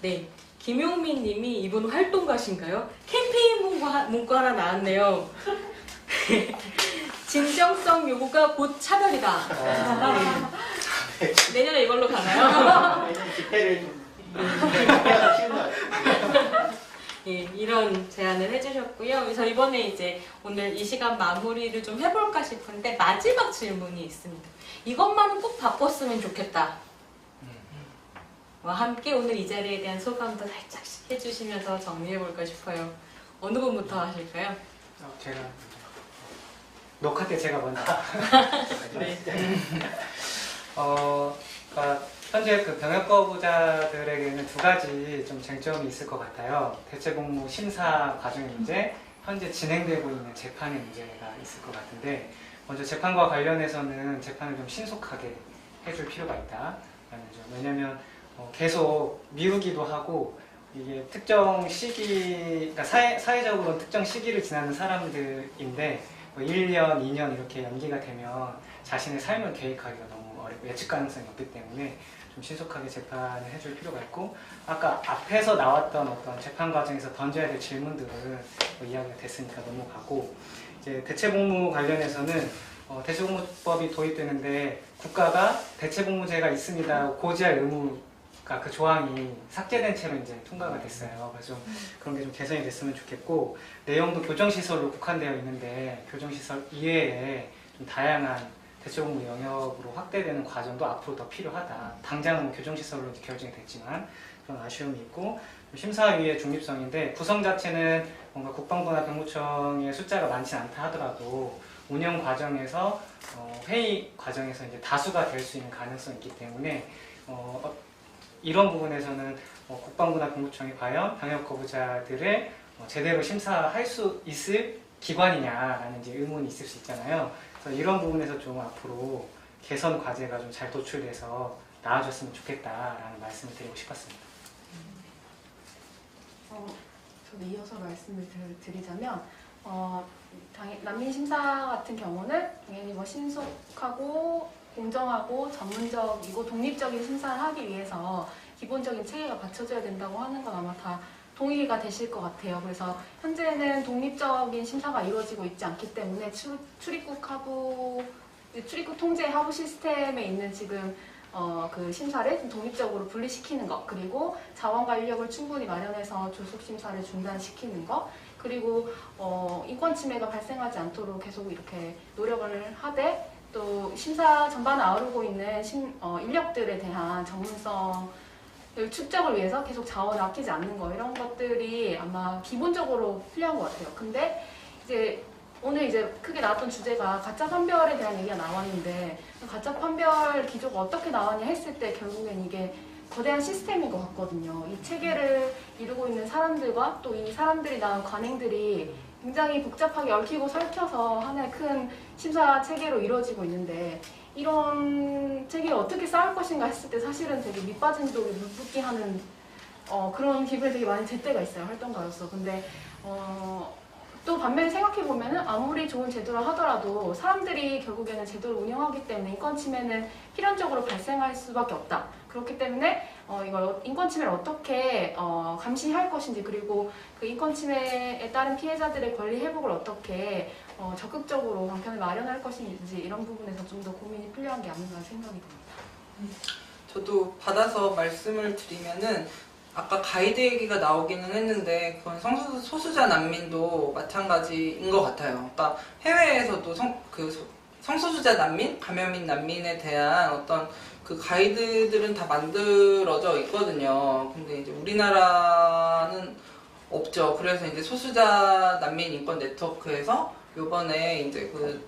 [SPEAKER 2] 네. 김용민 님이 이분 활동가신가요? 캠페인 문구 하나 나왔네요. 진정성 요구가 곧 차별이다. 네. 내년에 이걸로 가나요?
[SPEAKER 5] 내년 집회를
[SPEAKER 2] 예, 이런 제안을 해주셨고요. 그래서 이번에 이제 오늘 이 시간 마무리를 좀 해볼까 싶은데 마지막 질문이 있습니다. 이것만은 꼭 바꿨으면 좋겠다. 와 함께 오늘 이 자리에 대한 소감도 살짝 해주시면서 정리해볼까 싶어요. 어느 분부터 하실까요?
[SPEAKER 1] 제가 녹화 때 제가 먼저.
[SPEAKER 2] 네.
[SPEAKER 1] 그러니까 현재 그 병역 거부자들에게는 두 가지 좀 쟁점이 있을 것 같아요. 대체복무 심사 과정의 문제, 현재 진행되고 있는 재판의 문제가 있을 것 같은데 먼저 재판과 관련해서는 재판을 좀 신속하게 해줄 필요가 있다라는 점. 왜냐하면 계속 미루기도 하고 이게 특정 시기, 그러니까 사회적으로 특정 시기를 지나는 사람들인데 1년, 2년 이렇게 연기가 되면 자신의 삶을 계획하기가 너무 어렵고 예측 가능성이 없기 때문에 좀 신속하게 재판을 해줄 필요가 있고 아까 앞에서 나왔던 어떤 재판 과정에서 던져야 될 질문들은 이야기가 됐으니까 넘어가고 이제 대체복무 관련해서는 대체복무법이 도입되는데 국가가 대체복무제가 있습니다 고지할 의무가 그 조항이 삭제된 채로 이제 통과가 됐어요. 그래서 그런 게 좀 개선이 됐으면 좋겠고 내용도 교정시설로 국한되어 있는데 교정시설 이외에 좀 다양한 대체복무 영역으로 확대되는 과정도 앞으로 더 필요하다. 당장은 교정시설로 결정이 됐지만 그런 아쉬움이 있고 심사위의 중립성인데 구성 자체는 뭔가 국방부나 병무청의 숫자가 많지 않다 하더라도 운영 과정에서 회의 과정에서 이제 다수가 될 수 있는 가능성이 있기 때문에 이런 부분에서는 국방부나 병무청이 과연 병역 거부자들을 제대로 심사할 수 있을 기관이냐라는 이제 의문이 있을 수 있잖아요. 그래서 이런 부분에서 좀 앞으로 개선 과제가 좀 잘 도출돼서 나아졌으면 좋겠다라는 말씀을 드리고 싶었습니다.
[SPEAKER 3] 저도 이어서 말씀을 드리자면 난민 심사 같은 경우는 당연히 신속하고 공정하고 전문적이고 독립적인 심사를 하기 위해서 기본적인 체계가 갖춰져야 된다고 하는 건 아마 다 동의가 되실 것 같아요. 그래서 현재는 독립적인 심사가 이루어지고 있지 않기 때문에 출입국 통제 하부 시스템에 있는 지금 그 심사를 좀 독립적으로 분리시키는 것, 그리고 자원과 인력을 충분히 마련해서 조속 심사를 중단시키는 것, 그리고 인권 침해가 발생하지 않도록 계속 이렇게 노력을 하되, 또 심사 전반을 아우르고 있는 인력들에 대한 전문성을 축적을 위해서 계속 자원을 아끼지 않는 거, 이런 것들이 아마 기본적으로 필요한 것 같아요. 근데 이제 오늘 이제 크게 나왔던 주제가 가짜 판별에 대한 얘기가 나왔는데, 가짜 판별 기조가 어떻게 나왔냐 했을 때 결국엔 이게 거대한 시스템인 것 같거든요. 이 체계를 이루고 있는 사람들과 또 이 사람들이 낳은 관행들이 굉장히 복잡하게 얽히고 설켜서 하나의 큰 심사 체계로 이루어지고 있는데, 이런 체계를 어떻게 쌓을 것인가 했을 때 사실은 되게 밑빠진 독에 물 붓기 하는 그런 기분이 되게 많이 들 때가 있어요, 활동가로서. 근데 또 반면에 생각해보면 아무리 좋은 제도를 하더라도 사람들이 결국에는 제도를 운영하기 때문에 인권 침해는 필연적으로 발생할 수밖에 없다. 그렇기 때문에 이걸 인권 침해를 어떻게 감시할 것인지, 그리고 그 인권 침해에 따른 피해자들의 권리 회복을 어떻게 적극적으로 방편을 마련할 것인지, 이런 부분에서 좀 더 고민이 필요한 게 아닌가 생각이 듭니다.
[SPEAKER 4] 저도 받아서 말씀을 드리면은, 아까 가이드 얘기가 나오기는 했는데 그건 소수자 난민도 마찬가지인 것 같아요. 그러니까 해외에서도 성소수자 난민, 감염인 난민에 대한 어떤 그 가이드들은 다 만들어져 있거든요. 근데 이제 우리나라는 없죠. 그래서 이제 소수자 난민 인권 네트워크에서 요번에 이제 그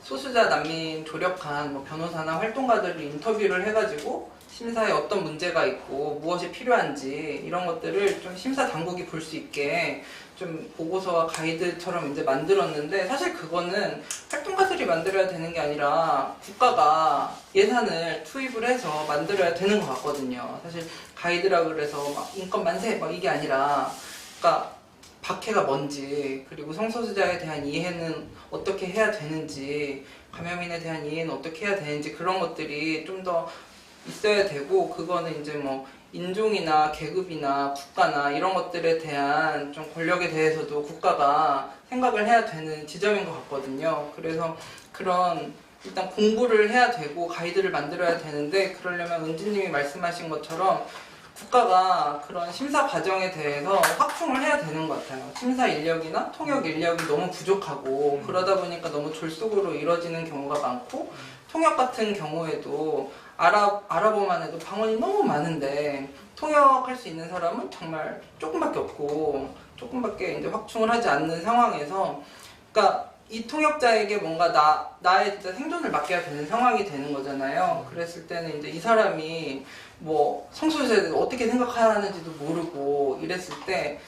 [SPEAKER 4] 소수자 난민 조력한 뭐 변호사나 활동가들을 인터뷰를 해가지고 심사에 어떤 문제가 있고 무엇이 필요한지 이런 것들을 좀 심사 당국이 볼 수 있게 좀 보고서와 가이드처럼 이제 만들었는데, 사실 그거는 활동가들이 만들어야 되는 게 아니라 국가가 예산을 투입을 해서 만들어야 되는 것 같거든요. 사실 가이드라 그래서 막 인권 만세 막 이게 아니라, 그러니까 박해가 뭔지, 그리고 성소수자에 대한 이해는 어떻게 해야 되는지, 감염인에 대한 이해는 어떻게 해야 되는지, 그런 것들이 좀 더 있어야 되고, 그거는 이제 뭐 인종이나 계급이나 국가나 이런 것들에 대한 좀 권력에 대해서도 국가가 생각을 해야 되는 지점인 것 같거든요. 그래서 그런 일단 공부를 해야 되고 가이드를 만들어야 되는데, 그러려면 은지님이 말씀하신 것처럼 국가가 그런 심사 과정에 대해서 확충을 해야 되는 것 같아요. 심사 인력이나 통역 인력이 너무 부족하고, 그러다 보니까 너무 졸속으로 이루어지는 경우가 많고, 통역 같은 경우에도 알아보만 해도 방언이 너무 많은데 통역할 수 있는 사람은 정말 조금밖에 없고, 조금밖에 이제 확충을 하지 않는 상황에서, 그러니까 이 통역자에게 뭔가 나의 진짜 생존을 맡겨야 되는 상황이 되는 거잖아요. 그랬을 때는 이제 이 사람이 뭐 성소수자에 대해서 어떻게 생각하는지도 모르고 이랬을 때,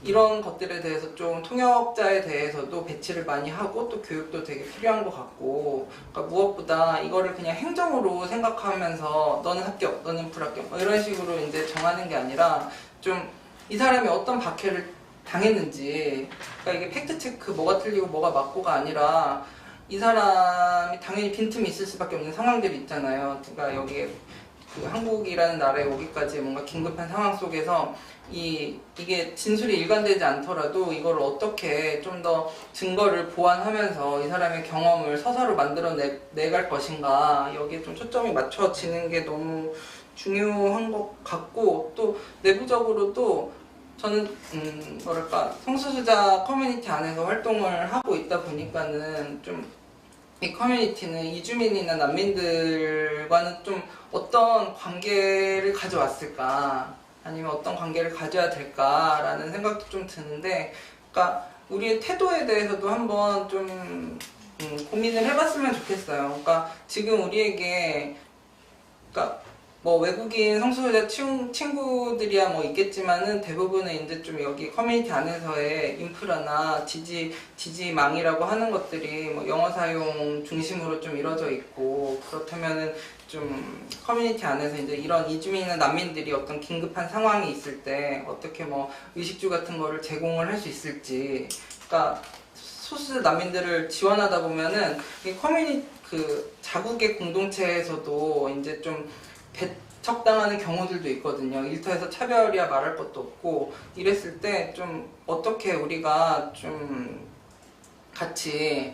[SPEAKER 4] 이런 것들에 대해서 좀 통역자에 대해서도 배치를 많이 하고 또 교육도 되게 필요한 것 같고, 그러니까 무엇보다 이거를 그냥 행정으로 생각하면서 너는 합격, 너는 불합격 뭐 이런 식으로 이제 정하는 게 아니라, 좀 이 사람이 어떤 박해를 당했는지, 그러니까 이게 팩트체크 뭐가 틀리고 뭐가 맞고가 아니라 이 사람이 당연히 빈틈이 있을 수밖에 없는 상황들이 있잖아요. 그러니까 여기에 그 한국이라는 나라에 오기까지 뭔가 긴급한 상황 속에서 이게 진술이 일관되지 않더라도 이걸 어떻게 좀 더 증거를 보완하면서 이 사람의 경험을 서사로 만들어내갈 것인가, 여기에 좀 초점이 맞춰지는 게 너무 중요한 것 같고, 또 내부적으로도 저는 뭐랄까 성소수자 커뮤니티 안에서 활동을 하고 있다 보니까는 좀 이 커뮤니티는 이주민이나 난민들과는 좀 어떤 관계를 가져왔을까, 아니면 어떤 관계를 가져야 될까라는 생각도 좀 드는데, 그러니까 우리의 태도에 대해서도 한번 좀 고민을 해봤으면 좋겠어요. 그러니까 지금 우리에게, 그러니까 뭐 외국인 성소수자 친구들이야 뭐 있겠지만은 대부분은 이제 좀 여기 커뮤니티 안에서의 인프라나 지지망이라고 하는 것들이 뭐 영어 사용 중심으로 좀 이루어져 있고, 그렇다면은 좀 커뮤니티 안에서 이제 이런 이주민이나 난민들이 어떤 긴급한 상황이 있을 때 어떻게 뭐 의식주 같은 거를 제공을 할 수 있을지, 그러니까 소수자 난민들을 지원하다 보면은 이 그 자국의 공동체에서도 이제 좀 배척당하는 경우들도 있거든요. 일터에서 차별이야 말할 것도 없고 이랬을 때 좀 어떻게 우리가 좀 같이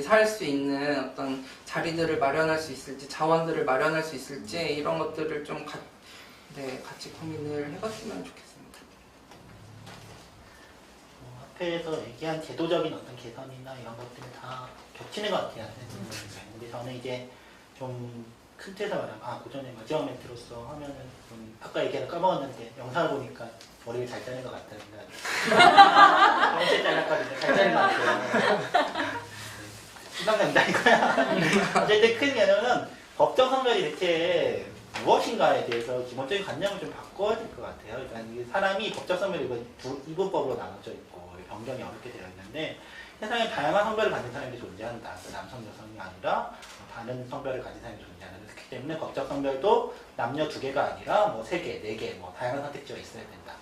[SPEAKER 4] 살 수 있는 어떤 자리들을 마련할 수 있을지, 자원들을 마련할 수 있을지 이런 것들을 좀 같이 고민을 해봤으면 좋겠습니다.
[SPEAKER 5] 앞에서 얘기한 제도적인 어떤 개선이나 이런 것들이 다 겹치는 것 같아요. 근데 저는 이제 좀 큰 틀에서 말하면 고전의 마지막 멘트로서 하면은 좀 아까 얘기하다 까먹었는데 영상을 보니까 머리를 잘 짜는 것 같다는 생각이 언제 잘랐거든요. 잘 짜는 것 같아요. 희망당장이고요. 어쨌든 큰 개념은 법정 성별이 대체 무엇인가에 대해서 기본적인 관념을 좀 바꿔야 될 것 같아요. 그러니까 이게 사람이 법적 성별이 이분법으로 나눠져 있고 변경이 어렵게 되어 있는데 세상에 다양한 성별을 가진 사람이 존재한다. 남성, 여성이 아니라 다른 성별을 가진 사람이 존재한다. 그렇기 때문에 법적 성별도 남녀 2개가 아니라 뭐 3개, 4개, 뭐 다양한 선택지가 있어야 된다.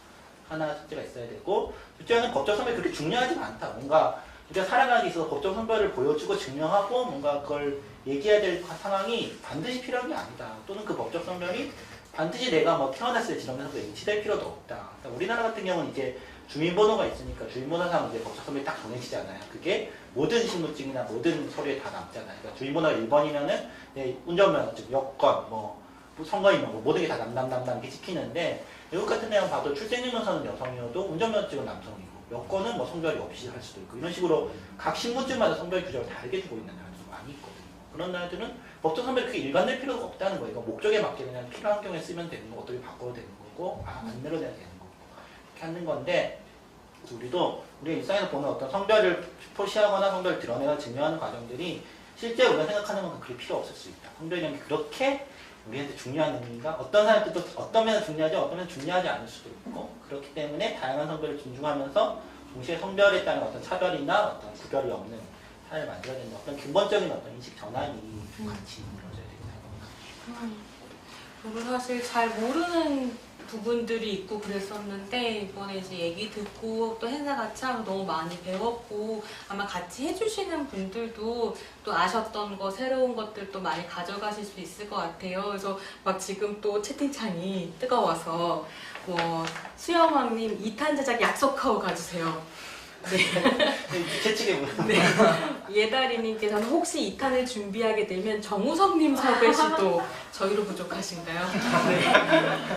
[SPEAKER 5] 하나 선택지가 있어야 되고 둘째는 법적 성별이 그렇게 중요하지 않다. 뭔가 우리가 살아가는 데 있어서 법적 성별을 보여주고 증명하고 뭔가 그걸 얘기해야 될 상황이 반드시 필요한 게 아니다. 또는 그 법적 성별이 반드시 내가 뭐 태어났을 때 지정된 성별에 일치될 필요도 없다. 그러니까 우리나라 같은 경우는 이제 주민번호가 있으니까 주민번호상 이제 법적 성별이 딱 정해지잖아요. 그게 모든 신분증이나 모든 서류에 다 남잖아요. 그러니까 주민번호가 1번이면은 운전면허증, 여권, 뭐 선거인명, 뭐 모든 게 다 남남 이렇게 찍히는데 외국 같은 데는 봐도 출생증명서는 여성이어도 운전면허증은 남성이고 여권은 뭐 성별이 없이 할 수도 있고 이런 식으로 각 신분증마다 성별 규정을 다르게 두고 있는 나라도 많이 있거든요. 그런 나라들은 법적 성별이 그렇게 일관될 필요가 없다는 거예요. 목적에 맞게 그냥 필요한 경우에 쓰면 되는 거, 어떻게 바꿔도 되는 거고 안 늘어내야 되는 거고 이렇게 하는 건데 우리가 일상에서 보는 어떤 성별을 표시하거나 성별을 드러내거나 증명하는 과정들이 실제 우리가 생각하는 만큼 그렇게 필요 없을 수 있다. 성별이라는 게 그렇게 우리한테 중요한 의미인가? 어떤 사람들도 어떤 면은 중요하죠, 어떤 면은 중요하지 않을 수도 있고 그렇기 때문에 다양한 성별을 존중하면서 동시에 성별에 따른 어떤 차별이나 어떤 구별이 없는 사회를 만들어야 되는 어떤 근본적인 어떤 인식 전환이 같이 이루어져야 된다고 생각합니다.
[SPEAKER 2] 저도 사실 잘 모르는 부분들이 있고 그랬었는데 이번에 이제 얘기 듣고 또 행사 같이 하면 너무 많이 배웠고 아마 같이 해주시는 분들도 또 아셨던 거 새로운 것들도 많이 가져가실 수 있을 것 같아요. 그래서 막 지금 또 채팅창이 뜨거워서 수영왕님 2탄 제작 약속하고 가주세요. 네.
[SPEAKER 5] 채찍에
[SPEAKER 2] 네. 예다리님께서는 혹시 2탄을 준비하게 되면 정우성님 섭외 시도 저희로 부족하신가요? 네.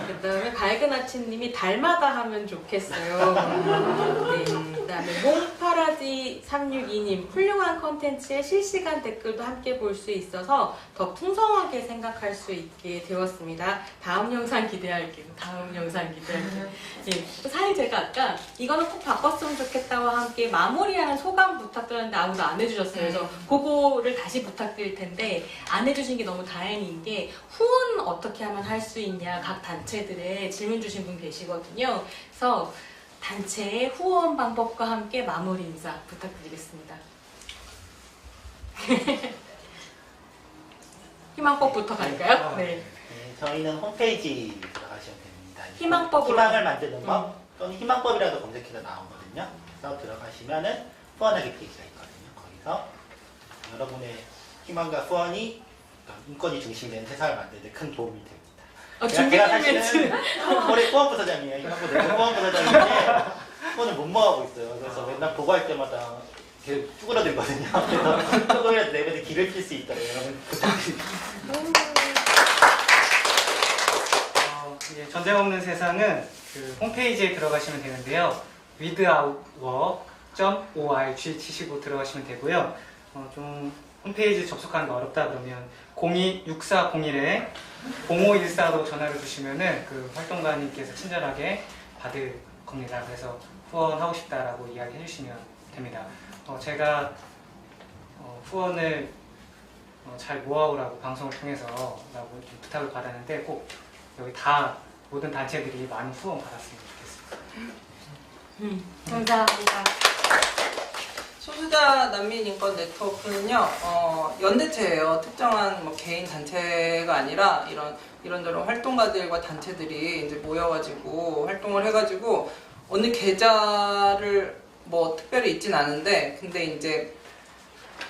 [SPEAKER 2] 그 다음에 밝은 아침님이 달마다 하면 좋겠어요. 네. 그 다음에 몽파라디 362님 훌륭한 컨텐츠에 실시간 댓글도 함께 볼 수 있어서 더 풍성하게 생각할 수 있게 되었습니다. 다음 영상 기대할게요. 다음 영상 기대할게요. 네. 사실 제가 아까 이거는 꼭 바꿨으면 좋겠다와 함께 마무리하는 소감 부탁드렸는데 아무도 안 해주셨어요. 그래서 그거를 다시 부탁드릴 텐데 안 해주신 게 너무 다행인 게 후원 어떻게 하면 할 수 있냐 각 단체들에 질문 주신 분 계시거든요. 그래서 단체의 후원 방법과 함께 마무리 인사 부탁드리겠습니다. 희망법부터 갈까요? 네.
[SPEAKER 5] 저희는 홈페이지 들어가시면 됩니다.
[SPEAKER 2] 희망법으로.
[SPEAKER 5] 희망을 만드는 법 또는 희망법이라도 검색해서 나오거든요. 그래서 들어가시면은 후원하기 페이지가 있거든요. 거기서 여러분의 희망과 후원이 인권이 중심된 세상을 만드는 데 큰 도움이 됩니다. 제가 사실은 올해 후원부서장이에요. 희망보다 후원부서장인데 후원을 못 모아고 있어요. 그래서 맨날 보고할 때마다 계속 쭈그러들거든요. 그래서 조금이라도 내면에 길을 필 수 있도록 여러분 부탁드립니다.
[SPEAKER 1] 전쟁 없는 세상은 그 홈페이지에 들어가시면 되는데요. withoutwork.org 치시고 들어가시면 되고요. 좀 홈페이지 접속하는 게 어렵다 그러면 02-6401-0514로 전화를 주시면은 그 활동가님께서 친절하게 받을 겁니다. 그래서 후원하고 싶다라고 이야기해 주시면 됩니다. 제가 후원을 잘 모아오라고 방송을 통해서 라고 부탁을 받았는데 꼭 여기 다 모든 단체들이 많이 후원 받았으면 좋겠습니다.
[SPEAKER 2] 감사합니다.
[SPEAKER 4] 소수자 난민 인권 네트워크는요, 연대체예요. 특정한 뭐 개인 단체가 아니라 이런저런 활동가들과 단체들이 이제 모여가지고 활동을 해가지고 어느 계좌를 뭐 특별히 있진 않은데, 근데 이제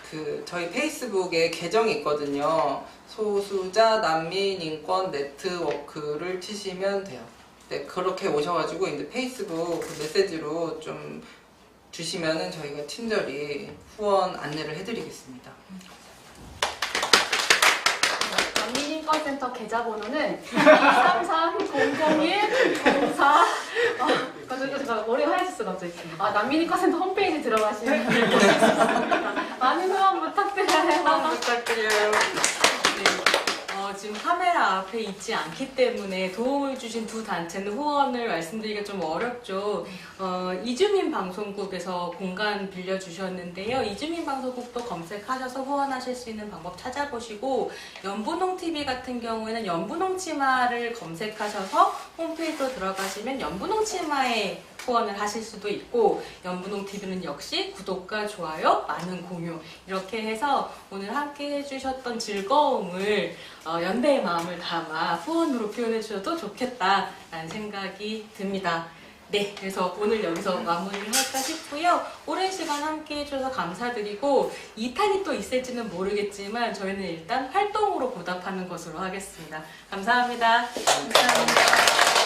[SPEAKER 4] 그 저희 페이스북에 계정이 있거든요. 소수자 난민 인권 네트워크를 치시면 돼요. 네, 그렇게 오셔가지고 이제 페이스북 그 메시지로 좀 주시면은 저희가 친절히 후원 안내를 해드리겠습니다.
[SPEAKER 3] 난민인권센터 계좌번호는 233-001-04. 잠깐 머리가 하얘졌어 갑자기. 난민인권센터 홈페이지 들어가시면 보실 수 있습니다. 많은 후원 부탁드려요.
[SPEAKER 2] 부탁드려요. 네. 지금 카메라 앞에 있지 않기 때문에 도움을 주신 두 단체는 후원을 말씀드리기가 좀 어렵죠. 이주민 방송국에서 공간 빌려주셨는데요. 이주민 방송국도 검색하셔서 후원하실 수 있는 방법 찾아보시고, 연분홍 TV 같은 경우에는 연분홍 치마를 검색하셔서 홈페이지로 들어가시면 연분홍 치마에 후원을 하실 수도 있고, 연분홍 TV는 역시 구독과 좋아요, 많은 공유 이렇게 해서 오늘 함께 해주셨던 즐거움을 연대의 마음을 담아 후원으로 표현해 주셔도 좋겠다라는 생각이 듭니다. 네, 그래서 오늘 여기서 마무리를 할까 싶고요. 오랜 시간 함께 해주셔서 감사드리고, 2탄이 또 있을지는 모르겠지만 저희는 일단 활동으로 보답하는 것으로 하겠습니다. 감사합니다. 감사합니다.